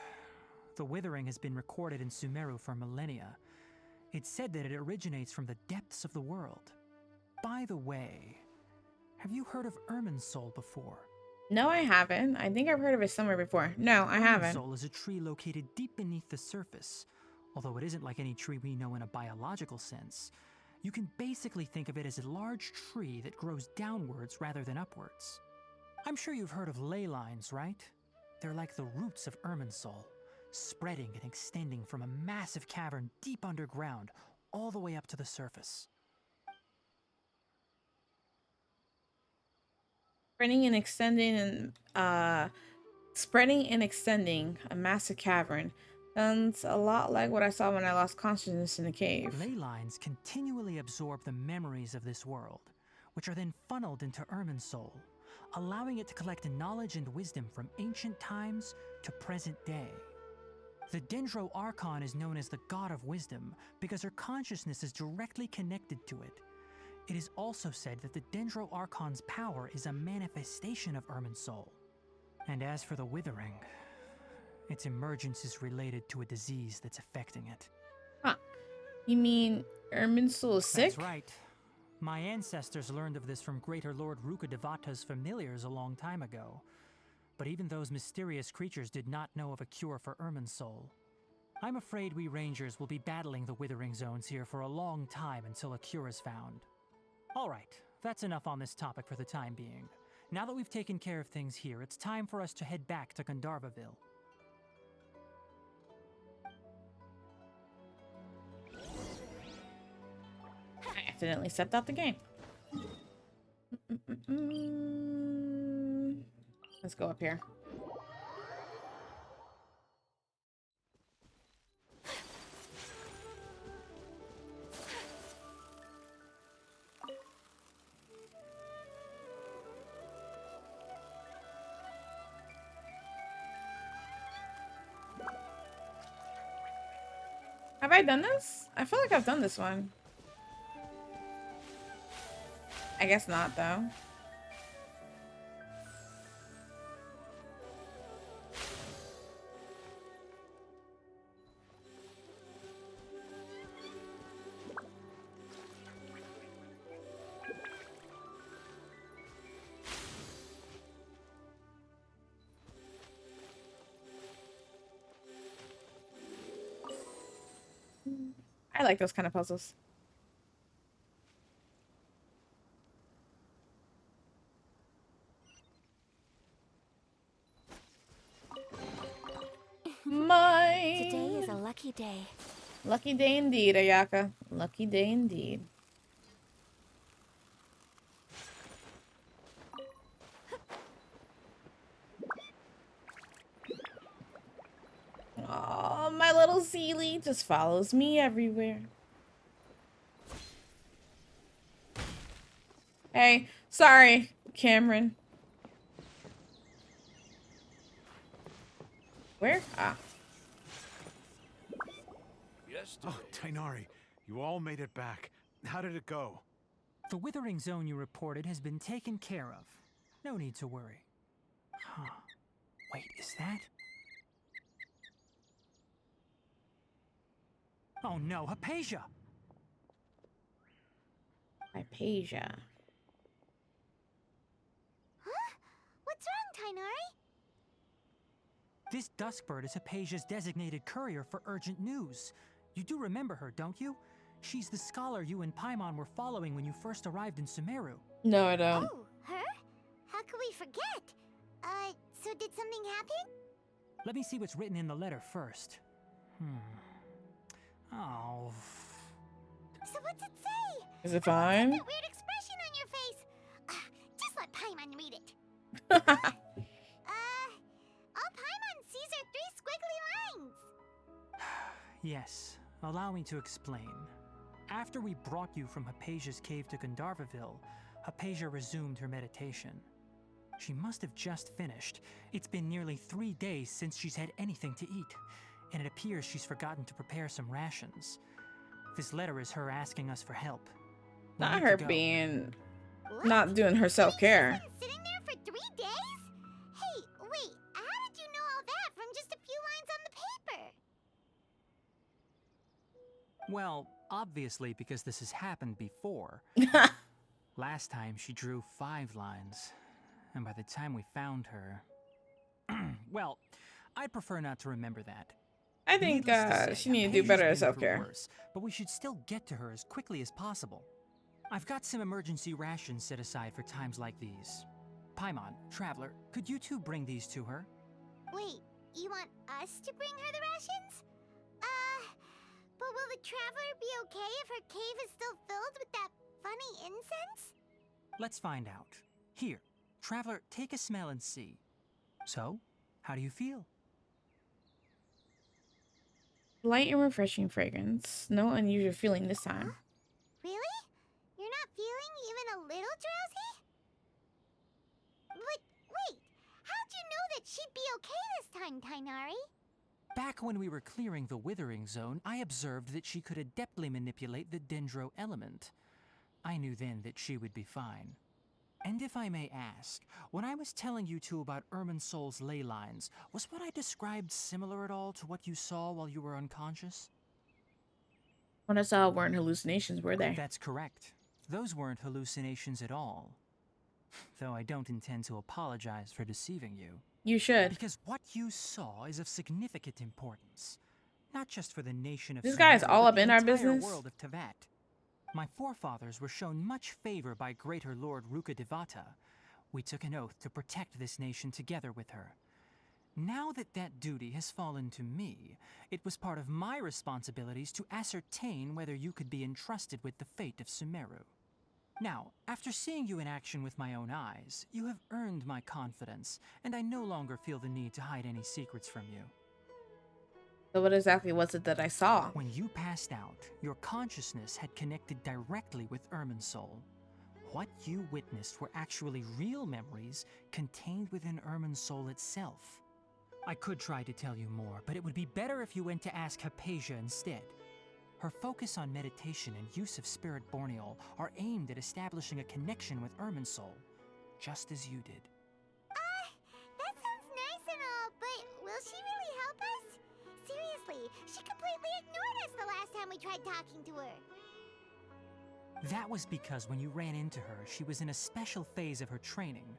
The withering has been recorded in Sumeru for millennia. It's said that it originates from the depths of the world. By the way, have you heard of Irminsul before? No, I haven't. I think I've heard of it somewhere before. No, I haven't. Irminsul is a tree located deep beneath the surface. Although it isn't like any tree we know in a biological sense, you can basically think of it as a large tree that grows downwards rather than upwards. I'm sure you've heard of ley lines, right? They're like the roots of Irminsul, spreading and extending from a massive cavern deep underground all the way up to the surface. Spreading and extending a massive cavern. Sounds a lot like what I saw when I lost consciousness in the cave. Ley lines continually absorb the memories of this world, which are then funneled into Irminsul, allowing it to collect knowledge and wisdom from ancient times to present day. The Dendro Archon is known as the God of Wisdom because her consciousness is directly connected to it. It is also said that the Dendro Archon's power is a manifestation of Irminsul. And as for the Withering, its emergence is related to a disease that's affecting it. Huh. You mean Irminsul is sick? That's right. My ancestors learned of this from Greater Lord Rukkhadevata's familiars a long time ago. But even those mysterious creatures did not know of a cure for Irminsul. I'm afraid we Rangers will be battling the Withering Zones here for a long time until a cure is found. Alright, that's enough on this topic for the time being. Now that we've taken care of things here, it's time for us to head back to Gandharvaville. I accidentally stepped out the game. Let's go up here. Have I done this? I feel like I've done this one. I guess not, though. I like those kind of puzzles. Mine. Today is a lucky day. Lucky day indeed, Ayaka. Lucky day indeed. Oh, my little Sealy just follows me everywhere. Hey, sorry, Cameron. Where? Ah. Oh, Tainari, you all made it back. How did it go? The withering zone you reported has been taken care of. No need to worry. Huh. Wait, is that? Oh no, Hypatia! Hypatia. Huh? What's wrong, Tainari? This Duskbird is Hypatia's designated courier for urgent news. You do remember her, don't you? She's the scholar you and Paimon were following when you first arrived in Sumeru. No, I don't. Oh, her? How could we forget? So did something happen? Let me see what's written in the letter first. Oh. So what's it say? Is it fine? That weird expression on your face. Just let Paimon read it. All Paimon sees are 3 squiggly lines. Yes, allow me to explain. After we brought you from Hypatia's cave to Gandharvaville, Hypatia resumed her meditation. She must have just finished. It's been nearly 3 days since she's had anything to eat, and it appears she's forgotten to prepare some rations. This letter is her asking us for help. We Not need her to go. being What? not doing herself care. She's been sitting there for 3 days? Hey, wait, how did you know all that from just a few lines on the paper? Well, obviously because this has happened before. Last time she drew 5 lines, and by the time we found her... well, I'd prefer not to remember that. I think Needless to say, she needs to do Hypatia's better at been through self-care. worse, but we should still get to her as quickly as possible. I've got some emergency rations set aside for times like these. Paimon, Traveler, could you two bring these to her? Wait, you want us to bring her the rations? But will the Traveler be okay if her cave is still filled with that funny incense? Let's find out. Here, Traveler, take a smell and see. So, how do you feel? Light and refreshing fragrance. No unusual feeling this time. Really? You're not feeling even a little drowsy? But wait, how'd you know that she'd be okay this time, Tainari? Back when we were clearing the Withering Zone, I observed that she could adeptly manipulate the Dendro element. I knew then that she would be fine. And if I may ask, when I was telling you two about Irminsol's ley lines, was what I described similar at all to what you saw while you were unconscious? What I saw weren't hallucinations, were they? That's correct. Those weren't hallucinations at all. Though I don't intend to apologize for deceiving you. You should. Because what you saw is of significant importance. Not just for the nation of This guy is Sumeru, all but up the in our entire business. world of Tevat. My forefathers were shown much favor by Greater Lord Rukkhadevata. We took an oath to protect this nation together with her. Now that that duty has fallen to me, it was part of my responsibilities to ascertain whether you could be entrusted with the fate of Sumeru. Now, after seeing you in action with my own eyes, you have earned my confidence, and I no longer feel the need to hide any secrets from you. So what exactly was it that I saw? When you passed out, your consciousness had connected directly with Irminsol. What you witnessed were actually real memories contained within Irminsol itself. I could try to tell you more, but it would be better if you went to ask Hypatia instead. Her focus on meditation and use of Spirit Borneol are aimed at establishing a connection with Irminsul, just as you did. That sounds nice and all, but will she really help us? Seriously, she completely ignored us the last time we tried talking to her. That was because when you ran into her, she was in a special phase of her training.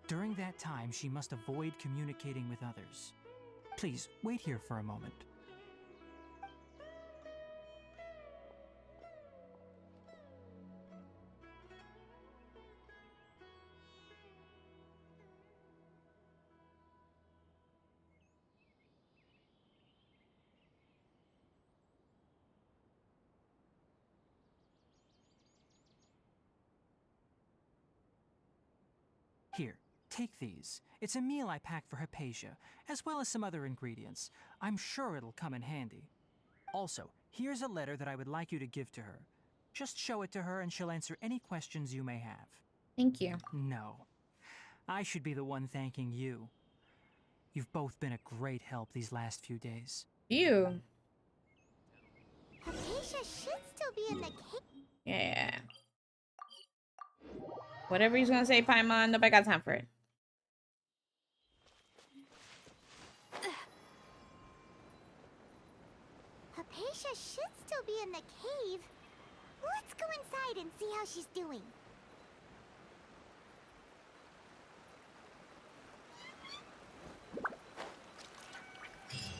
During that time, she must avoid communicating with others. Please, wait here for a moment. Here, take these. It's a meal I packed for Hypatia, as well as some other ingredients. I'm sure it'll come in handy. Also, here's a letter that I would like you to give to her. Just show it to her and she'll answer any questions you may have. Thank you. No. I should be the one thanking you. You've both been a great help these last few days. You. Hypatia should still be in the cave. Yeah. Whatever he's gonna say, Paimon, nobody got time for it. Hypatia should still be in the cave. Let's go inside and see how she's doing.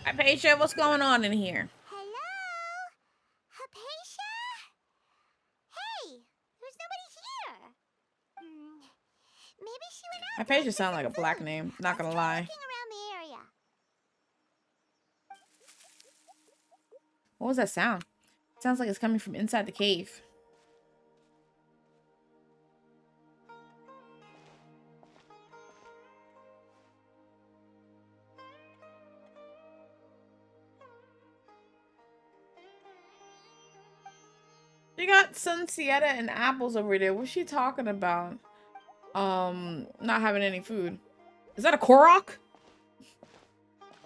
Hypatia, what's going on in here? Hello? Hypatia? Hey, there's nobody here. Maybe she went out. Hypatia sounds like a black name, not gonna lie. Looking around the area. What was that sound? It sounds like it's coming from inside the cave. You got Sun Sietta and apples over there. What's she talking about? Not having any food. Is that a Korok?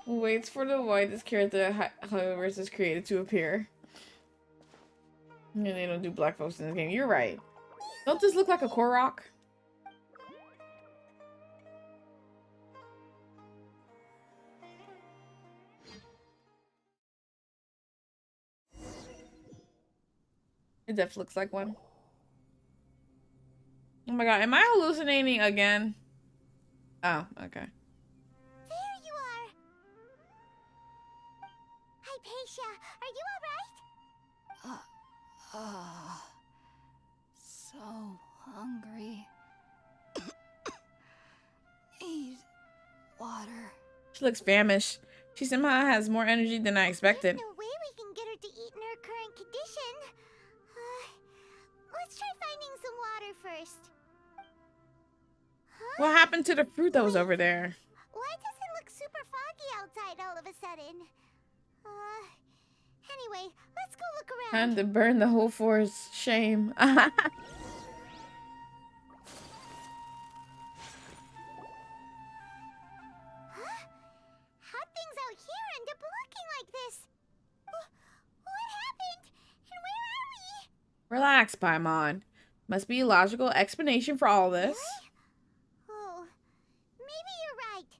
Waits for the whitest character however is created to appear. And they don't do black folks in this game. You're right. Don't this look like a Korok? It definitely looks like one. Oh my god, am I hallucinating again? Oh, okay. There you are. Hypatia, are you alright? So hungry. Need water. She looks famished. She somehow has more energy than I expected. There's no way we can get her to eat in her current condition. Let's try finding some water first. Huh? What happened to the fruit that was over there? Why does it look super foggy outside all of a sudden? Anyway, let's go look around. Time to burn the whole forest. Shame. Huh? How'd things out here end up looking like this? What happened? And where are we? Relax, Paimon. Must be a logical explanation for all this. Oh, maybe you're right.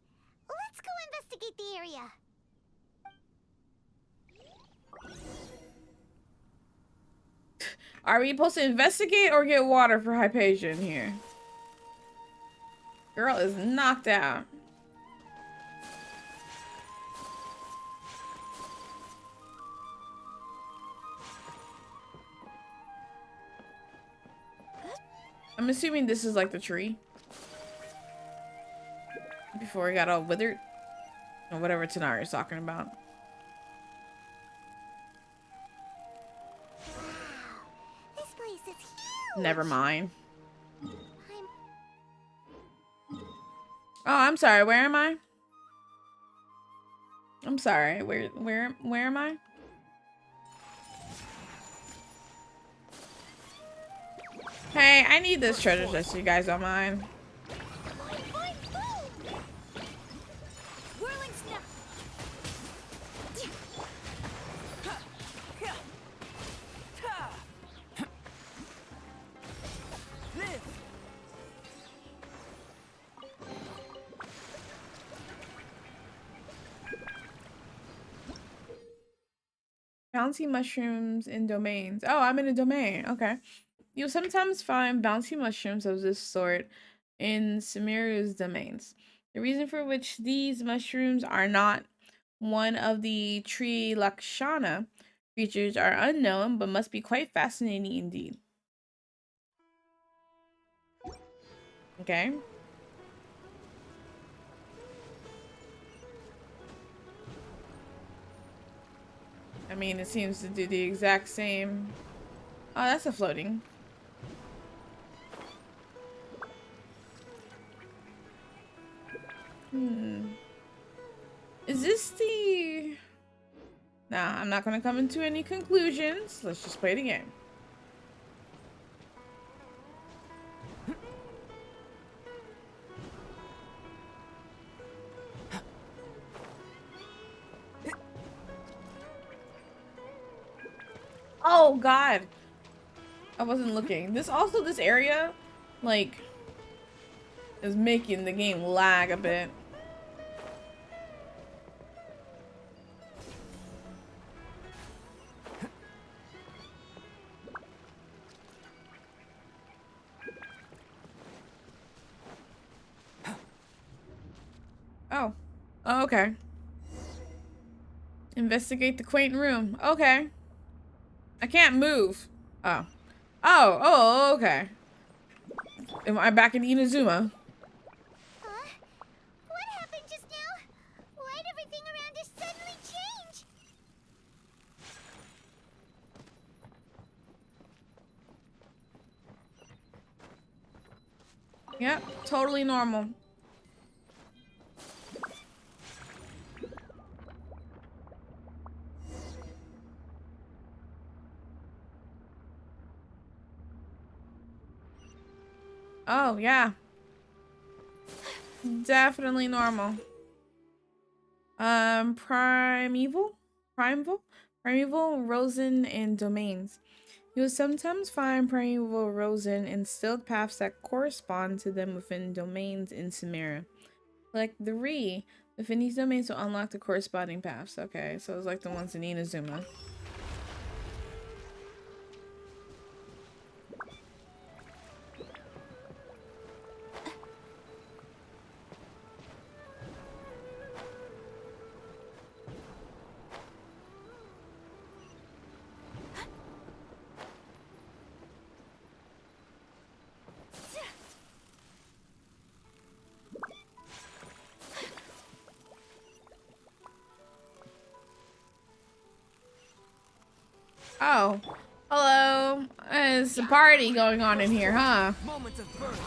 Let's go investigate the area. Are we supposed to investigate or get water for Hypatia in here? Girl is knocked out. I'm assuming this is like the tree. Before it got all withered. Or whatever Tanari is talking about. This place is huge. Never mind. Oh, I'm sorry. Where am I? I'm sorry. Where am I? Hey, I need this treasure chest, so you guys don't mind. Hypatia, Bouncy mushrooms in domains. Oh, I'm in a domain. Okay. You'll sometimes find bouncy mushrooms of this sort in Samira's domains. The reason for which these mushrooms are not one of the tree Lakshana creatures are unknown, but must be quite fascinating indeed. Okay. I mean, it seems to do the exact same. Oh, that's a floating. Is this the... Nah, I'm not gonna come into any conclusions. Let's just play the game. Oh god. I wasn't looking. This area, like, is making the game lag a bit. Oh. Oh, okay. Investigate the quaint room. Okay. I can't move. Oh. Oh, okay. Am I back in Inazuma? Huh? What happened just now? Why'd everything around us suddenly change? Yep, totally normal. Oh, yeah. Definitely normal. Primeval? Primeval, Rosen, and Domains. You will sometimes find Primeval Rosen in sealed paths that correspond to them within domains in Samira. Like the Re, within these domains will unlock the corresponding paths. Okay, so it's like the ones in Inazuma. Oh, hello. There's a party going on in here, huh? Moments of birth.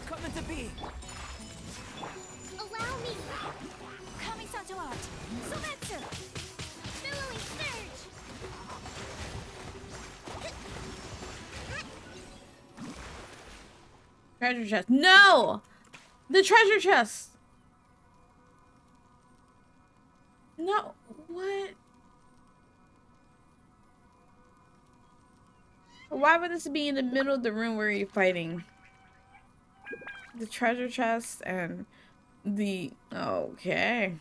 Coming to be. Allow me. Coming to art. Sometsu. Billowing surge. Treasure chest. No! The treasure chest! No, what? Why would this be in the middle of the room where you're fighting? The treasure chest and the... Okay.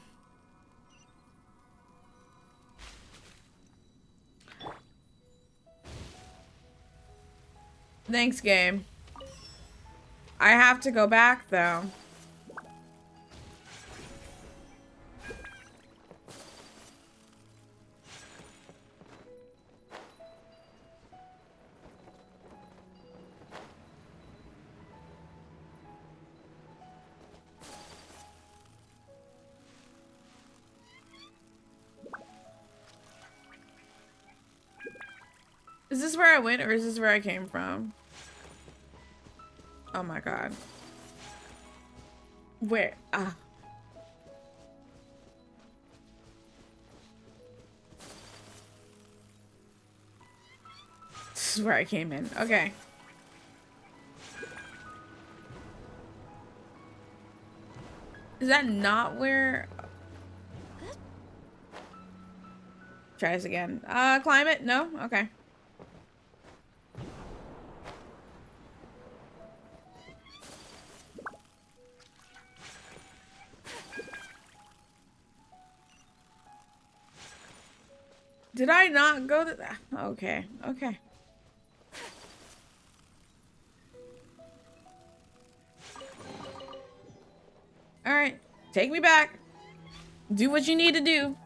Thanks, game. I have to go back, though. Is this where I went, or is this where I came from? Oh my god. Where? Ah. This is where I came in. Okay. Is that not where? Try this again. Climate? No? Okay. Did I not go to that? Okay. Okay. Alright. Take me back. Do what you need to do.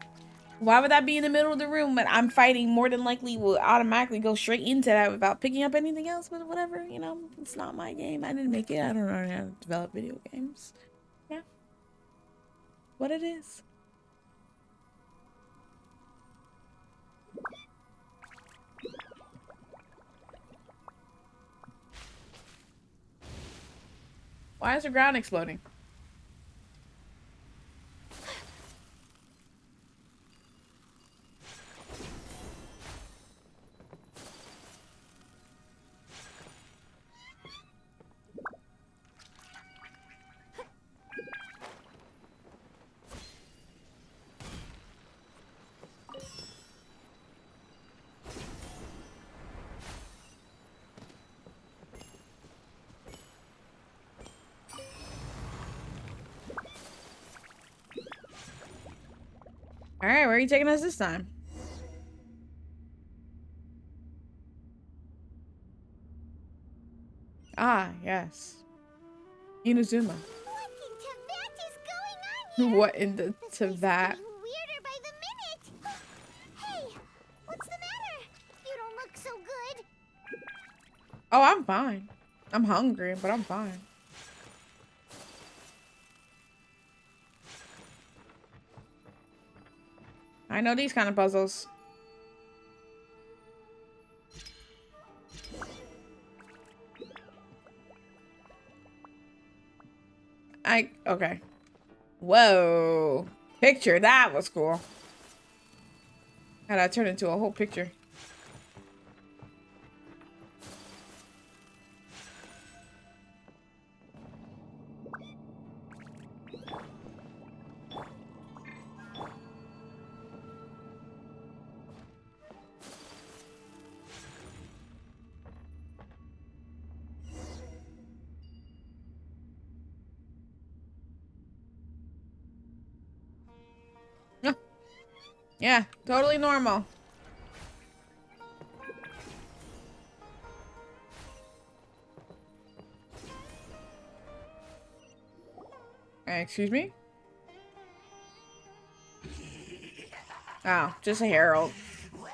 Why would that be in the middle of the room? But I'm fighting more than likely will automatically go straight into that without picking up anything else. But whatever, you know, it's not my game. I didn't make it. I don't know how to develop video games. Yeah. What it is. Why is the ground exploding? All right, where are you taking us this time? Ah, yes. Inazuma. What in the Teyvat? Weirder by the minute. Hey, what's the matter? You don't look so good. Oh, I'm fine. I'm hungry, but I'm fine. I know these kind of puzzles. Okay. Whoa. Picture, that was cool. How'd I turn into a whole picture? Yeah, totally normal. Excuse me? Oh, just a herald. Well.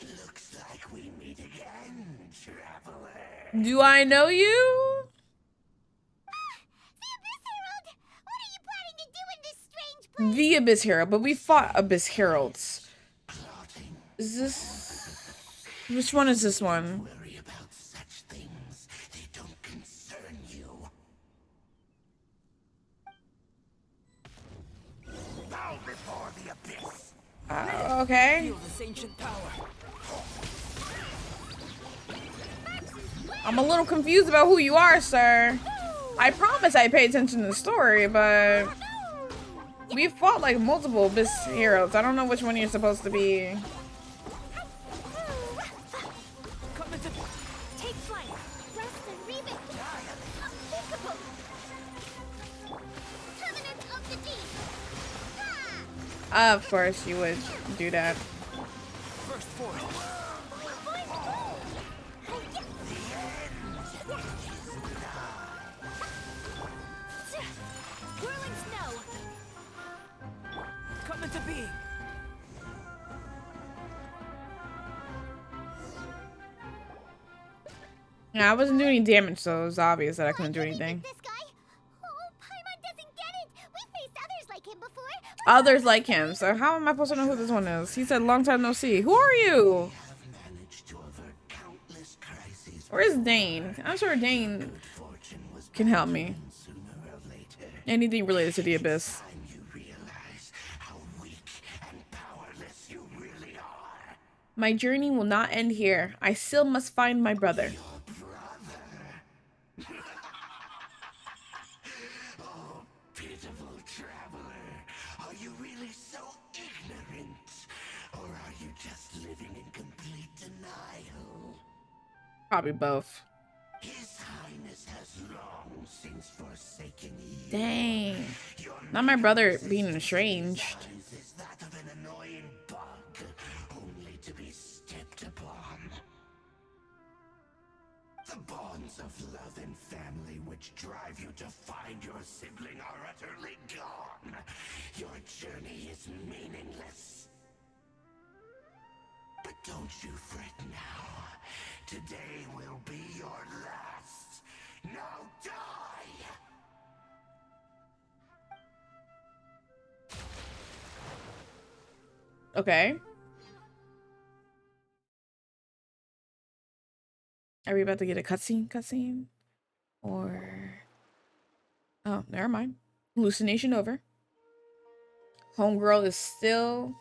Looks like we meet again, traveler. Do I know you? The Abyss Herald, but we fought Abyss Heralds. Is this... Which one is this one? Worry about such things. They don't concern you. Bow before the abyss. Okay. Feel this ancient power. I'm a little confused about who you are, sir. I promise I pay attention to the story, but... We fought like multiple Abyss Heralds. I don't know which one you're supposed to be. Take flight. Rest and read it. Unthinkable. Covenant of the deep. Of course you would do that. First force. Whirling snow. Come into being. Yeah, I wasn't doing any damage, so it was obvious that I couldn't do anything. This guy? Oh, Paimon doesn't get it. We faced others like him before. Others like him, so how am I supposed to know who this one is? He said long time no see. Who are you? Where's Dane? I'm sure Dane can help me. Anything related to the Abyss. My journey will not end here. I still must find my brother. Probably both. His Highness has long since forsaken you. Dang. Your Not my brother mere being existence in his estranged. eyes is that of an annoying bug, only to be stepped upon. The bonds of love and family which drive you to find your sibling are utterly gone. Your journey is meaningless. But don't you fret now. Today will be your last. Now die! Okay. Are we about to get a cutscene? Or... Oh, never mind. Hallucination over. Homegirl is still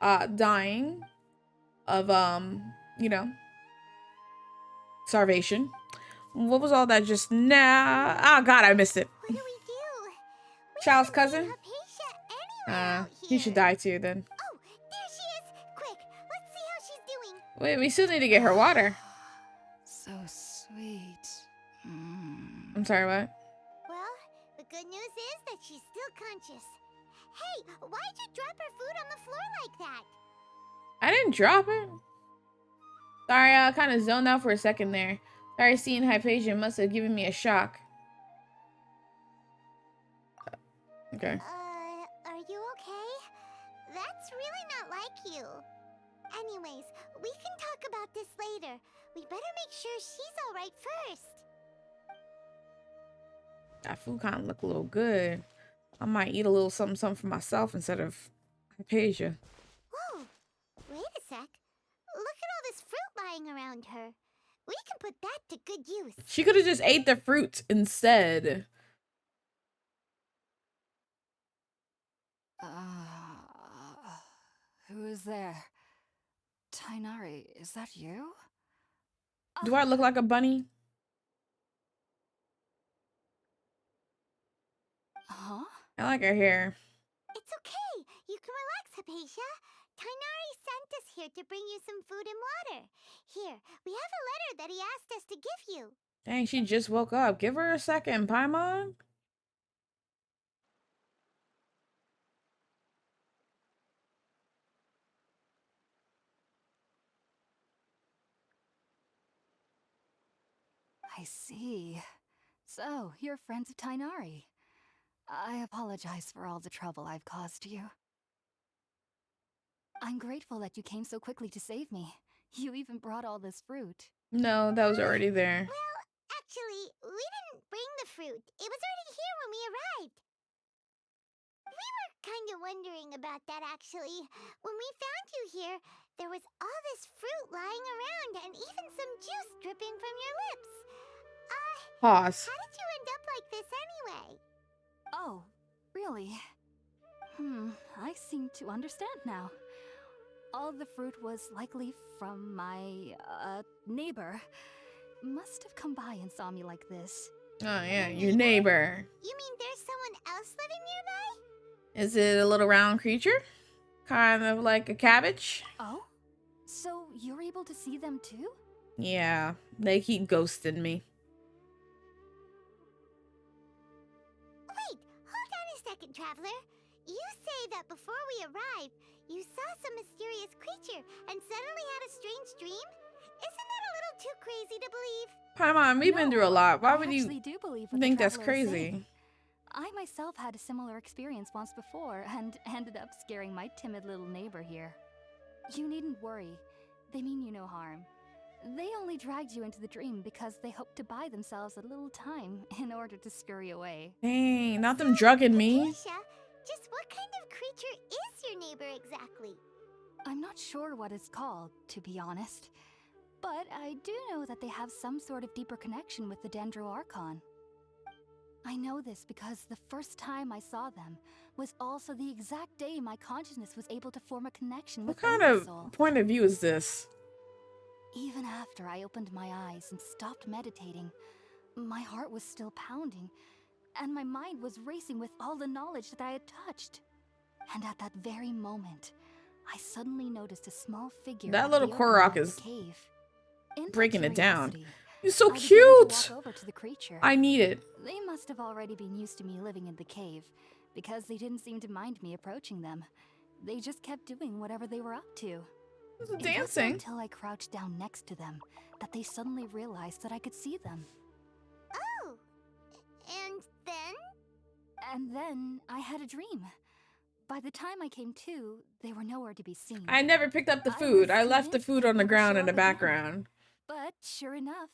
dying of you know, starvation. What was all that just now? Oh god, I missed it. What do we do? Child's cousin? Hypatia anywhere out He here. should die too then. Oh, there she is! Quick, let's see how she's doing. Wait, we still need to get her water. So sweet. I'm sorry, what? Well, the good news is that she's still conscious. Hey, why'd you drop her food on the floor like that? I didn't drop it. Sorry, I kind of zoned out for a second there. Sorry, seeing Hypatia must have given me a shock. Okay. Are you okay? That's really not like you. Anyways, we can talk about this later. We better make sure she's alright first. That food kind of look a little good. I might eat a little something for myself instead of Hypatia. Whoa, wait a sec. Look at all this fruit lying around her. We can put that to good use. She could have just ate the fruit instead. Who is there? Tainari, is that you? Do I look like a bunny? Huh? I like her hair. It's okay. You can relax, Hypatia. Tainari sent us here to bring you some food and water. Here, we have a letter that he asked us to give you. Dang, she just woke up. Give her a second, Paimon. I see. So, you're friends of Tainari. I apologize for all the trouble I've caused you. I'm grateful that you came so quickly to save me. You even brought all this fruit. No, that was already there. Well, actually, we didn't bring the fruit. It was already here when we arrived. We were kind of wondering about that, actually. When we found you here, there was all this fruit lying around and even some juice dripping from your lips. Pause. How did you end up like this anyway? Oh, really? I seem to understand now. All the fruit was likely from my, neighbor. Must have come by and saw me like this. Oh yeah, your neighbor. You mean there's someone else living nearby? Is it a little round creature? Kind of like a cabbage? Oh? So you're able to see them too? Yeah, they keep ghosting me. Wait, hold on a second, Traveler. You say that before we arrived, you saw some mysterious creature and suddenly had a strange dream? Isn't that a little too crazy to believe? Paimon, we've been through a lot. Why would you do believe what think the that's traveler is crazy? saying. I myself had a similar experience once before and ended up scaring my timid little neighbor here. You needn't worry. They mean you no harm. They only dragged you into the dream because they hoped to buy themselves a little time in order to scurry away. Dang, not them drugging me. Hypatia, just what kind of creature is your neighbor exactly? I'm not sure what it's called, to be honest. But I do know that they have some sort of deeper connection with the Dendro Archon. I know this because the first time I saw them was also the exact day my consciousness was able to form a connection What with kind my of soul. point of view is this? Even after I opened my eyes and stopped meditating, my heart was still pounding, and my mind was racing with all the knowledge that I had touched. And at that very moment, I suddenly noticed a small figure. That at little the Korok opening of is the cave. breaking it down. curiosity, He's so I began to cute. walk over to the creature. I need it. They must have already been used to me living in the cave, because they didn't seem to mind me approaching them. They just kept doing whatever they were up to. This is It wasn't dancing. until I crouched down next to them that they suddenly realized that I could see them. Oh, and then? And then I had a dream. By the time I came to, they were nowhere to be seen. I never picked up the I food. was I left the convinced food they'd on the never ground show in the up again. background. But sure enough,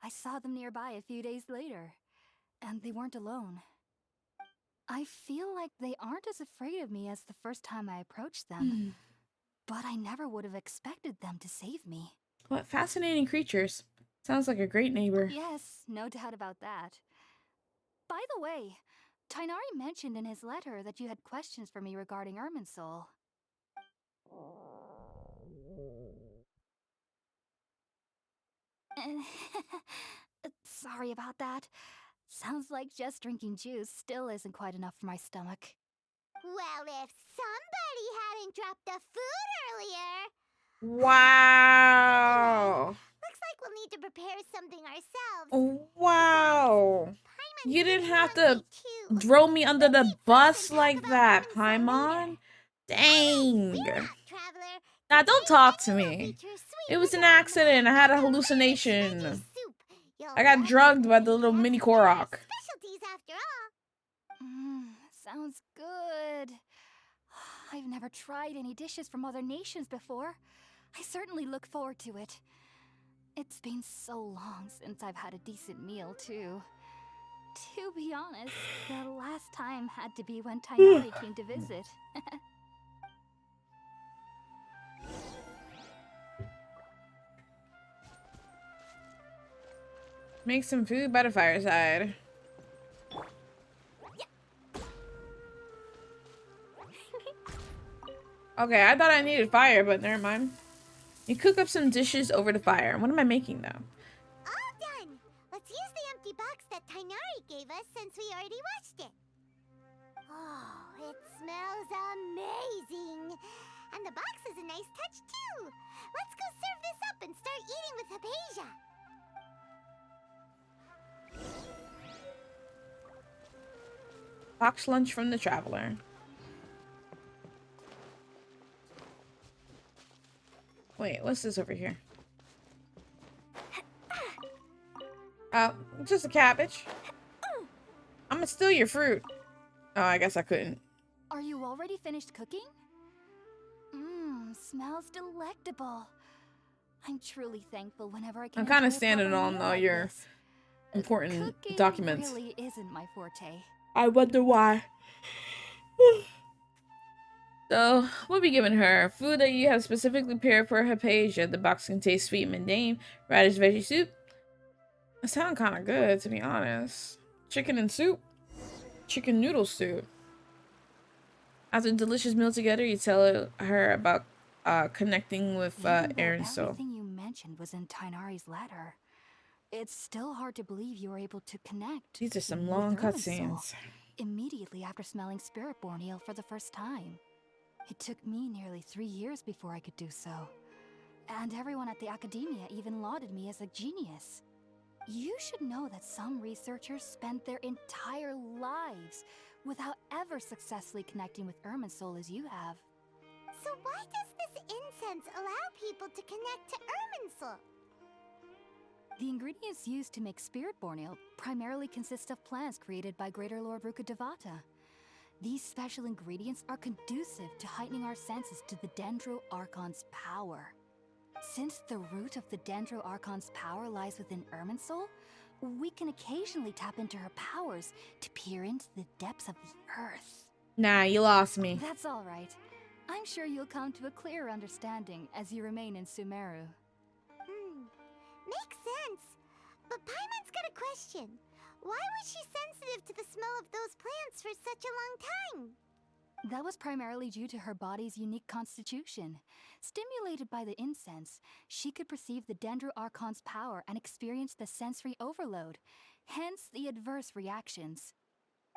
I saw them nearby a few days later. And they weren't alone. I feel like they aren't as afraid of me as the first time I approached them. But I never would have expected them to save me. What fascinating creatures. Sounds like a great neighbor. Yes, no doubt about that. By the way, Tainari mentioned in his letter that you had questions for me regarding Irminsul. Sorry about that. Sounds like just drinking juice still isn't quite enough for my stomach. Well, if somebody hadn't dropped the food earlier... Wow. Looks like we'll need to prepare something ourselves. Wow. You didn't have to throw me under the bus like that, Paimon. Dang. Nah, don't talk to me. It was an accident. I had a hallucination. I got drugged by the little mini Korok. Specialties after all. Sounds good. I've never tried any dishes from other nations before. I certainly look forward to it. It's been so long since I've had a decent meal, too. To be honest, the last time had to be when Tainari came to visit. Make some food by the fireside. Okay, I thought I needed fire, but never mind. You cook up some dishes over the fire. What am I making though? All done. Let's use the empty box that Tainari gave us since we already watched it. Oh, it smells amazing. And the box is a nice touch too. Let's go serve this up and start eating with Hypatia. Box lunch from the traveler. Wait, what's this over here? Just a cabbage. I'm gonna steal your fruit. Oh, I guess I couldn't. Are you already finished cooking? Smells delectable. I'm truly thankful whenever I can. I'm kind of enjoy a standing proper on meal all like your this. important Cooking documents. really isn't my forte. I wonder why. So, we'll be giving her food that you have specifically prepared for Hypatia. The box contains sweet mendane, radish veggie soup. It sounds kind of good, to be honest. Chicken and soup. Chicken noodle soup. After a delicious meal together, you tell her about connecting with Aaron. So Everything you mentioned was in Tainari's letter. It's still hard to believe you were able to connect. these are some with long Irminsul cutscenes. immediately after smelling Spiritborn eel for the first time. It took me nearly 3 years before I could do so. And everyone at the academia even lauded me as a genius. You should know that some researchers spent their entire lives without ever successfully connecting with Irminsul as you have. So why does this incense allow people to connect to Irminsul? The ingredients used to make Spiritborn ale primarily consist of plants created by Greater Lord Rukkhadevata. These special ingredients are conducive to heightening our senses to the Dendro Archon's power. Since the root of the Dendro Archon's power lies within Irminsul, we can occasionally tap into her powers to peer into the depths of the earth. Nah, you lost me. That's all right. I'm sure you'll come to a clearer understanding as you remain in Sumeru. Makes sense. But Paimon's got a question. Why was she sensitive to the smell of those plants for such a long time? That was primarily due to her body's unique constitution. Stimulated by the incense, she could perceive the Dendro Archon's power and experience the sensory overload, hence the adverse reactions.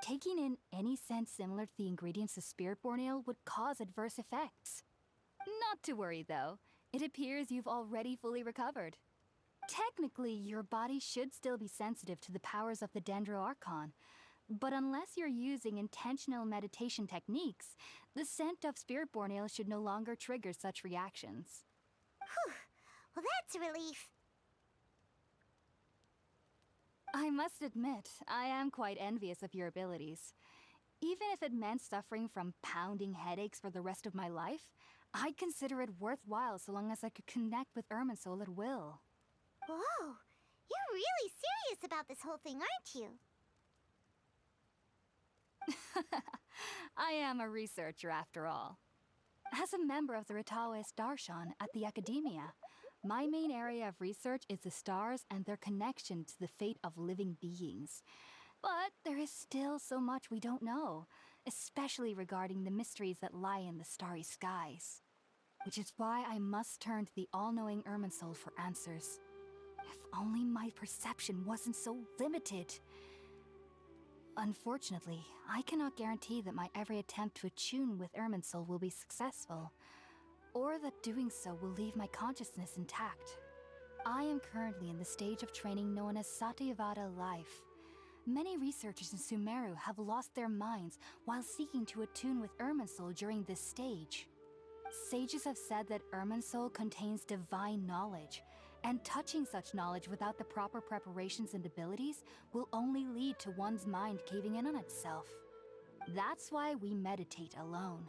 Taking in any scent similar to the ingredients of Spiritborn ale would cause adverse effects. Not to worry though, it appears you've already fully recovered. Technically, your body should still be sensitive to the powers of the Dendro Archon. But unless you're using intentional meditation techniques, the scent of Spiritborn ale should no longer trigger such reactions. Whew. Well, that's a relief. I must admit, I am quite envious of your abilities. Even if it meant suffering from pounding headaches for the rest of my life, I'd consider it worthwhile so long as I could connect with Irminsul at will. Whoa, you're really serious about this whole thing, aren't you? I am a researcher after all. As a member of the Ritaoist Darshan at the Academia, my main area of research is the stars and their connection to the fate of living beings. But there is still so much we don't know, especially regarding the mysteries that lie in the starry skies. Which is why I must turn to the all-knowing Irminsul for answers. If only my perception wasn't so limited. Unfortunately, I cannot guarantee that my every attempt to attune with Irminsul will be successful, or that doing so will leave my consciousness intact. I am currently in the stage of training known as Satyavada life. Many researchers in Sumeru have lost their minds while seeking to attune with Irminsul during this stage. Sages have said that Irminsul contains divine knowledge, and touching such knowledge without the proper preparations and abilities will only lead to one's mind caving in on itself. That's why we meditate alone.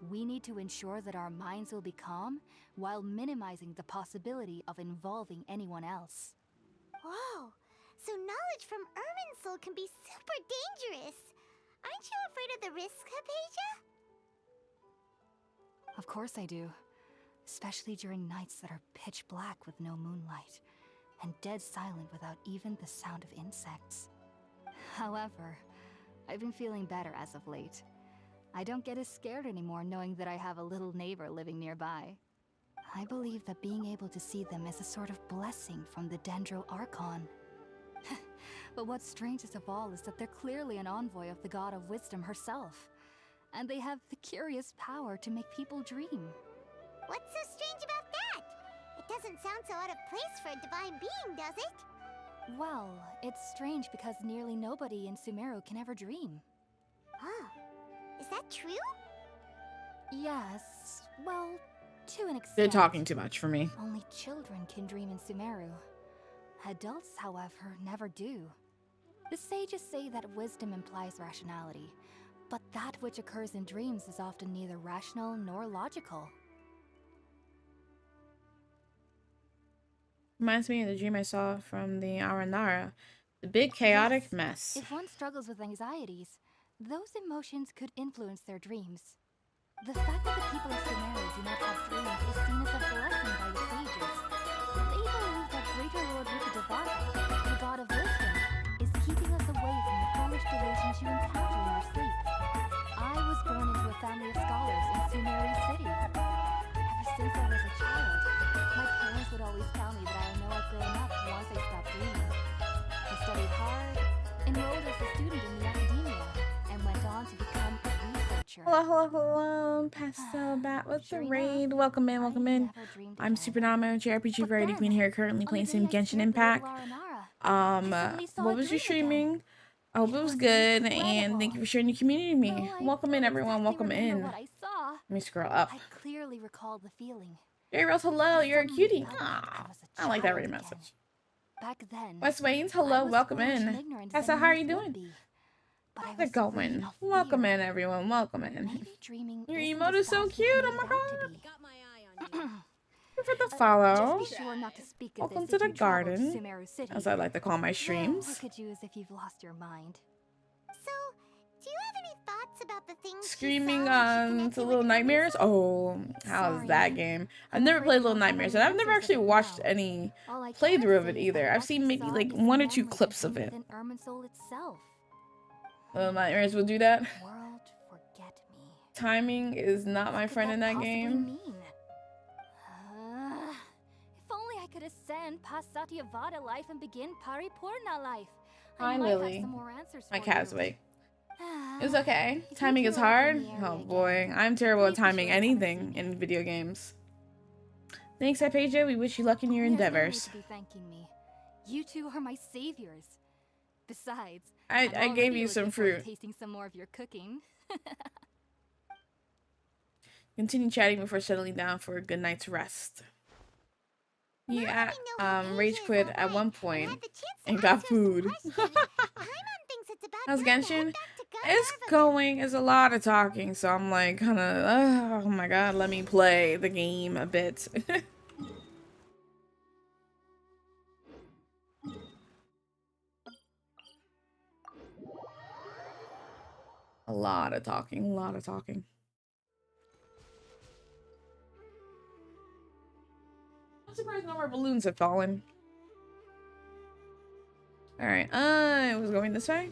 We need to ensure that our minds will be calm while minimizing the possibility of involving anyone else. Whoa, so knowledge from Irminsul can be super dangerous. Aren't you afraid of the risks, Hypatia? Of course I do. Especially during nights that are pitch black with no moonlight, and dead silent without even the sound of insects. However, I've been feeling better as of late. I don't get as scared anymore knowing that I have a little neighbor living nearby. I believe that being able to see them is a sort of blessing from the Dendro Archon. But what's strangest of all is that they're clearly an envoy of the God of Wisdom herself, and they have the curious power to make people dream. What's so strange about that? It doesn't sound so out of place for a divine being, does it? Well, it's strange because nearly nobody in Sumeru can ever dream. Oh, is that true? Yes, well, to an extent. They're talking too much for me. Only children can dream in Sumeru. Adults, however, never do. The sages say that wisdom implies rationality, but that which occurs in dreams is often neither rational nor logical. Reminds me of the dream I saw from the Aranara. The big chaotic mess. If one struggles with anxieties, those emotions could influence their dreams. The fact that the people of Sumeru do not have dreams is seen as a blessing by the sages. They believe that Greater Lord Rukadevata, the God of Wisdom, is keeping us away from the foolish delusions you encounter in your sleep. I was born into a family of scholars in Sumeru City. Ever since I was a child, my parents would always tell me that I would know I've grown up once I stopped dreaming. I studied hard, enrolled as a student in the academia, and went on to become a researcher. Hello. Pastel Bat with the raid. Welcome in, welcome in. I'm Supernamo, JRPG Variety Queen here, currently playing some Genshin Impact. What was you streaming? I hope it was good, and thank you for sharing your community with me. Welcome in, everyone. Welcome in. Let me scroll up. I clearly recall the feeling. Hey, Rose, hello. You're a cutie. Aww, I like that raid message. Back then, West Waynes, hello. Welcome in. Tessa, how are you doing? How's it going? Welcome in, everyone. Welcome in. Your emote is so cute. Oh my god. For the follow. Welcome to the garden, as I like to call my streams. Look at you as if you've lost your mind. So, do you have any thoughts about the things Screaming to Little Nightmares? Oh, how's that game? I've never played Little Nightmares, and I've never actually watched any playthrough of it either. I've seen maybe like 1 or 2 clips of it. Little Nightmares will do that. Timing is not my friend in that game. If only I could ascend past Satyavada life and begin Paripurna life. Hi, Lily. My cat's awake. It's okay. Timing is hard. Oh boy, I'm terrible at timing anything in video games. Thanks, Hypatia. We wish you luck in your There's no need endeavors. to be thanking me. You two are my saviors. Besides, I I'm gave already you some looking forward fruit. to tasting some more of your cooking. Continue chatting before settling down for a good night's rest. He rage quit at one point and got food. How's Genshin? It's going. It's a lot of talking, so I'm like kind of, oh my god, let me play the game a bit. A lot of talking, a lot of talking. I'm surprised no more balloons have fallen. Alright, I was going this way.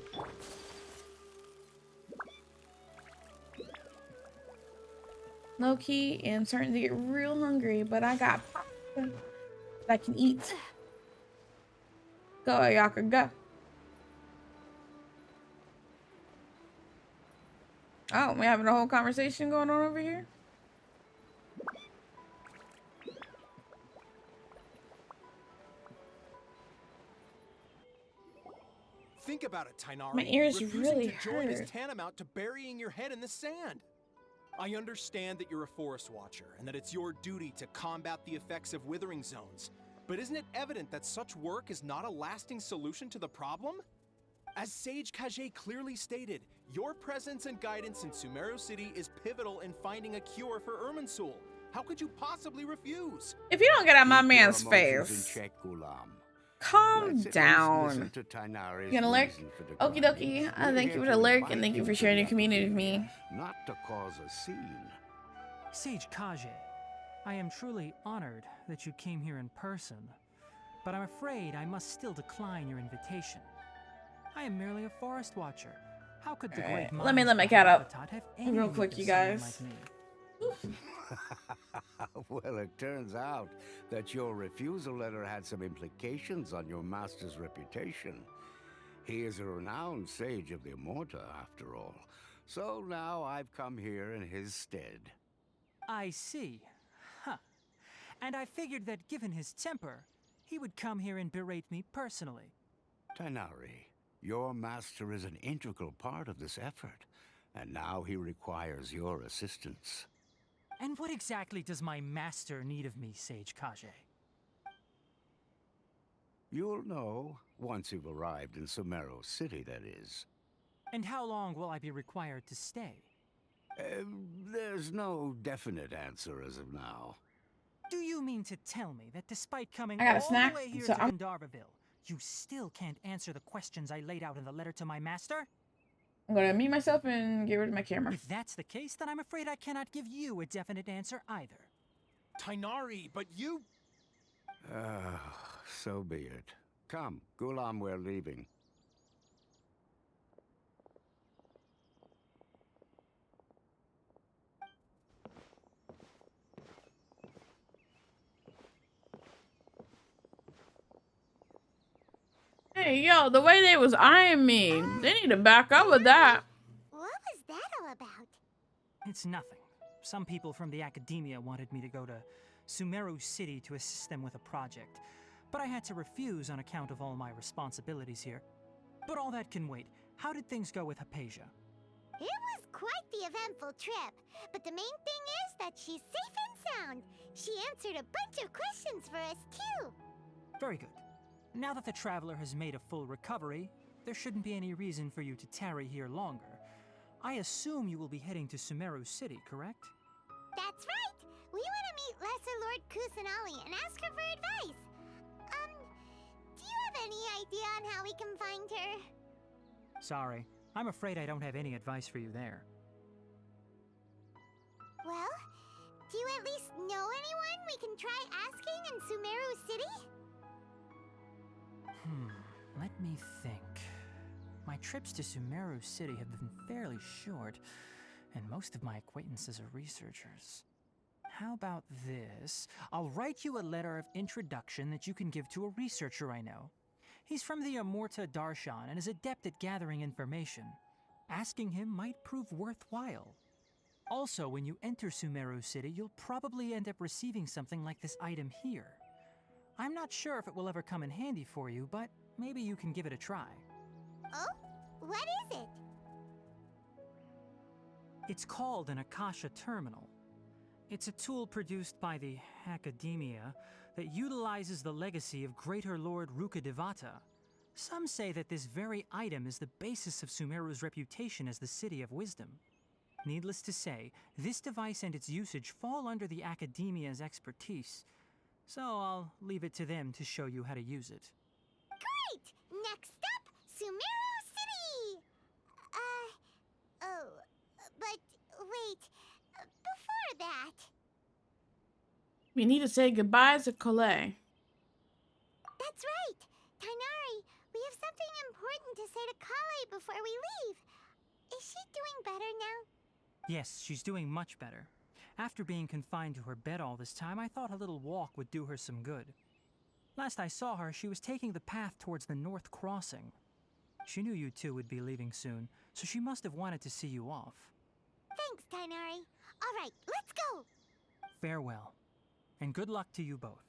Low key, I'm starting to get real hungry, but I got pasta that I can eat. Go, Ayaka, go. Oh, we're having a whole conversation going on over here? Think about it, Tainari. My ears Refusing really to join hurt. is tantamount to burying your head in the sand. I understand that you're a forest watcher and that it's your duty to combat the effects of withering zones. But isn't it evident that such work is not a lasting solution to the problem? As Sage Kage clearly stated, your presence and guidance in Sumeru City is pivotal in finding a cure for Irminsul. How could you possibly refuse? If you don't get out my Keep your man's emotions in face, check, Ghulam. calm Let's at least down. listen to Tainari's You gonna lurk? reason for Okie declining. dokie. We're Thank here you for the to lurk invite and thank you for to sharing the your community with me. Not to cause a scene. Sage Kage, I am truly honored that you came here in person, but I'm afraid I must still decline your invitation. I am merely a forest watcher. How could the great Alright, let me minds let my of cat out Habitat have any real need quick, of you someone guys. like me? Well, it turns out that your refusal letter had some implications on your master's reputation. He is a renowned sage of the Immorta, after all. So now I've come here in his stead. I see. Huh. And I figured that given his temper, he would come here and berate me personally. Tainari, your master is an integral part of this effort, and now he requires your assistance. And what exactly does my master need of me, Sage Kage? You'll know once you've arrived in Sumeru City, that is. And how long will I be required to stay? There's no definite answer as of now. Do you mean to tell me that despite coming I got a all snack, the way here so to I'm- Gandharvaville, you still can't answer the questions I laid out in the letter to my master? I'm gonna mute myself and get rid of my camera. If that's the case, then I'm afraid I cannot give you a definite answer either. Tainari, but you... So be it. Come, Ghulam, we're leaving. Hey, yo, the way they was eyeing me, they need to back up with that. What was that all about? It's nothing. Some people from the academia wanted me to go to Sumeru City to assist them with a project, but I had to refuse on account of all my responsibilities here. But all that can wait. How did things go with Hypatia? It was quite the eventful trip, but the main thing is that she's safe and sound. She answered a bunch of questions for us, too. Very good. Now that the traveler has made a full recovery, there shouldn't be any reason for you to tarry here longer. I assume you will be heading to Sumeru City, correct? That's right. We want to meet Lesser Lord Kusanali and ask her for advice. Do you have any idea on how we can find her? Sorry, I'm afraid I don't have any advice for you there. Well, do you at least know anyone we can try asking in Sumeru City? Let me think. My trips to Sumeru City have been fairly short, and most of my acquaintances are researchers. How about this? I'll write you a letter of introduction that you can give to a researcher I know. He's from the Immorta Darshan and is adept at gathering information. Asking him might prove worthwhile. Also, when you enter Sumeru City, you'll probably end up receiving something like this item here. I'm not sure if it will ever come in handy for you, but maybe you can give it a try. Oh? What is it? It's called an Akasha Terminal. It's a tool produced by the Academia that utilizes the legacy of Greater Lord Rukkhadevata. Some say that this very item is the basis of Sumeru's reputation as the City of Wisdom. Needless to say, this device and its usage fall under the Academia's expertise, so I'll leave it to them to show you how to use it. Great! Next up, Sumeru City! Oh, but wait, before that... We need to say goodbye to Colette. That's right! Tainari, we have something important to say to Kale before we leave. Is she doing better now? Yes, she's doing much better. After being confined to her bed all this time, I thought a little walk would do her some good. Last I saw her, she was taking the path towards the North Crossing. She knew you two would be leaving soon, so she must have wanted to see you off. Thanks, Tainari. All right, let's go! Farewell, and good luck to you both.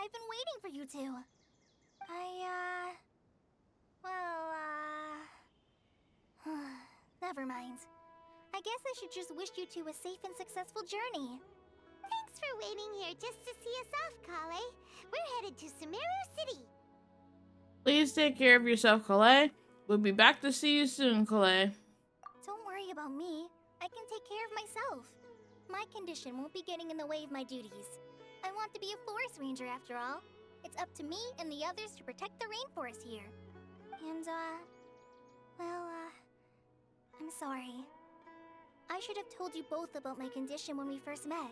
I've been waiting for you two. Never mind. I guess I should just wish you two a safe and successful journey. Thanks for waiting here just to see us off, Kale. We're headed to Sumeru City. Please take care of yourself, Colette. We'll be back to see you soon, Colette. Don't worry about me. I can take care of myself. My condition won't be getting in the way of my duties. I want to be a forest ranger after all. It's up to me and the others to protect the rainforest here. And, I'm sorry. I should have told you both about my condition when we first met.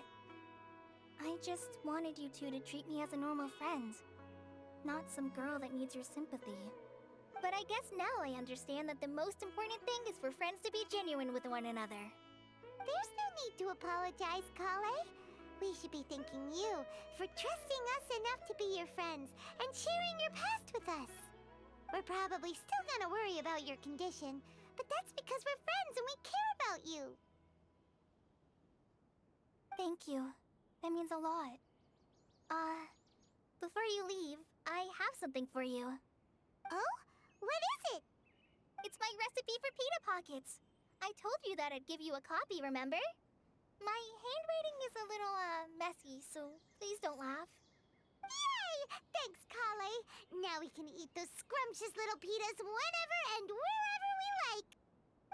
I just wanted you two to treat me as a normal friend, not some girl that needs your sympathy. But I guess now I understand that the most important thing is for friends to be genuine with one another. There's no need to apologize, Kale. We should be thanking you for trusting us enough to be your friends and sharing your past with us. We're probably still gonna worry about your condition, but that's because we're friends and we care about you. Thank you. That means a lot. Before you leave, I have something for you. Oh? What is it? It's my recipe for pita pockets. I told you that I'd give you a copy, remember? My handwriting is a little, messy, so please don't laugh. Yay! Thanks, Kale. Now we can eat those scrumptious little pitas whenever and wherever we like.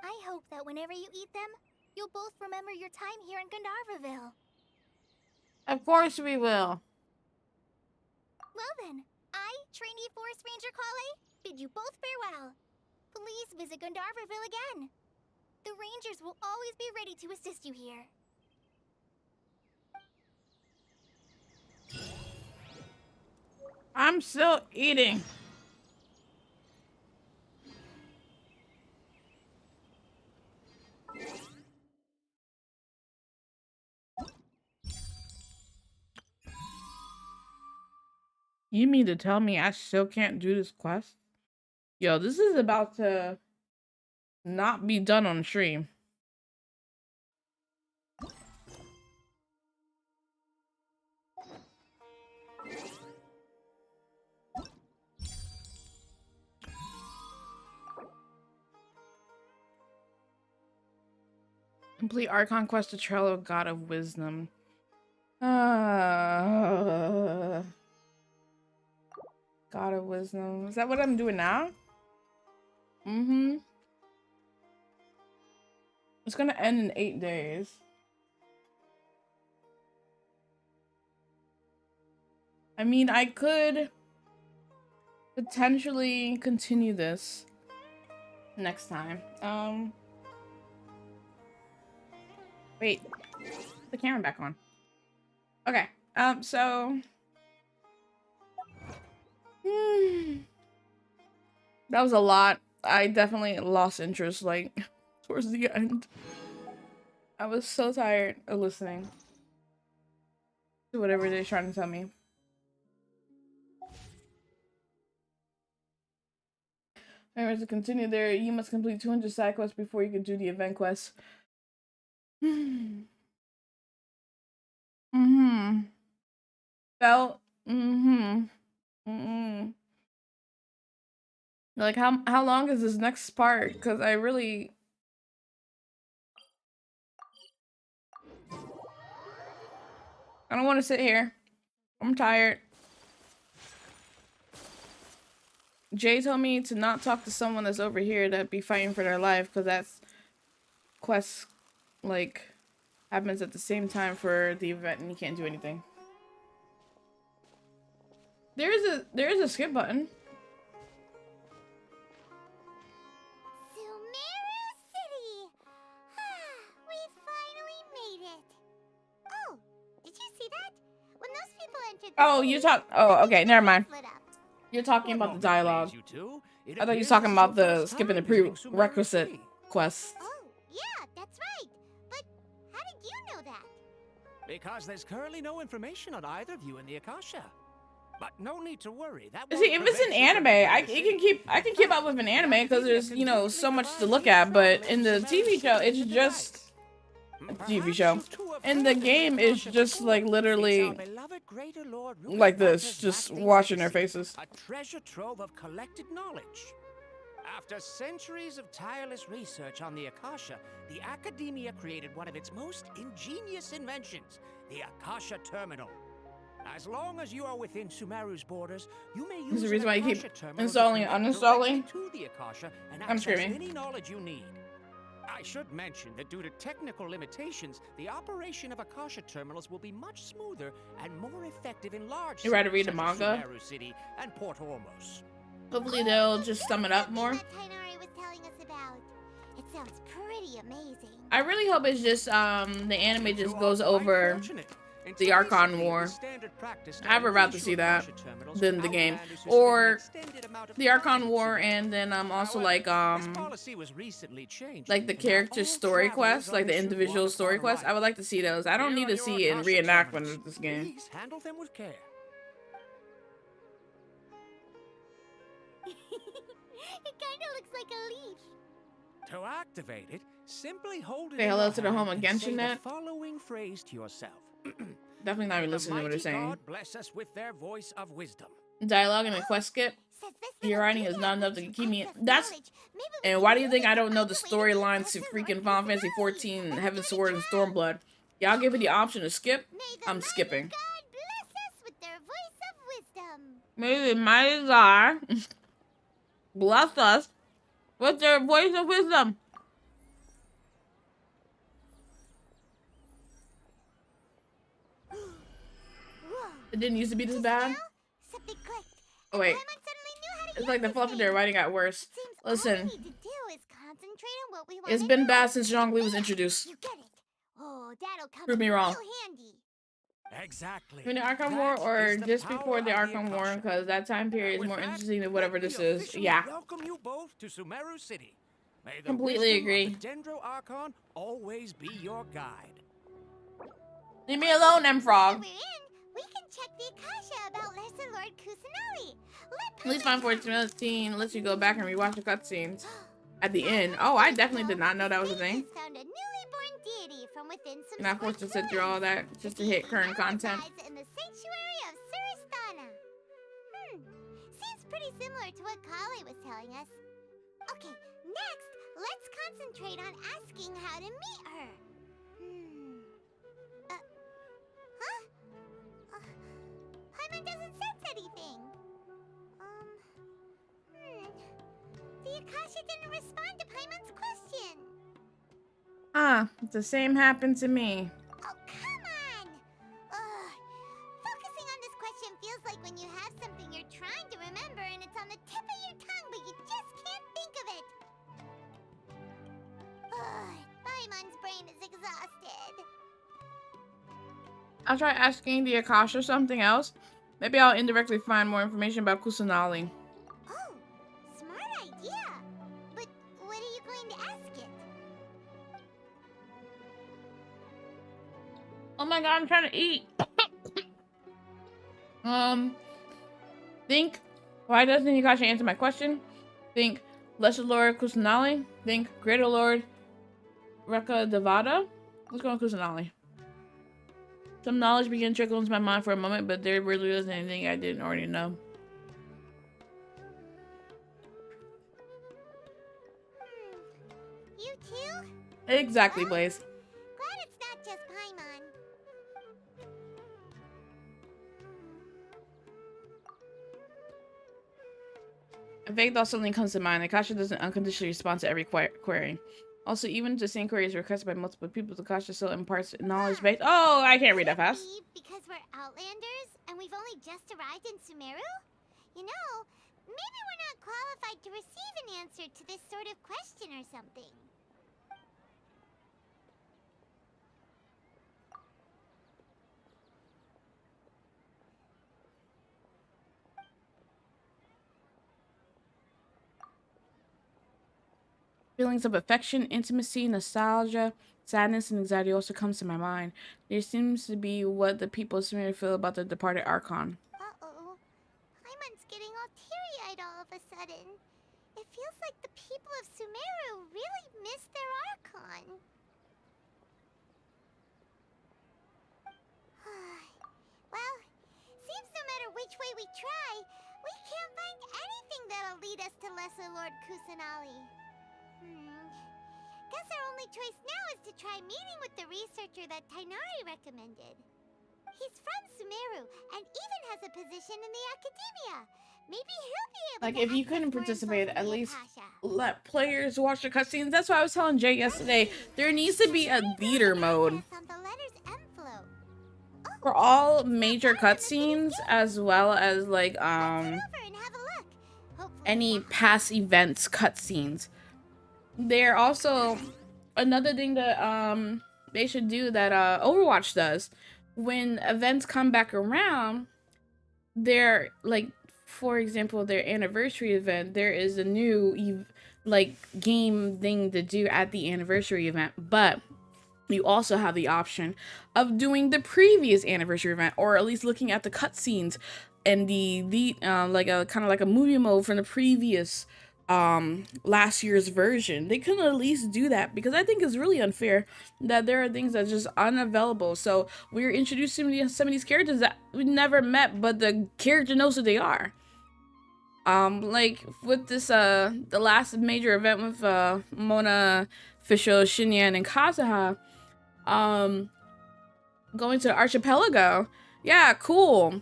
I hope that whenever you eat them, you'll both remember your time here in Gandharvaville. Of course we will. Well then, I, trainee Forest Ranger Kale, bid you both farewell. Please visit Gandharvaville again. The Rangers will always be ready to assist you here. I'm still eating. You mean to tell me I still can't do this quest? Yo, this is about to not be done on stream. Complete Archon quest to Trello, God of Wisdom. God of Wisdom. Is that what I'm doing now? Mm-hmm. It's gonna end in 8 days. I mean, I could potentially continue this next time. Wait, put the camera back on. Okay, so that was a lot. I definitely lost interest, like, towards the end. I was so tired of listening to whatever they're trying to tell me. Anyways, to continue there, you must complete 200 side quests before you can do the event quest. Felt. Like how long is this next part? Because I don't want to sit here. I'm tired. Jay told me to not talk to someone that's over here that be fighting for their life, because that's quest like happens at the same time for the event and you can't do anything. There is a skip button. Sumeru City! We finally made it! Oh, did you see that? When those people entered the city, Oh, okay, never mind. lit up. You're talking about the dialogue. I thought you were talking about the skipping the prerequisite quest. Oh, yeah, that's right. But how did you know that? Because there's currently no information on either of you in the Akasha. But no need to worry. That See, if it's an anime, I can keep up with an anime because there's, you know, so much to look at. But in the TV show, it's just a TV show. And the game is just like literally like this, just watching their faces. A treasure trove of collected knowledge. After centuries of tireless research on the Akasha, the Academia created one of its most ingenious inventions, the Akasha Terminal. As long as you are within Sumeru's borders, you may use There's a reason why you keep terminal installing and uninstalling. to the Akasha and I'm access screaming. any knowledge you need. I should mention that due to technical limitations, the operation of Akasha terminals will be much smoother and more effective in large You rather read the cities such as manga? Sumeru City and Port Ormos. Hopefully they'll just sum it up more. That Tainari was telling us about. It sounds pretty amazing. I really hope it's just the anime just goes over the Archon War. I would rather see that than the game, or the Archon War, and then also like the character story quests, like the individual story quests. I would like to see those. I don't need to see it in reenactment of this game. Please handle them with care. It kinda looks like a leaf. To activate it, simply hold it Say in hello your to the home hand of and say Genshin the Net. following phrase to yourself. Definitely not even listening to what they're saying. God bless us with their voice of wisdom. Dialogue and a quest skip. Your writing is not enough to keep me. And why do you think I don't know the storylines to freaking Final Fantasy 14, Heaven Sword, and Stormblood? Y'all give me the option to skip. I'm skipping. God bless us with their voice of wisdom. Maybe my God bless us with their voice of wisdom. It didn't used to be this bad. Something clicked. Oh wait, Paimon suddenly knew how to it's use like the this fluff of their thing. writing got worse. Seems all we Listen, need to do is concentrate on what we want it's to been do. bad since Zhongli was introduced. You get it. Oh, that'll come Prove me in wrong. real handy. Exactly. In the Archon War or just before the Archon War, because that time period is more interesting than whatever this is. Yeah. Welcome you both to Sumeru City. May the Completely wisdom agree. of the Dendro Archon always be your guide. Leave me alone, M-Frog. We're in. We can check the Akasha about Lesser Lord Kusanali. At least Final Fantasy lets you go back and rewatch the cutscenes at the end. Oh, I definitely did not know that was a thing. Found a newly born deity from within some You're not forced to sit through all that just to hit current content. in the sanctuary of Suristana. Seems pretty similar to what Kale was telling us. Okay, next, let's concentrate on asking how to meet her. Paimon doesn't sense anything. The Akasha didn't respond to Paimon's question. The same happened to me. Oh, come on! Focusing on this question feels like when you have something you're trying to remember and it's on the tip of your tongue, but you just can't think of it. Paimon's brain is exhausted. I'll try asking the Akasha something else. Maybe I'll indirectly find more information about Kusanali. Oh, smart idea. But what are you going to ask it? Oh my god, I'm trying to eat. Think. Why doesn't Yakashi answer my question? Think Lesser Lord Kusanali. Think Greater Lord Rekka Devada. Let's go on Kusanali. Some knowledge began to trickle into my mind for a moment, but there really wasn't anything I didn't already know. You too? Exactly, Blaze. Glad it's not just Paimon. A vague thought suddenly comes to mind. Akasha doesn't unconditionally respond to every query. Also, even if the same query is requested by multiple people, Akasha still imparts knowledge based. Oh, I can't read that fast. Because we're Outlanders and we've only just arrived in Sumeru? You know, maybe we're not qualified to receive an answer to this sort of question or something. Feelings of affection, intimacy, nostalgia, sadness, and anxiety also comes to my mind. There seems to be what the people of Sumeru feel about the departed Archon. Uh-oh. Paimon's getting all teary-eyed all of a sudden. It feels like the people of Sumeru really miss their Archon. Well, seems no matter which way we try, we can't find anything that'll lead us to Lesser Lord Kusanali. Guess our only choice now is to try meeting with the researcher that Tainari recommended. He's from Sumeru and even has a position in the academia. Maybe he'll be able Like, to if you couldn't participate, at least let players watch the cutscenes. That's what I was telling Jay yesterday. There needs to be a theater mode for all major cutscenes, as well as like any past events cutscenes. They're also another thing that they should do that Overwatch does. When events come back around, they're like, for example, their anniversary event, there is a new like game thing to do at the anniversary event, but you also have the option of doing the previous anniversary event, or at least looking at the cutscenes and the like a kind of like a movie mode from the previous last year's version. They couldn't at least do that, because I think it's really unfair that there are things that are just unavailable. So we're introducing some of these characters that we never met, but the character knows who they are. Like with this the last major event with Mona, Fisho, Shinyan, and Kazuha, going to the archipelago. Yeah, cool.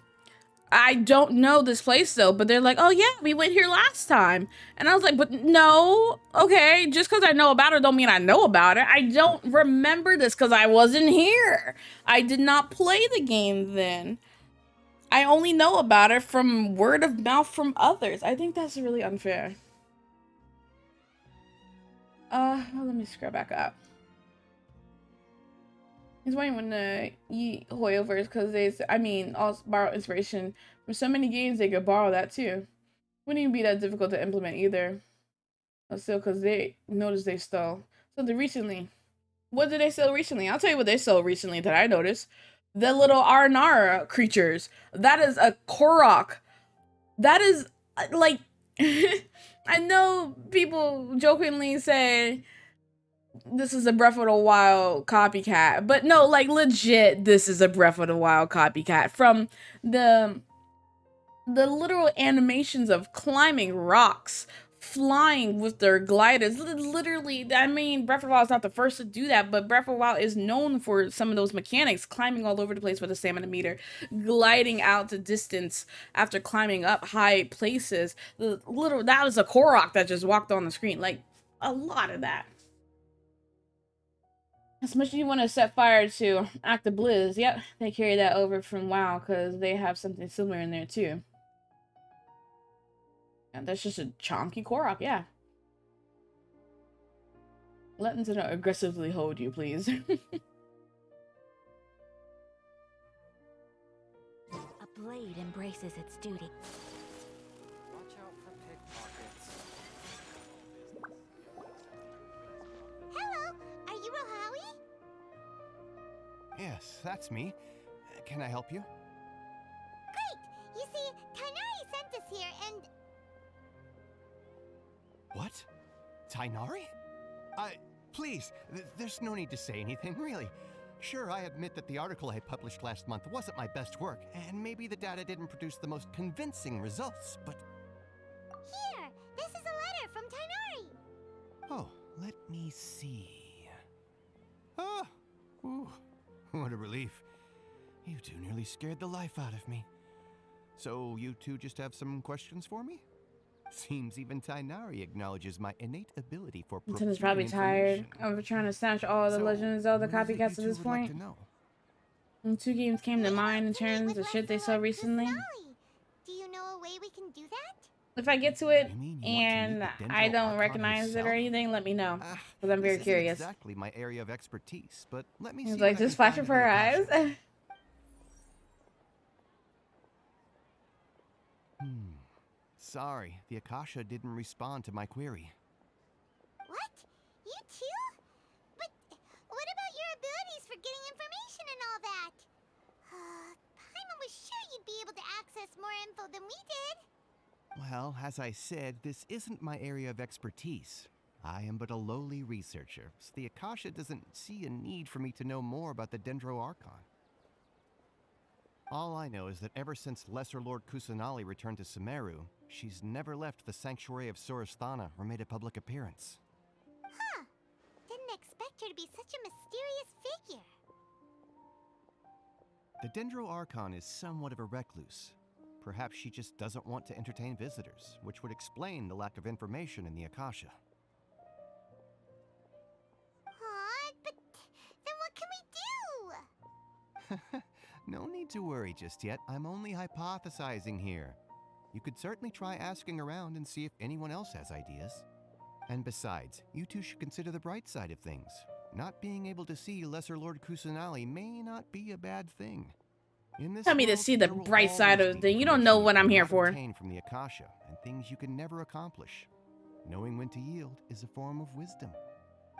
I don't know this place though, but they're like, oh yeah, we went here last time. And I was like, but no, okay, just because I know about it don't mean I know about it. I don't remember this because I wasn't here. I did not play the game then. I only know about it from word of mouth from others. I think that's really unfair. Let me scroll back up. It's funny when the Hoyoverse, because they, also borrow inspiration from so many games, they could borrow that too. Wouldn't even be that difficult to implement either. Still, because they noticed they stole. So what did they sell recently? I'll tell you what they sold recently that I noticed. The little Arnara creatures. That is a Korok. That is, like, I know people jokingly say this is a Breath of the Wild copycat, but no, like, legit, this is a Breath of the Wild copycat. From the literal animations of climbing rocks, flying with their gliders. Literally, I mean, Breath of the Wild is not the first to do that, but Breath of the Wild is known for some of those mechanics, climbing all over the place with a stamina meter, gliding out to distance after climbing up high places. That was a Korok that just walked on the screen. Like, a lot of that. As much as you want to set fire to Act of Blizz, yep, they carry that over from WoW, because they have something similar in there too. And that's just a chonky Korok, yeah. Let Nintendo aggressively hold you, please. A blade embraces its duty. Watch out for pickpockets. Hello, are you Rohawi? Yes, that's me. Can I help you? Great! You see, Tainari sent us here and... What? Tainari? Please, there's no need to say anything, really. Sure, I admit that the article I published last month wasn't my best work, and maybe the data didn't produce the most convincing results, but... Here! This is a letter from Tainari! Oh, let me see... Oh! Ooh, what a relief. You two nearly scared the life out of me. So, you two just have some questions for me? Seems even Tainari acknowledges my innate ability for Nintendo's probably tired of trying to snatch all the Legend of Zelda what is it copycats you at this two would like point. to know? And 2 games came to mind in terms of shit they saw recently. Do you know a way we can do that? If I get to it You mean you want to and meet the I Dendro don't Archon recognize it or herself? anything, let me know. Because I'm very This curious. isn't exactly my area of expertise, but let me He was see like, what I just can flash find before in her the eyes. Akasha. Sorry, the Akasha didn't respond to my query. What? You too? But what about your abilities for getting information and all that? Paimon was sure you'd be able to access more info than we did. Well, as I said, this isn't my area of expertise. I am but a lowly researcher, so the Akasha doesn't see a need for me to know more about the Dendro Archon. All I know is that ever since Lesser Lord Kusanali returned to Sumeru, she's never left the Sanctuary of Sorasthana or made a public appearance. Huh. Didn't expect her to be such a mysterious figure. The Dendro Archon is somewhat of a recluse. Perhaps she just doesn't want to entertain visitors, which would explain the lack of information in the Akasha. Aw, but then what can we do? No need to worry just yet. I'm only hypothesizing here. You could certainly try asking around and see if anyone else has ideas. And besides, you two should consider the bright side of things. Not being able to see Lesser Lord Kusanali may not be a bad thing. In this Tell me to world, see the there will bright side always of be the thing. You don't know information what I'm here cannot for. obtain from the Akasha, and things you can never accomplish. Knowing when to yield is a form of wisdom.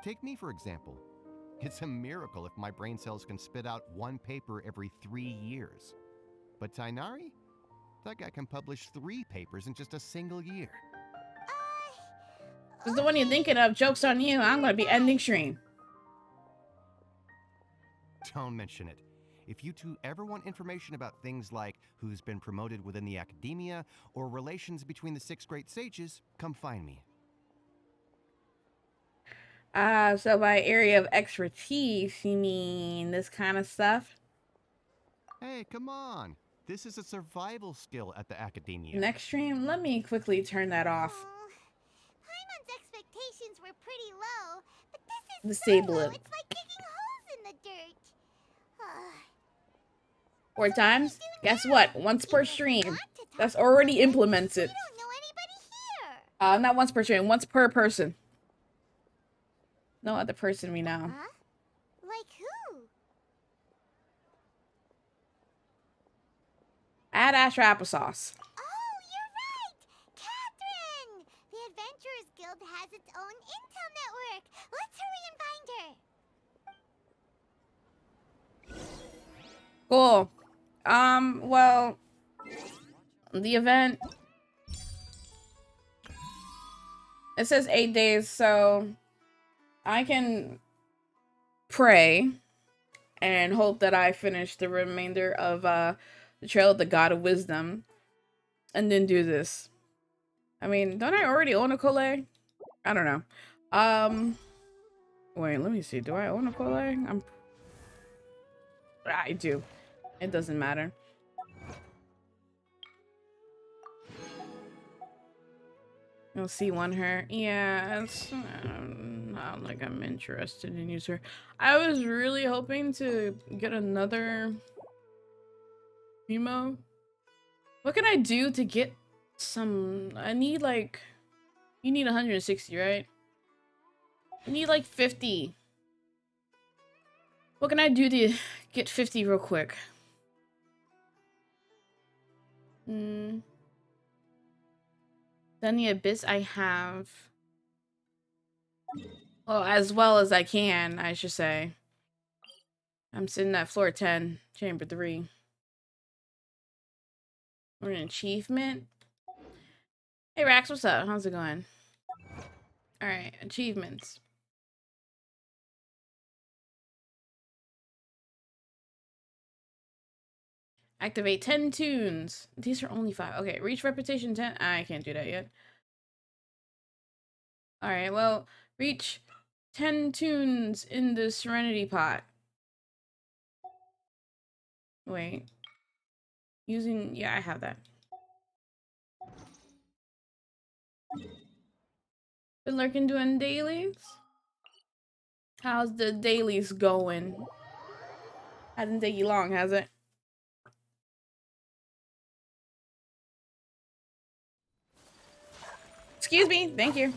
Take me, for example. It's a miracle if my brain cells can spit out one paper every 3 years. But Tainari? That guy can publish 3 papers in just a single year. This is the one you're thinking of. Joke's on you. I'm going to be ending stream. Don't mention it. If you two ever want information about things like who's been promoted within the academia or relations between the 6 great sages, come find me. So by area of expertise, you mean this kind of stuff? Hey, come on. This is a survival skill at the academia. Next stream, let me quickly turn that off. Paimon's expectations were pretty low, but this is Disable so low, it. it's like digging holes in the dirt. 4 times? Guess what? Once per stream. That's already implemented. We don't know anybody here. Not once per stream, once per person. No other person we know. Huh? Like who? Add Asher applesauce. Oh, you're right! Catherine! The Adventurers Guild has its own intel network. Let's hurry and find her. Cool. Well, the event, it says 8 days, so I can pray and hope that I finish the remainder of the Trail of the God of Wisdom and then do this. I mean, don't I already own a Collet? I don't know. Wait, let me see. Do I own a Collet? I do. It doesn't matter. You'll see one her. Yeah, it's not like I'm interested in use her. I was really hoping to get another emo. What can I do to get some? I need like, you need 160, right? I need like 50. What can I do to get 50 real quick? Then the Abyss I have. Well, as well as I can, I should say. I'm sitting at floor 10, chamber 3. We're an achievement. Hey Rax, what's up? How's it going? Alright, achievements. Activate 10 tunes. These are only 5. Okay, reach reputation 10. I can't do that yet. Alright, well, reach 10 tunes in the Serenity pot. Wait. Using, yeah, I have that. Been lurking doing dailies? How's the dailies going? Hasn't taken you long, has it? Excuse me, thank you.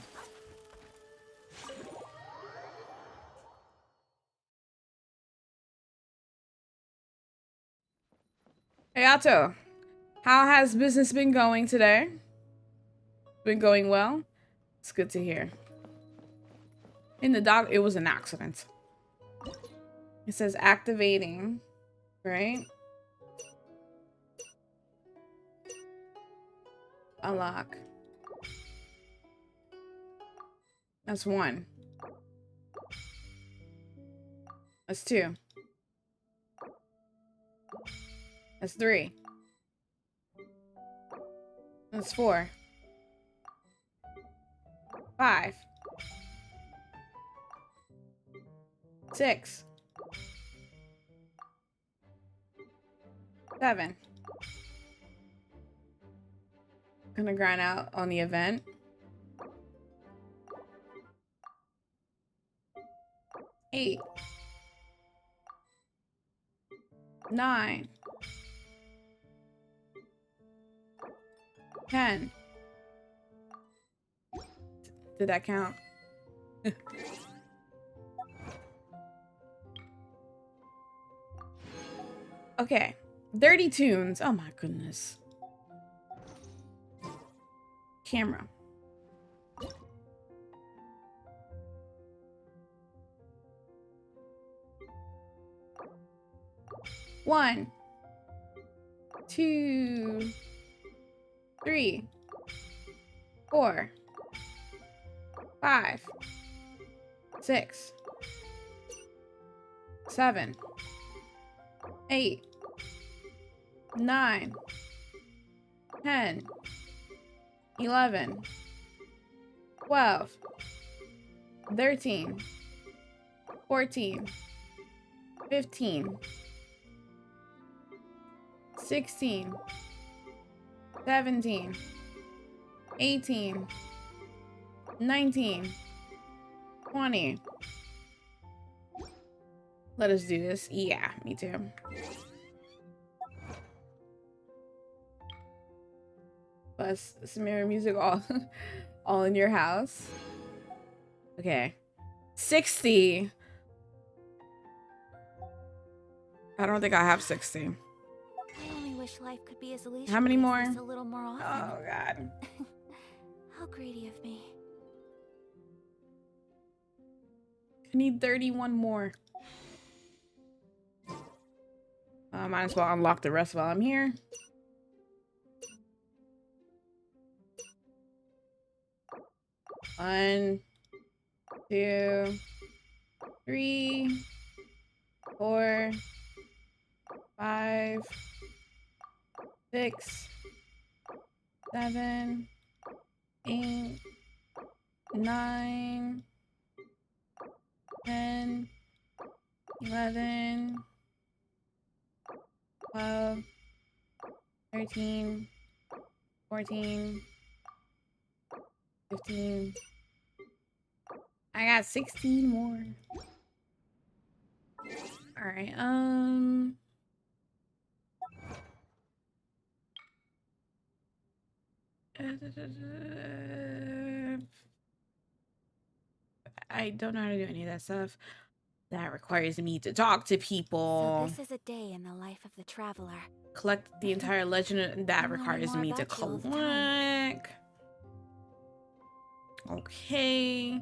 Hey Otto, how has business been going today? Been going well? It's good to hear. In the dock, it was an accident. It says activating, right? Unlock. That's 1. That's 2. That's 3. That's 4. 5. 6. 7. Gonna grind out on the event. 8. 9. 10. Did that count? Okay. 30 tunes. Oh my goodness. Camera. One, 2, 3, 4, 5, 6, 7, 8, 9, 10, 11, 12, 13, 14, 15, 16, 17, 18, 19, 20. Let us do this. Yeah, me too. Plus some mirror music all in your house. Okay. 60. I don't think I have 60. I only wish life could be as How many more? a little more often. Oh god. How greedy of me. I need 31 more. Might as well unlock the rest while I'm here. One, 2, 3, 4, 5, 6, 7, 8, 9, 10, 11, 12, 13, 14, 15. I got 16 more. All right. I don't know how to do any of that stuff. That requires me to talk to people. So this is a day in the life of the traveler. Collect the entire legend. That I'm learning requires more me to about you all the time. collect. Okay.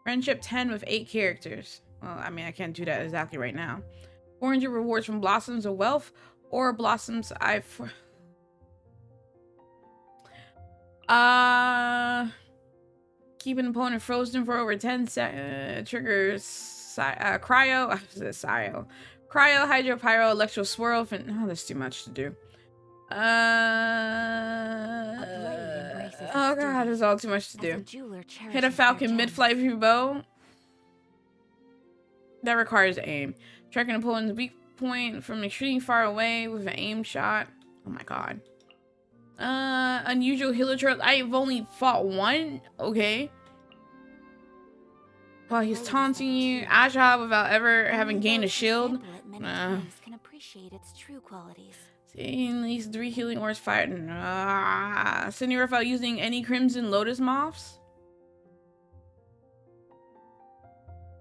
Friendship 10 with 8 characters. Well, I mean, I can't do that exactly right now. 400 rewards from Blossoms of Wealth or Blossoms keep an opponent frozen for over 10 seconds. Triggers Cryo. Cryo, Hydro, Pyro, Electro Swirl. Oh, that's too much to do. Oh god, there's all too much to do. Hit a falcon mid-flight with your bow. That requires aim. Track an opponent's weak point from extremely far away with an aim shot. Oh my god. Unusual healer trail. I've only fought one. Okay. While he's taunting you, agile without ever having gained a shield. Can appreciate its true qualities. Seeing these 3 healing orbs fired. Sending her without using any Crimson Lotus Moths.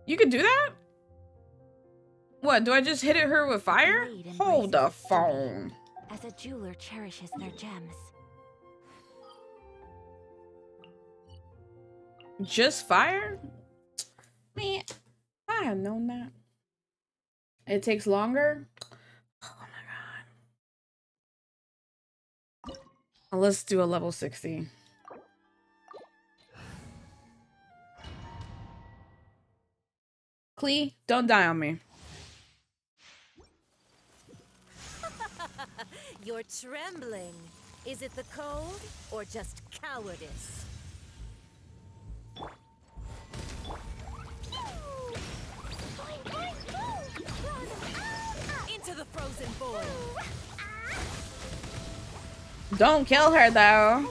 You could do that? What, do I just hit her with fire? Hold the phone. As a jeweler cherishes their gems. Just fire? Man, I have known that. It takes longer? Oh my god. Well, let's do a level 60. Klee, don't die on me. You're trembling. Is it the cold or just cowardice? Into the frozen void. Don't kill her though.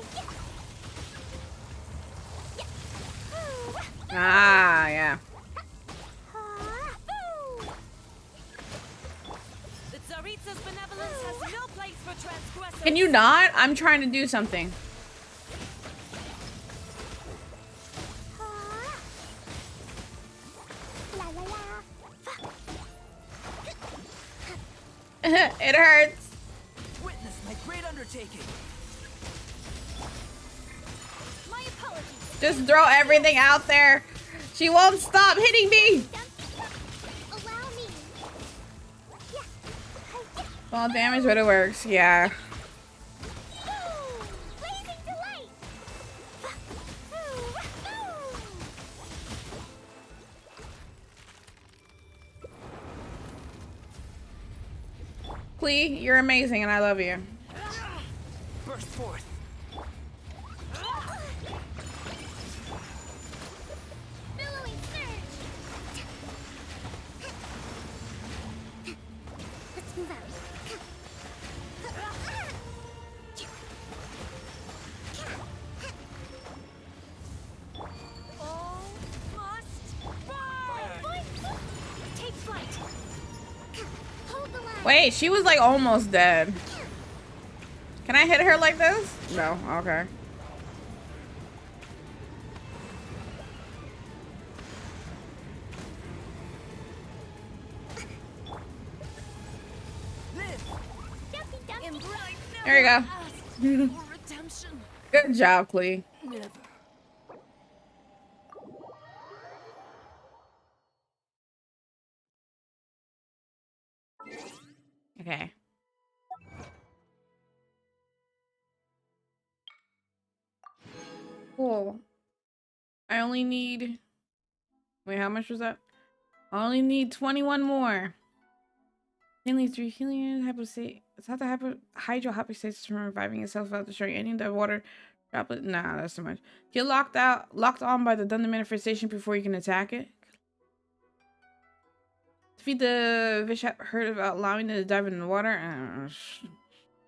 Ah, yeah. Can you not? I'm trying to do something. It hurts. Witness my great undertaking. My apologies. Just throw everything out there. She won't stop hitting me. Allow me. Well, damage, but it works. Yeah. Blazing delight. Klee, you're amazing and I love you. Burst forth. Billowing surge. Let's move out. All must burn. Take flight. Hold the line. Wait, she was like almost dead. Can I hit her like this? No, okay. There you go. Good job, Klee. Never. Okay. Cool. I only need... Wait, how much was that? I only need 21 more. Mainly 3 healing, hypostate. It's not the hydro hypostasis from reviving itself without destroying any of the water droplet. Nah, that's too much. Get locked on by the Thunder manifestation before you can attack it. Defeat the fish herd without allowing it to dive in the water.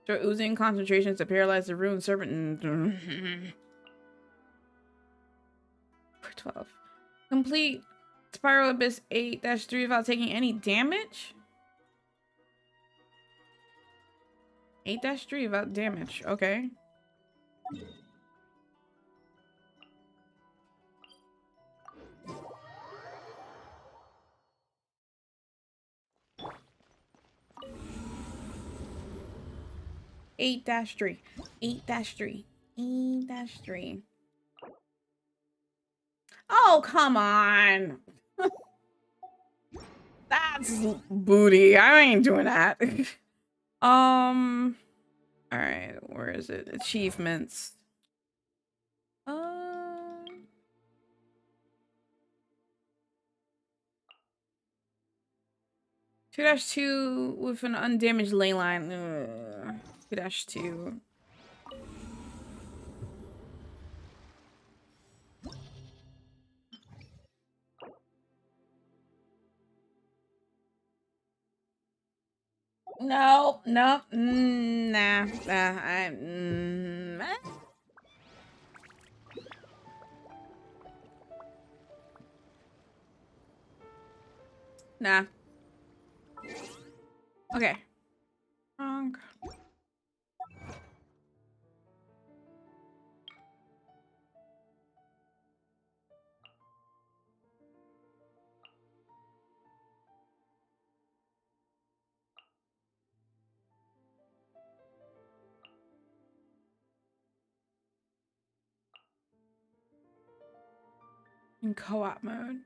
Start oozing concentrations to paralyze the ruined serpent. For 12. Complete Spiral Abyss 8-3 without taking any damage? 8-3 without damage. Okay. Eight dash three. 8-3. 8-3. Oh, Oh, come on. That's booty. I ain't doing that. All right, where is it? Achievements. 2-2 with an undamaged ley line. 2-2. No, no, nah, nah. Okay. Wrong. In co-op mode.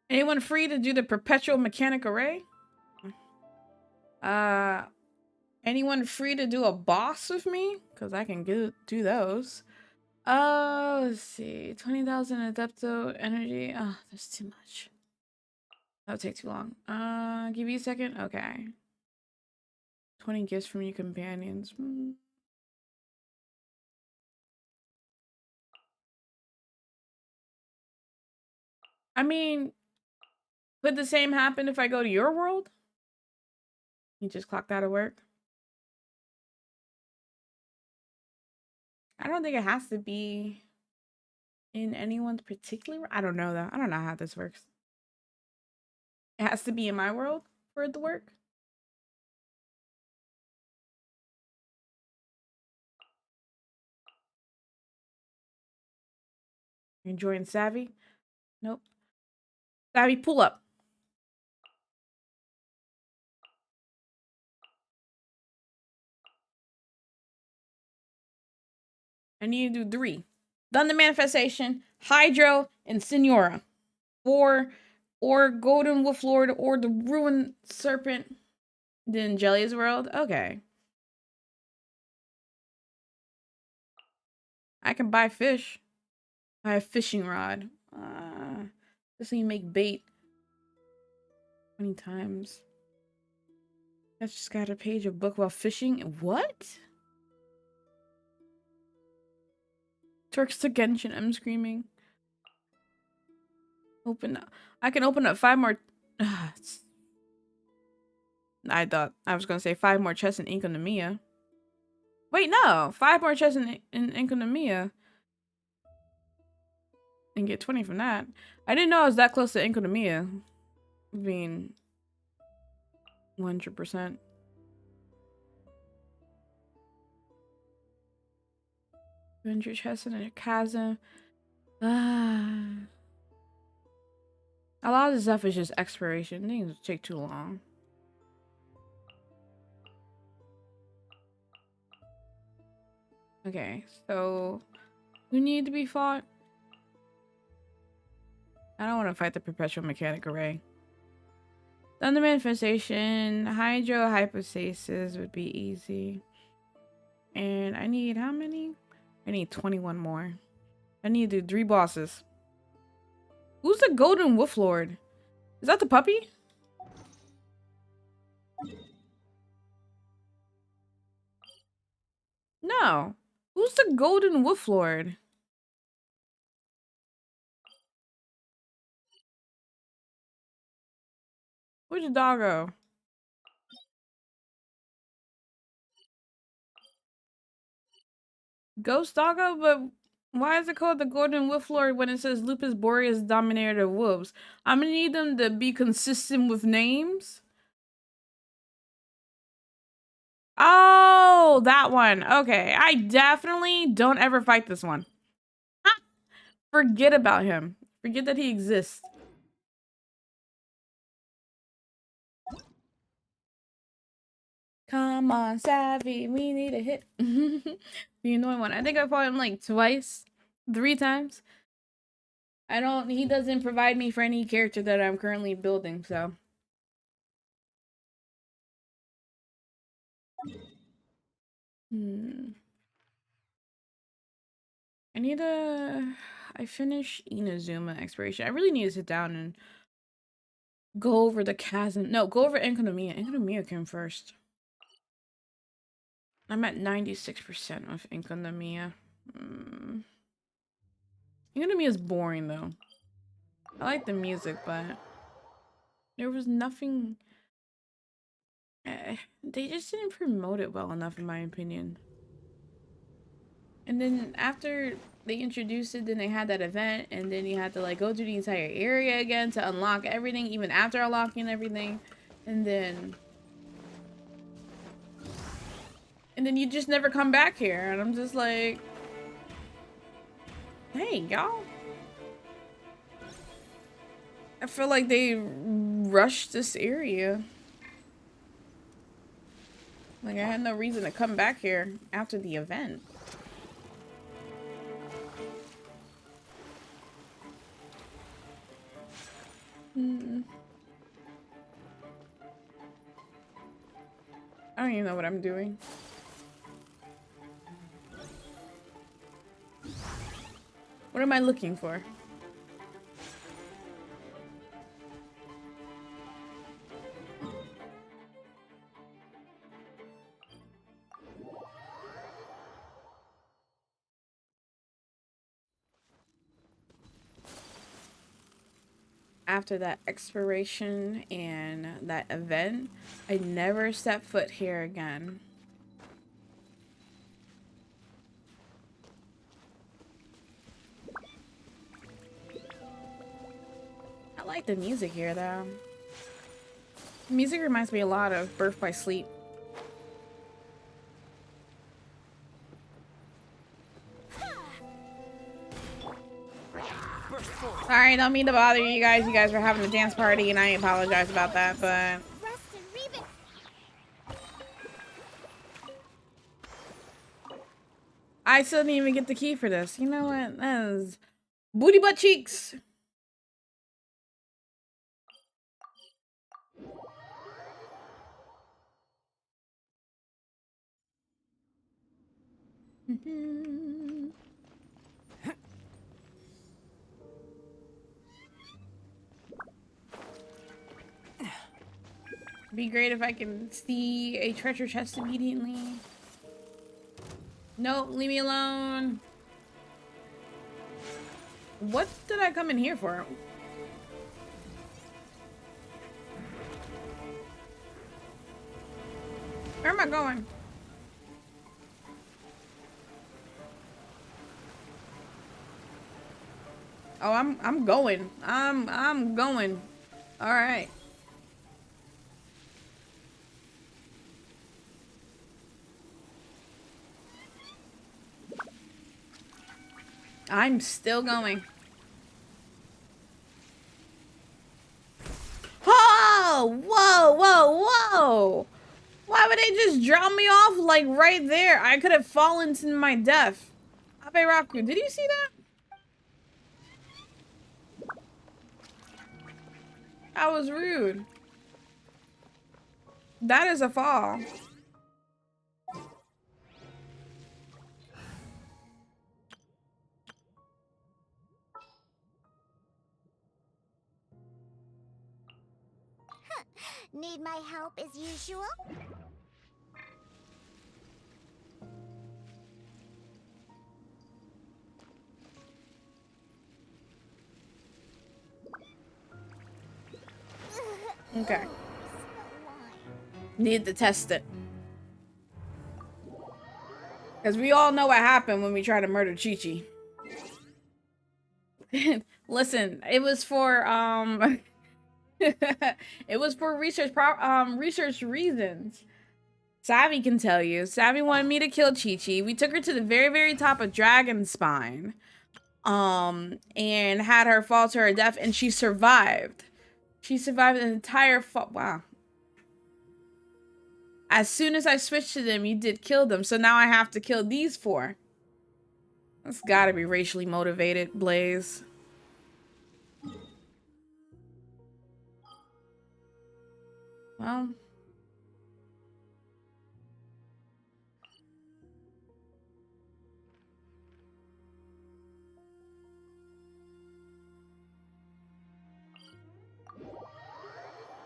Anyone free to do the perpetual mechanic array? Anyone free to do a boss with me? Because I can do those. Let's see. 20,000 Adepto energy. Oh, there's too much. That'll take too long. Give you a second. Okay. 20 gifts from your companions. I mean, could the same happen if I go to your world? You just clocked out of work? I don't think it has to be in anyone's particular. I don't know though. I don't know how this works. It has to be in my world for it to work. Enjoying Savvy? Nope. Savvy, pull up. I need to do 3. Done the manifestation, Hydro, and Senora. Or Golden Wolf Lord, or the Ruined Serpent. Then Jelly's World? Okay. I can buy fish. I have fishing rod. This you make bait 20 times. I just got a page of book while fishing. What? Turks to Genshin. I'm screaming. Open up. I can open up 5 more. I thought I was gonna say 5 more chests in Inkonomiya. Wait, no, 5 more chests in Inkonomiya. And get 20 from that. I didn't know I was that close to Inkonomiya. Being 100%. Adventure chest in a chasm. A lot of the stuff is just exploration. Things take too long. Okay, so who need to be fought? I don't want to fight the perpetual mechanic array. Thunder manifestation, hydro hypostasis would be easy. And I need how many? I need 21 more. I need to do 3 bosses. Who's the Golden Wolf Lord? Is that the puppy? No. Who's the Golden Wolf Lord? Where's the doggo? Ghost doggo? But why is it called the Golden Wolf Lord when it says Lupus Boreas Dominator of Wolves? I'm gonna need them to be consistent with names. Oh, that one. Okay. I definitely don't ever fight this one. Forget about him. Forget that he exists. Come on, Savvy. We need a hit. The annoying one. I think I fought him like 3 times. He doesn't provide me for any character that I'm currently building, so. I finished Inazuma exploration. I really need to sit down and go over the chasm. No, go over Enkanomiya. Enkanomiya came first. I'm at 96% of Enkanomiya. Enkanomiya is boring though. I like the music, but there was nothing. They just didn't promote it well enough, in my opinion. And then after they introduced it, then they had that event, and then you had to like go through the entire area again to unlock everything, even after unlocking everything, and then you just never come back here, and I'm just like, hey, y'all. I feel like they rushed this area. Like, I had no reason to come back here after the event. I don't even know what I'm doing. What am I looking for? After that exploration and that event, I never set foot here again. I like the music here though. The music reminds me a lot of Birth by Sleep. Sorry, don't mean to bother you guys. You guys were having a dance party and I apologize about that, but I still didn't even get the key for this. You know what? That is booty butt cheeks. Be great if I can see a treasure chest immediately. Nope, leave me alone. What did I come in here for? Where am I going? Oh, I'm going. I'm going. All right. I'm still going. Oh, whoa, whoa, whoa. Why would they just drop me off like right there? I could have fallen to my death. Abe Raku, did you see that? That was rude. That is a fall. Need my help as usual? Okay. Need to test it. Because we all know what happened when we tried to murder Chi-Chi. Listen, it was for it was for research reasons. Savvy can tell you. Savvy wanted me to kill Chi-Chi. We took her to the very, very top of Dragon Spine. And had her fall to her death, and she survived. She survived an entire wow. As soon as I switched to them, you did kill them, so now I have to kill these four. That's gotta be racially motivated, Blaze. Well.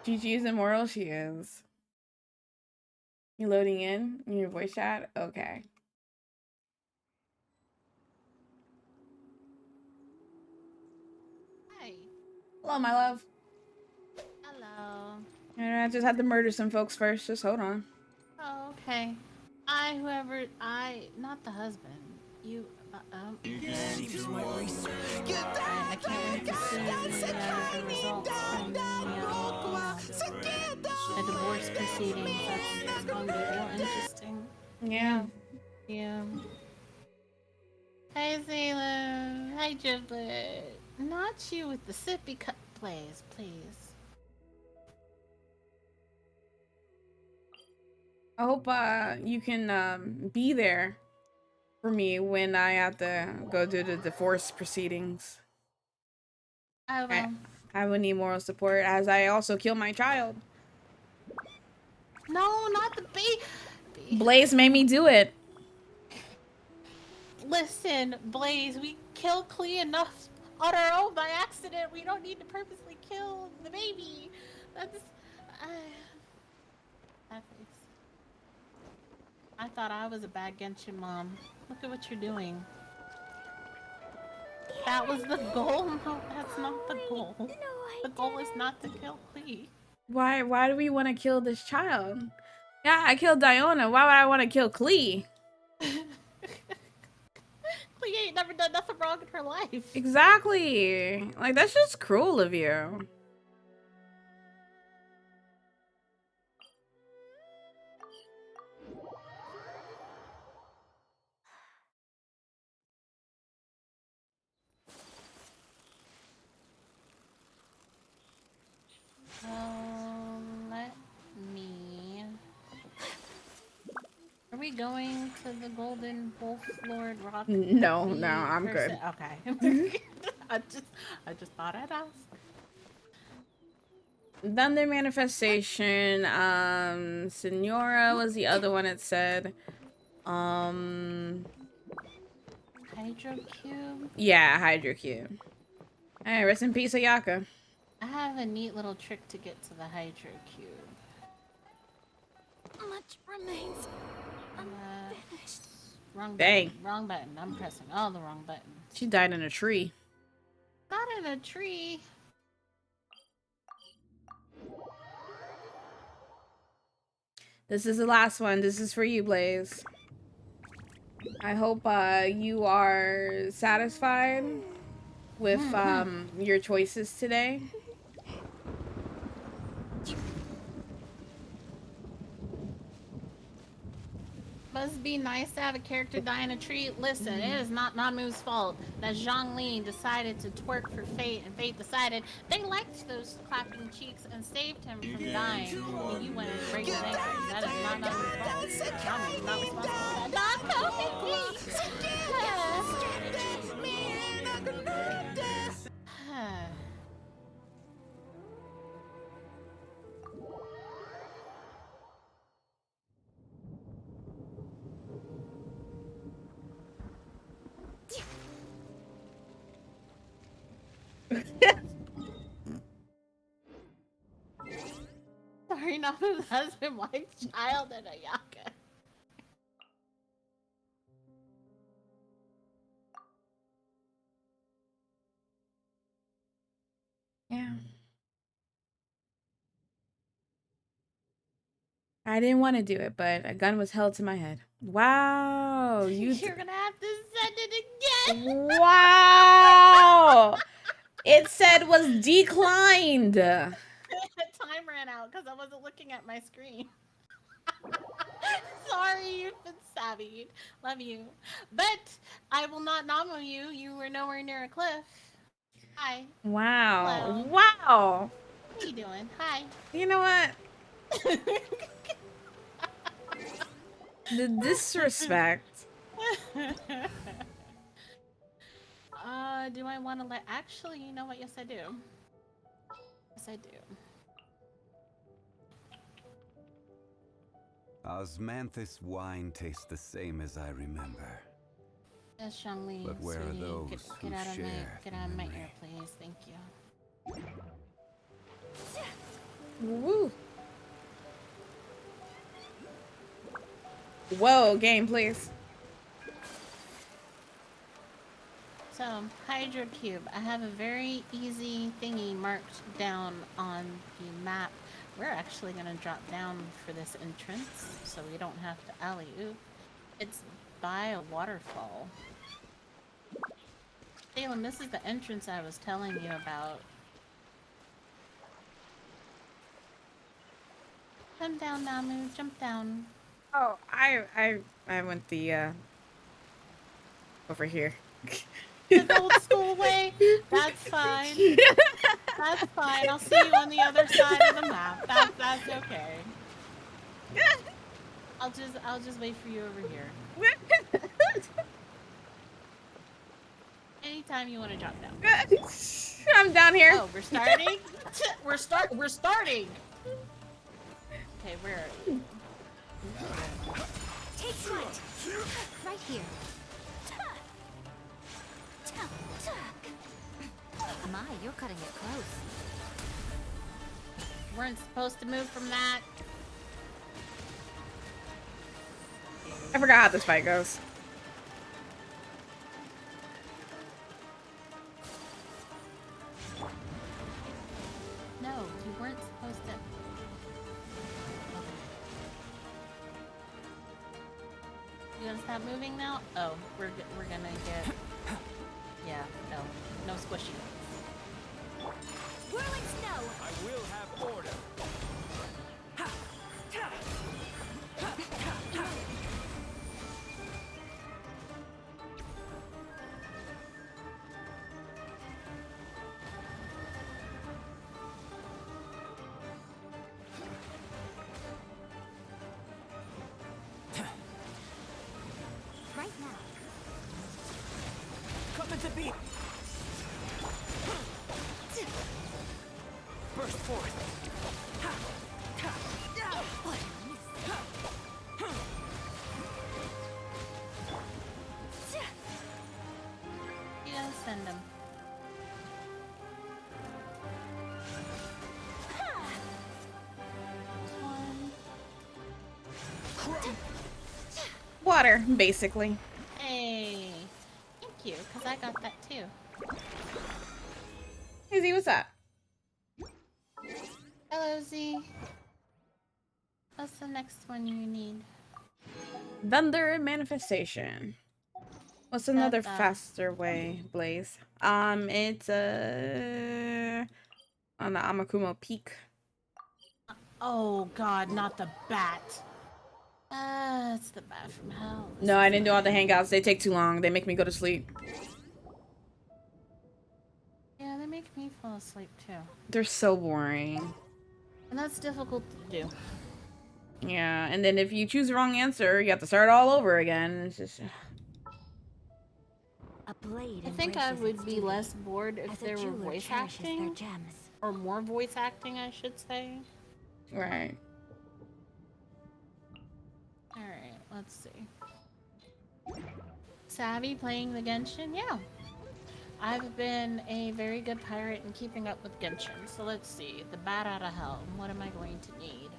GG is immoral, she is. You loading in your voice chat? Okay. Hi. Hello, my love. Hello. I just had to murder some folks first. Just hold on. Oh, okay. Not the husband. You, I can't wait to see the results from the divorce proceedings. That's going to be real interesting. Yeah. Yeah. Hey, Zayla. Hi, Giblet. Not you with the sippy cup. Please, please. I hope you can be there for me when I have to go do the divorce proceedings. I will. I will need moral support as I also kill my child. No, not the baby. Blaze made me do it. Listen, Blaze, we killed Klee enough on our own by accident. We don't need to purposely kill the baby. That's... that face. I thought I was a bad Genshin mom. Look at what you're doing. That was the goal? No, that's not the goal. The goal is not to kill Klee. Why do we want to kill this child? Yeah, I killed Diona. Why would I want to kill Klee? Klee ain't never done nothing wrong in her life. Exactly. Like, that's just cruel of you. Let me... Are we going to the Golden Wolf Lord Rock? No, I'm good. Okay. I just thought I'd ask. Thunder Manifestation, Senora was the other one it said. Hydro Cube? Yeah, Hydro Cube. Alright, rest in peace, Ayaka. I have a neat little trick to get to the Hydro Cube. Much remains unfinished. Wrong Dang. button. Wrong button. I'm pressing all the wrong buttons. She died in a tree. Not in a tree. This is the last one. This is for you, Blaze. I hope you are satisfied with your choices today. Must be nice to have a character die in a tree. Listen, it is not Namu's fault that Zhongli decided to twerk for Fate, and Fate decided they liked those clapping cheeks and saved him from dying. And you went and break his ankles. That is not Namu's fault. Namu is not responsible for that. Not Sorry, Namu's husband, wife, child, and Ayaka. Yeah. I didn't want to do it, but a gun was held to my head. Wow. You're gonna have to send it again. Wow. It said was declined. Time ran out because I wasn't looking at my screen. Sorry, you've been savvy. Love you. But I will not Namu you. You were nowhere near a cliff. Hi. Wow. Hello. Wow. What are you doing? Hi. You know what? The disrespect. Do I want to let... Actually, you know what? Yes, I do. Yes, I do. Osmanthus wine tastes the same as I remember. Yes, Zhongli, But where are sweetie, those get who out of share my ear, please. Thank you. Woo. Whoa, game, please. So, Hydro Cube. I have a very easy thingy marked down on the map. We're actually going to drop down for this entrance, so we don't have to alley-oop. It's by a waterfall. Salem, this is the entrance I was telling you about. Jump down, Namu. Jump down. Oh, I went the over here. The old school way? That's fine. That's fine. I'll see you on the other side of the map. That's okay. I'll just wait for you over here. Anytime you want to drop down. I'm down here. Oh, we're starting? We're starting. Okay, where are you? Take flight. Right here. My, you're cutting it close. Weren't supposed to move from that. I forgot how this fight goes. No, you weren't supposed to. You gonna stop moving now? Oh, we're gonna get. Yeah, no squishy. Whirling snow. I will have order. Right now. Coming to beat. Burst forth. You gotta send him. Water, basically. Hey, thank you, because I got that too. Hey Z, what's up? Hello, Z. What's the next one you need? Thunder and manifestation. What's another That. faster way, Blaze? It's on the Amakumo Peak. Oh God, not the bat. It's the bat from hell. No, I didn't do all the hangouts. They take too long. They make me go to sleep. Yeah, they make me fall asleep too. They're so boring. And that's difficult to do. Yeah, and then if you choose the wrong answer, you have to start all over again. It's just... A blade I think I embraces would its be duty, less bored if as a there were jeweler voice cherishes their acting. gems. Or more voice acting, I should say. Right. Alright, let's see. Savvy playing the Genshin? Yeah. I've been a very good pirate in keeping up with Genshin. So let's see. The bat out of hell. What am I going to need?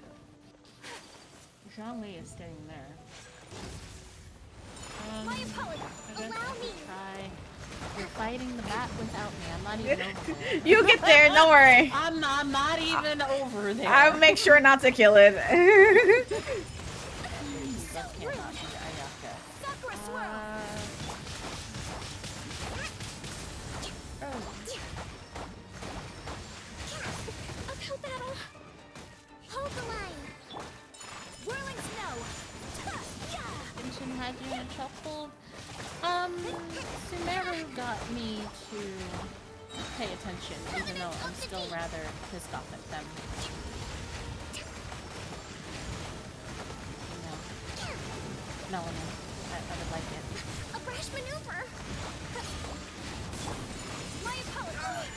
Zhongli is staying there. My apologies. I guess Allow I me. could try. You're fighting the bat without me. I'm not even over there. You get there, don't worry. I'm not even over there. I'll make sure not to kill it. Sakura swirl. Uphill battle. Hold the line. Whirling snow. Genshin had you in a chokehold. Sumeru got me to pay attention, even though I'm still rather pissed off at them. No, I would like it. A brash maneuver. My apologies.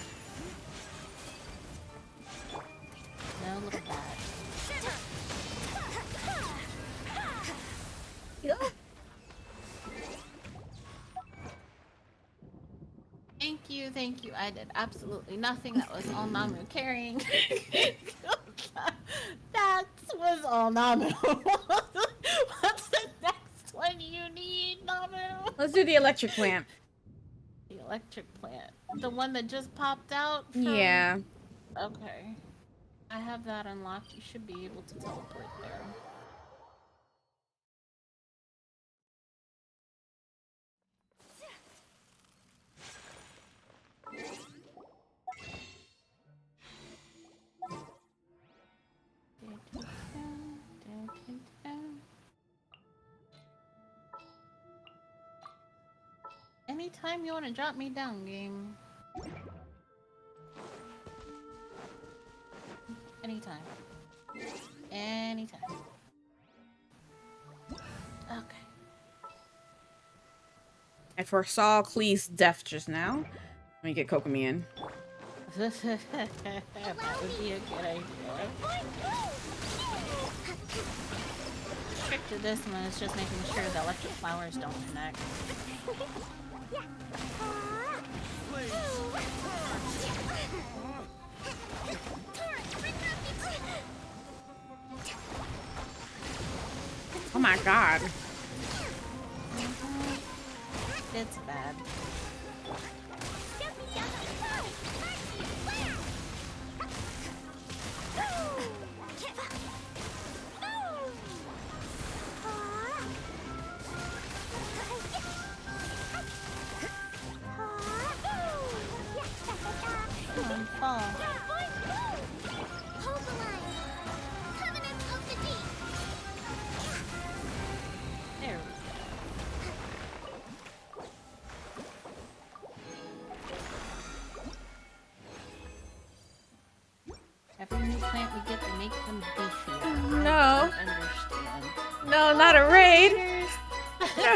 No, look at that. Thank you, thank you. I did absolutely nothing. That was all Namu carrying. That was all Namu. What's the next one you need, Namu? Let's do the electric plant. The electric plant. The one that just popped out from... Yeah. Okay. I have that unlocked. You should be able to teleport there. Anytime you want to drop me down, game. Anytime. Anytime. Okay. I foresaw Klee's death just now. Let me get Kokomi in. That would be a good idea. Trick to this one is just making sure the electric flowers don't connect. Oh my god. It's bad. Come on, fall. Hold the line. Covenant of the Deep. There we go. Every new plant we get, they make them beefier. No. I don't understand. No, not a raid. No.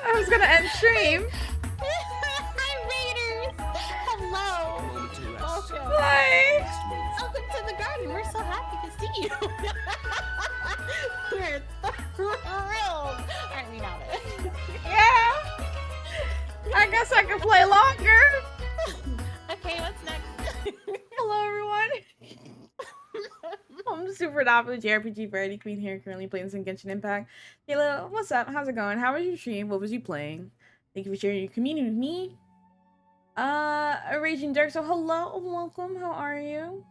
I was gonna end stream. Hi, Raiders! Hello! Welcome. Hi. Welcome to the garden. We're so happy to see you. We're thrilled. Aren't we now? Yeah. I guess I can play longer. Okay, what's next? Hello, everyone. I'm Super Adopted JRPG Variety Queen here, currently playing some Genshin Impact. Kayla, what's up? How's it going? How was your stream? What was you playing? Thank you for sharing your community with me. A Raging Dark, so hello, welcome, how are you?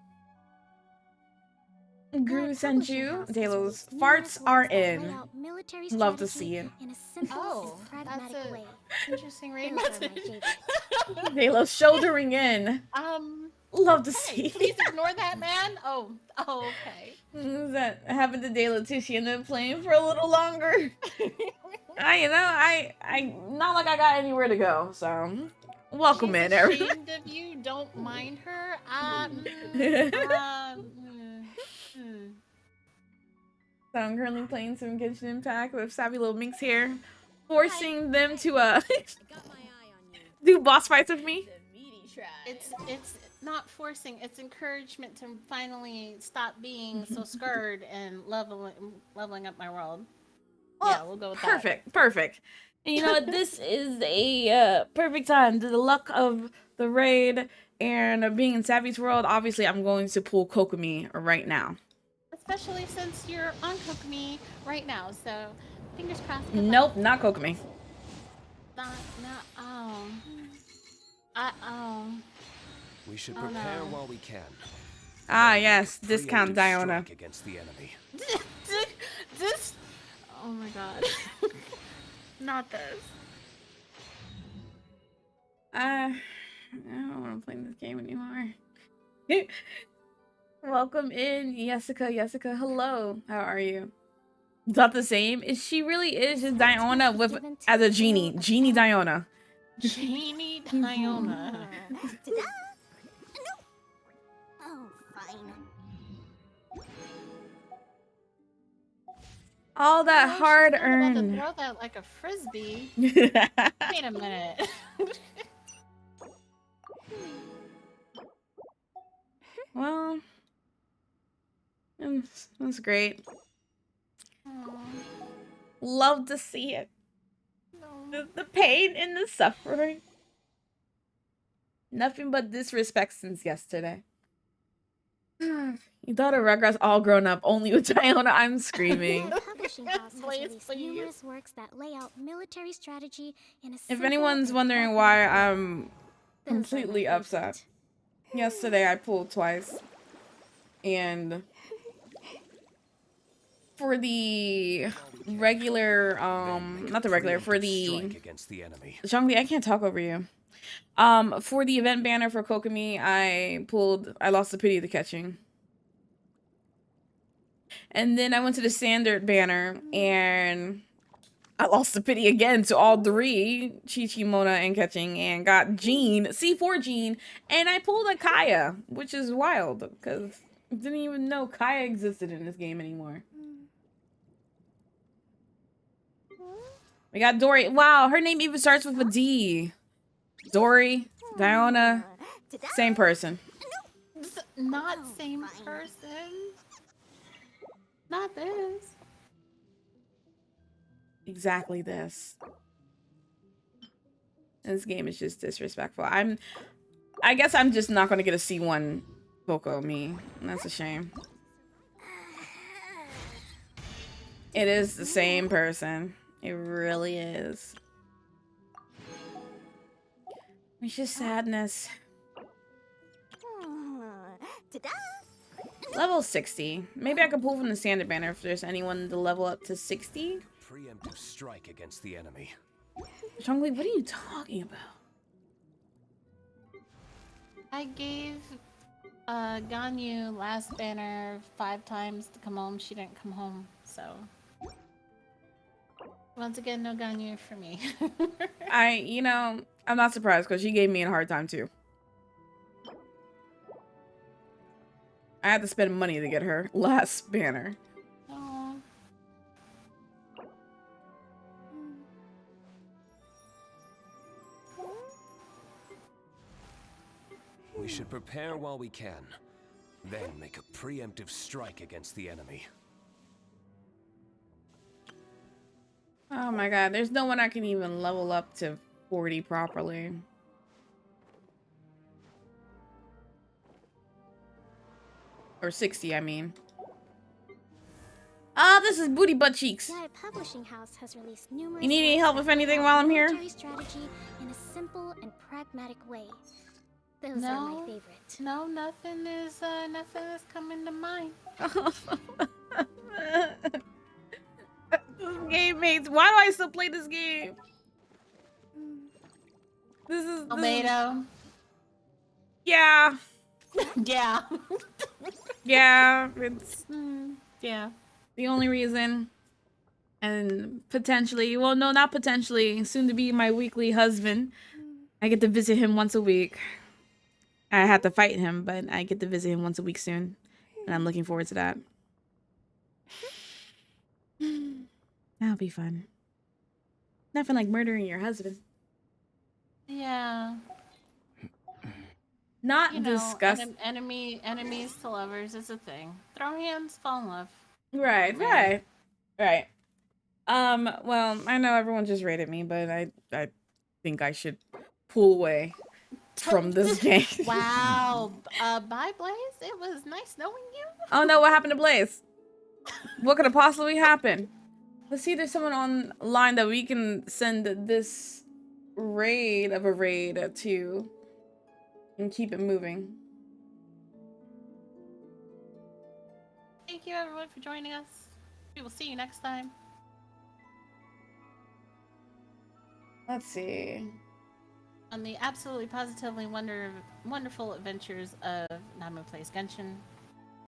Guru sent you. Delos, farts are in. Love to see it. In a simple Oh, and pragmatic that's a way. interesting raid Those are my message. favorite. Delos shouldering in. Love to see. Please ignore that man. Oh, okay. Who's that happened to Dela too? She ended up playing for a little longer. I not like I got anywhere to go, so welcome She's in, everyone. ashamed of you. Don't mind her. So I'm currently playing some Genshin Impact with Savvy Little Minx here, forcing them to do boss fights with me. It's not forcing. It's encouragement to finally stop being so scared and leveling up my world. Yeah, we'll go with that. Perfect. And you know what? This is a perfect time. The luck of the raid and being in Savvy's world. Obviously, I'm going to pull Kokomi right now. Especially since you're on Kokomi right now, so fingers crossed. Nope, not Kokomi. We should prepare while we can. Ah, yes, discount Diona. Against the enemy. This. Oh my god. Not this. I don't want to play this game anymore. Welcome in, Jessica. Jessica, hello. How are you? Not the same. She really is just Diona with as a genie. Genie Diona. Genie Diona. Oh, fine. All that hard earned. About to throw that like a frisbee. Wait a minute. Well, that's great. Aww. Love to see it. No. The pain and the suffering. Nothing but disrespect since yesterday. You thought of Rugrats all grown up, only with Diona. I'm screaming. Our publishing house has Please, released please. numerous works that lay out military strategy in a If simple anyone's and wondering why pragmatic way. I'm Those are my completely upset, yesterday I pulled twice. And for the regular, not the regular, for the against the enemy. Zhongli, I can't talk over you. For the event banner for Kokomi, I lost the pity of the catching. And then I went to the standard banner and I lost the pity again to all three, Chi-Chi, Mona, and catching, and got Jean, C4 Jean, and I pulled a Kaya, which is wild, because I didn't even know Kaya existed in this game anymore. We got Dory. Wow, her name even starts with a D. Dory, Diona, same person. Not same person. Not this. Exactly this. This game is just disrespectful. I guess I'm just not gonna get a C1 Coco me. That's a shame. It is the same person. It really is. It's just sadness. Level 60. Maybe I could pull from the standard banner if there's anyone to level up to 60. Preemptive strike against the enemy. Zhongli, what are you talking about? I gave Ganyu last banner 5 times to come home. She didn't come home, so once again, no Ganyu for me. You know, I'm not surprised because she gave me a hard time too. I had to spend money to get her last banner. Aww. We should prepare while we can, then make a preemptive strike against the enemy. Oh my god, there's no one I can even level up to 40 properly. Or 60, I mean. Ah, this is Booty Butt Cheeks. Our publishing house has released numerous You need any works help that with lay anything out while I'm here? military strategy in a simple and pragmatic way. Those are my favorite. No, nothing is coming to mind. This game mates. Why do I still play this game? This is Tomato. Yeah. Yeah. Yeah, it's yeah. The only reason. And potentially, well, no, not potentially, soon to be my weekly husband. I get to visit him once a week. I have to fight him, but I get to visit him once a week soon. And I'm looking forward to that. That'll be fun. Nothing like murdering your husband. Yeah. Not disgusting. Enemies to lovers is a thing. Throw hands, fall in love. Right. Well, I know everyone just rated me, but I think I should pull away from this game. Wow. Bye, Blaze. It was nice knowing you. Oh no, what happened to Blaze? What could have possibly happened? Let's see if there's someone online that we can send this raid to and keep it moving. Thank you, everyone, for joining us. We will see you next time. Let's see. On the absolutely positively wonderful adventures of Namu Plays Genshin.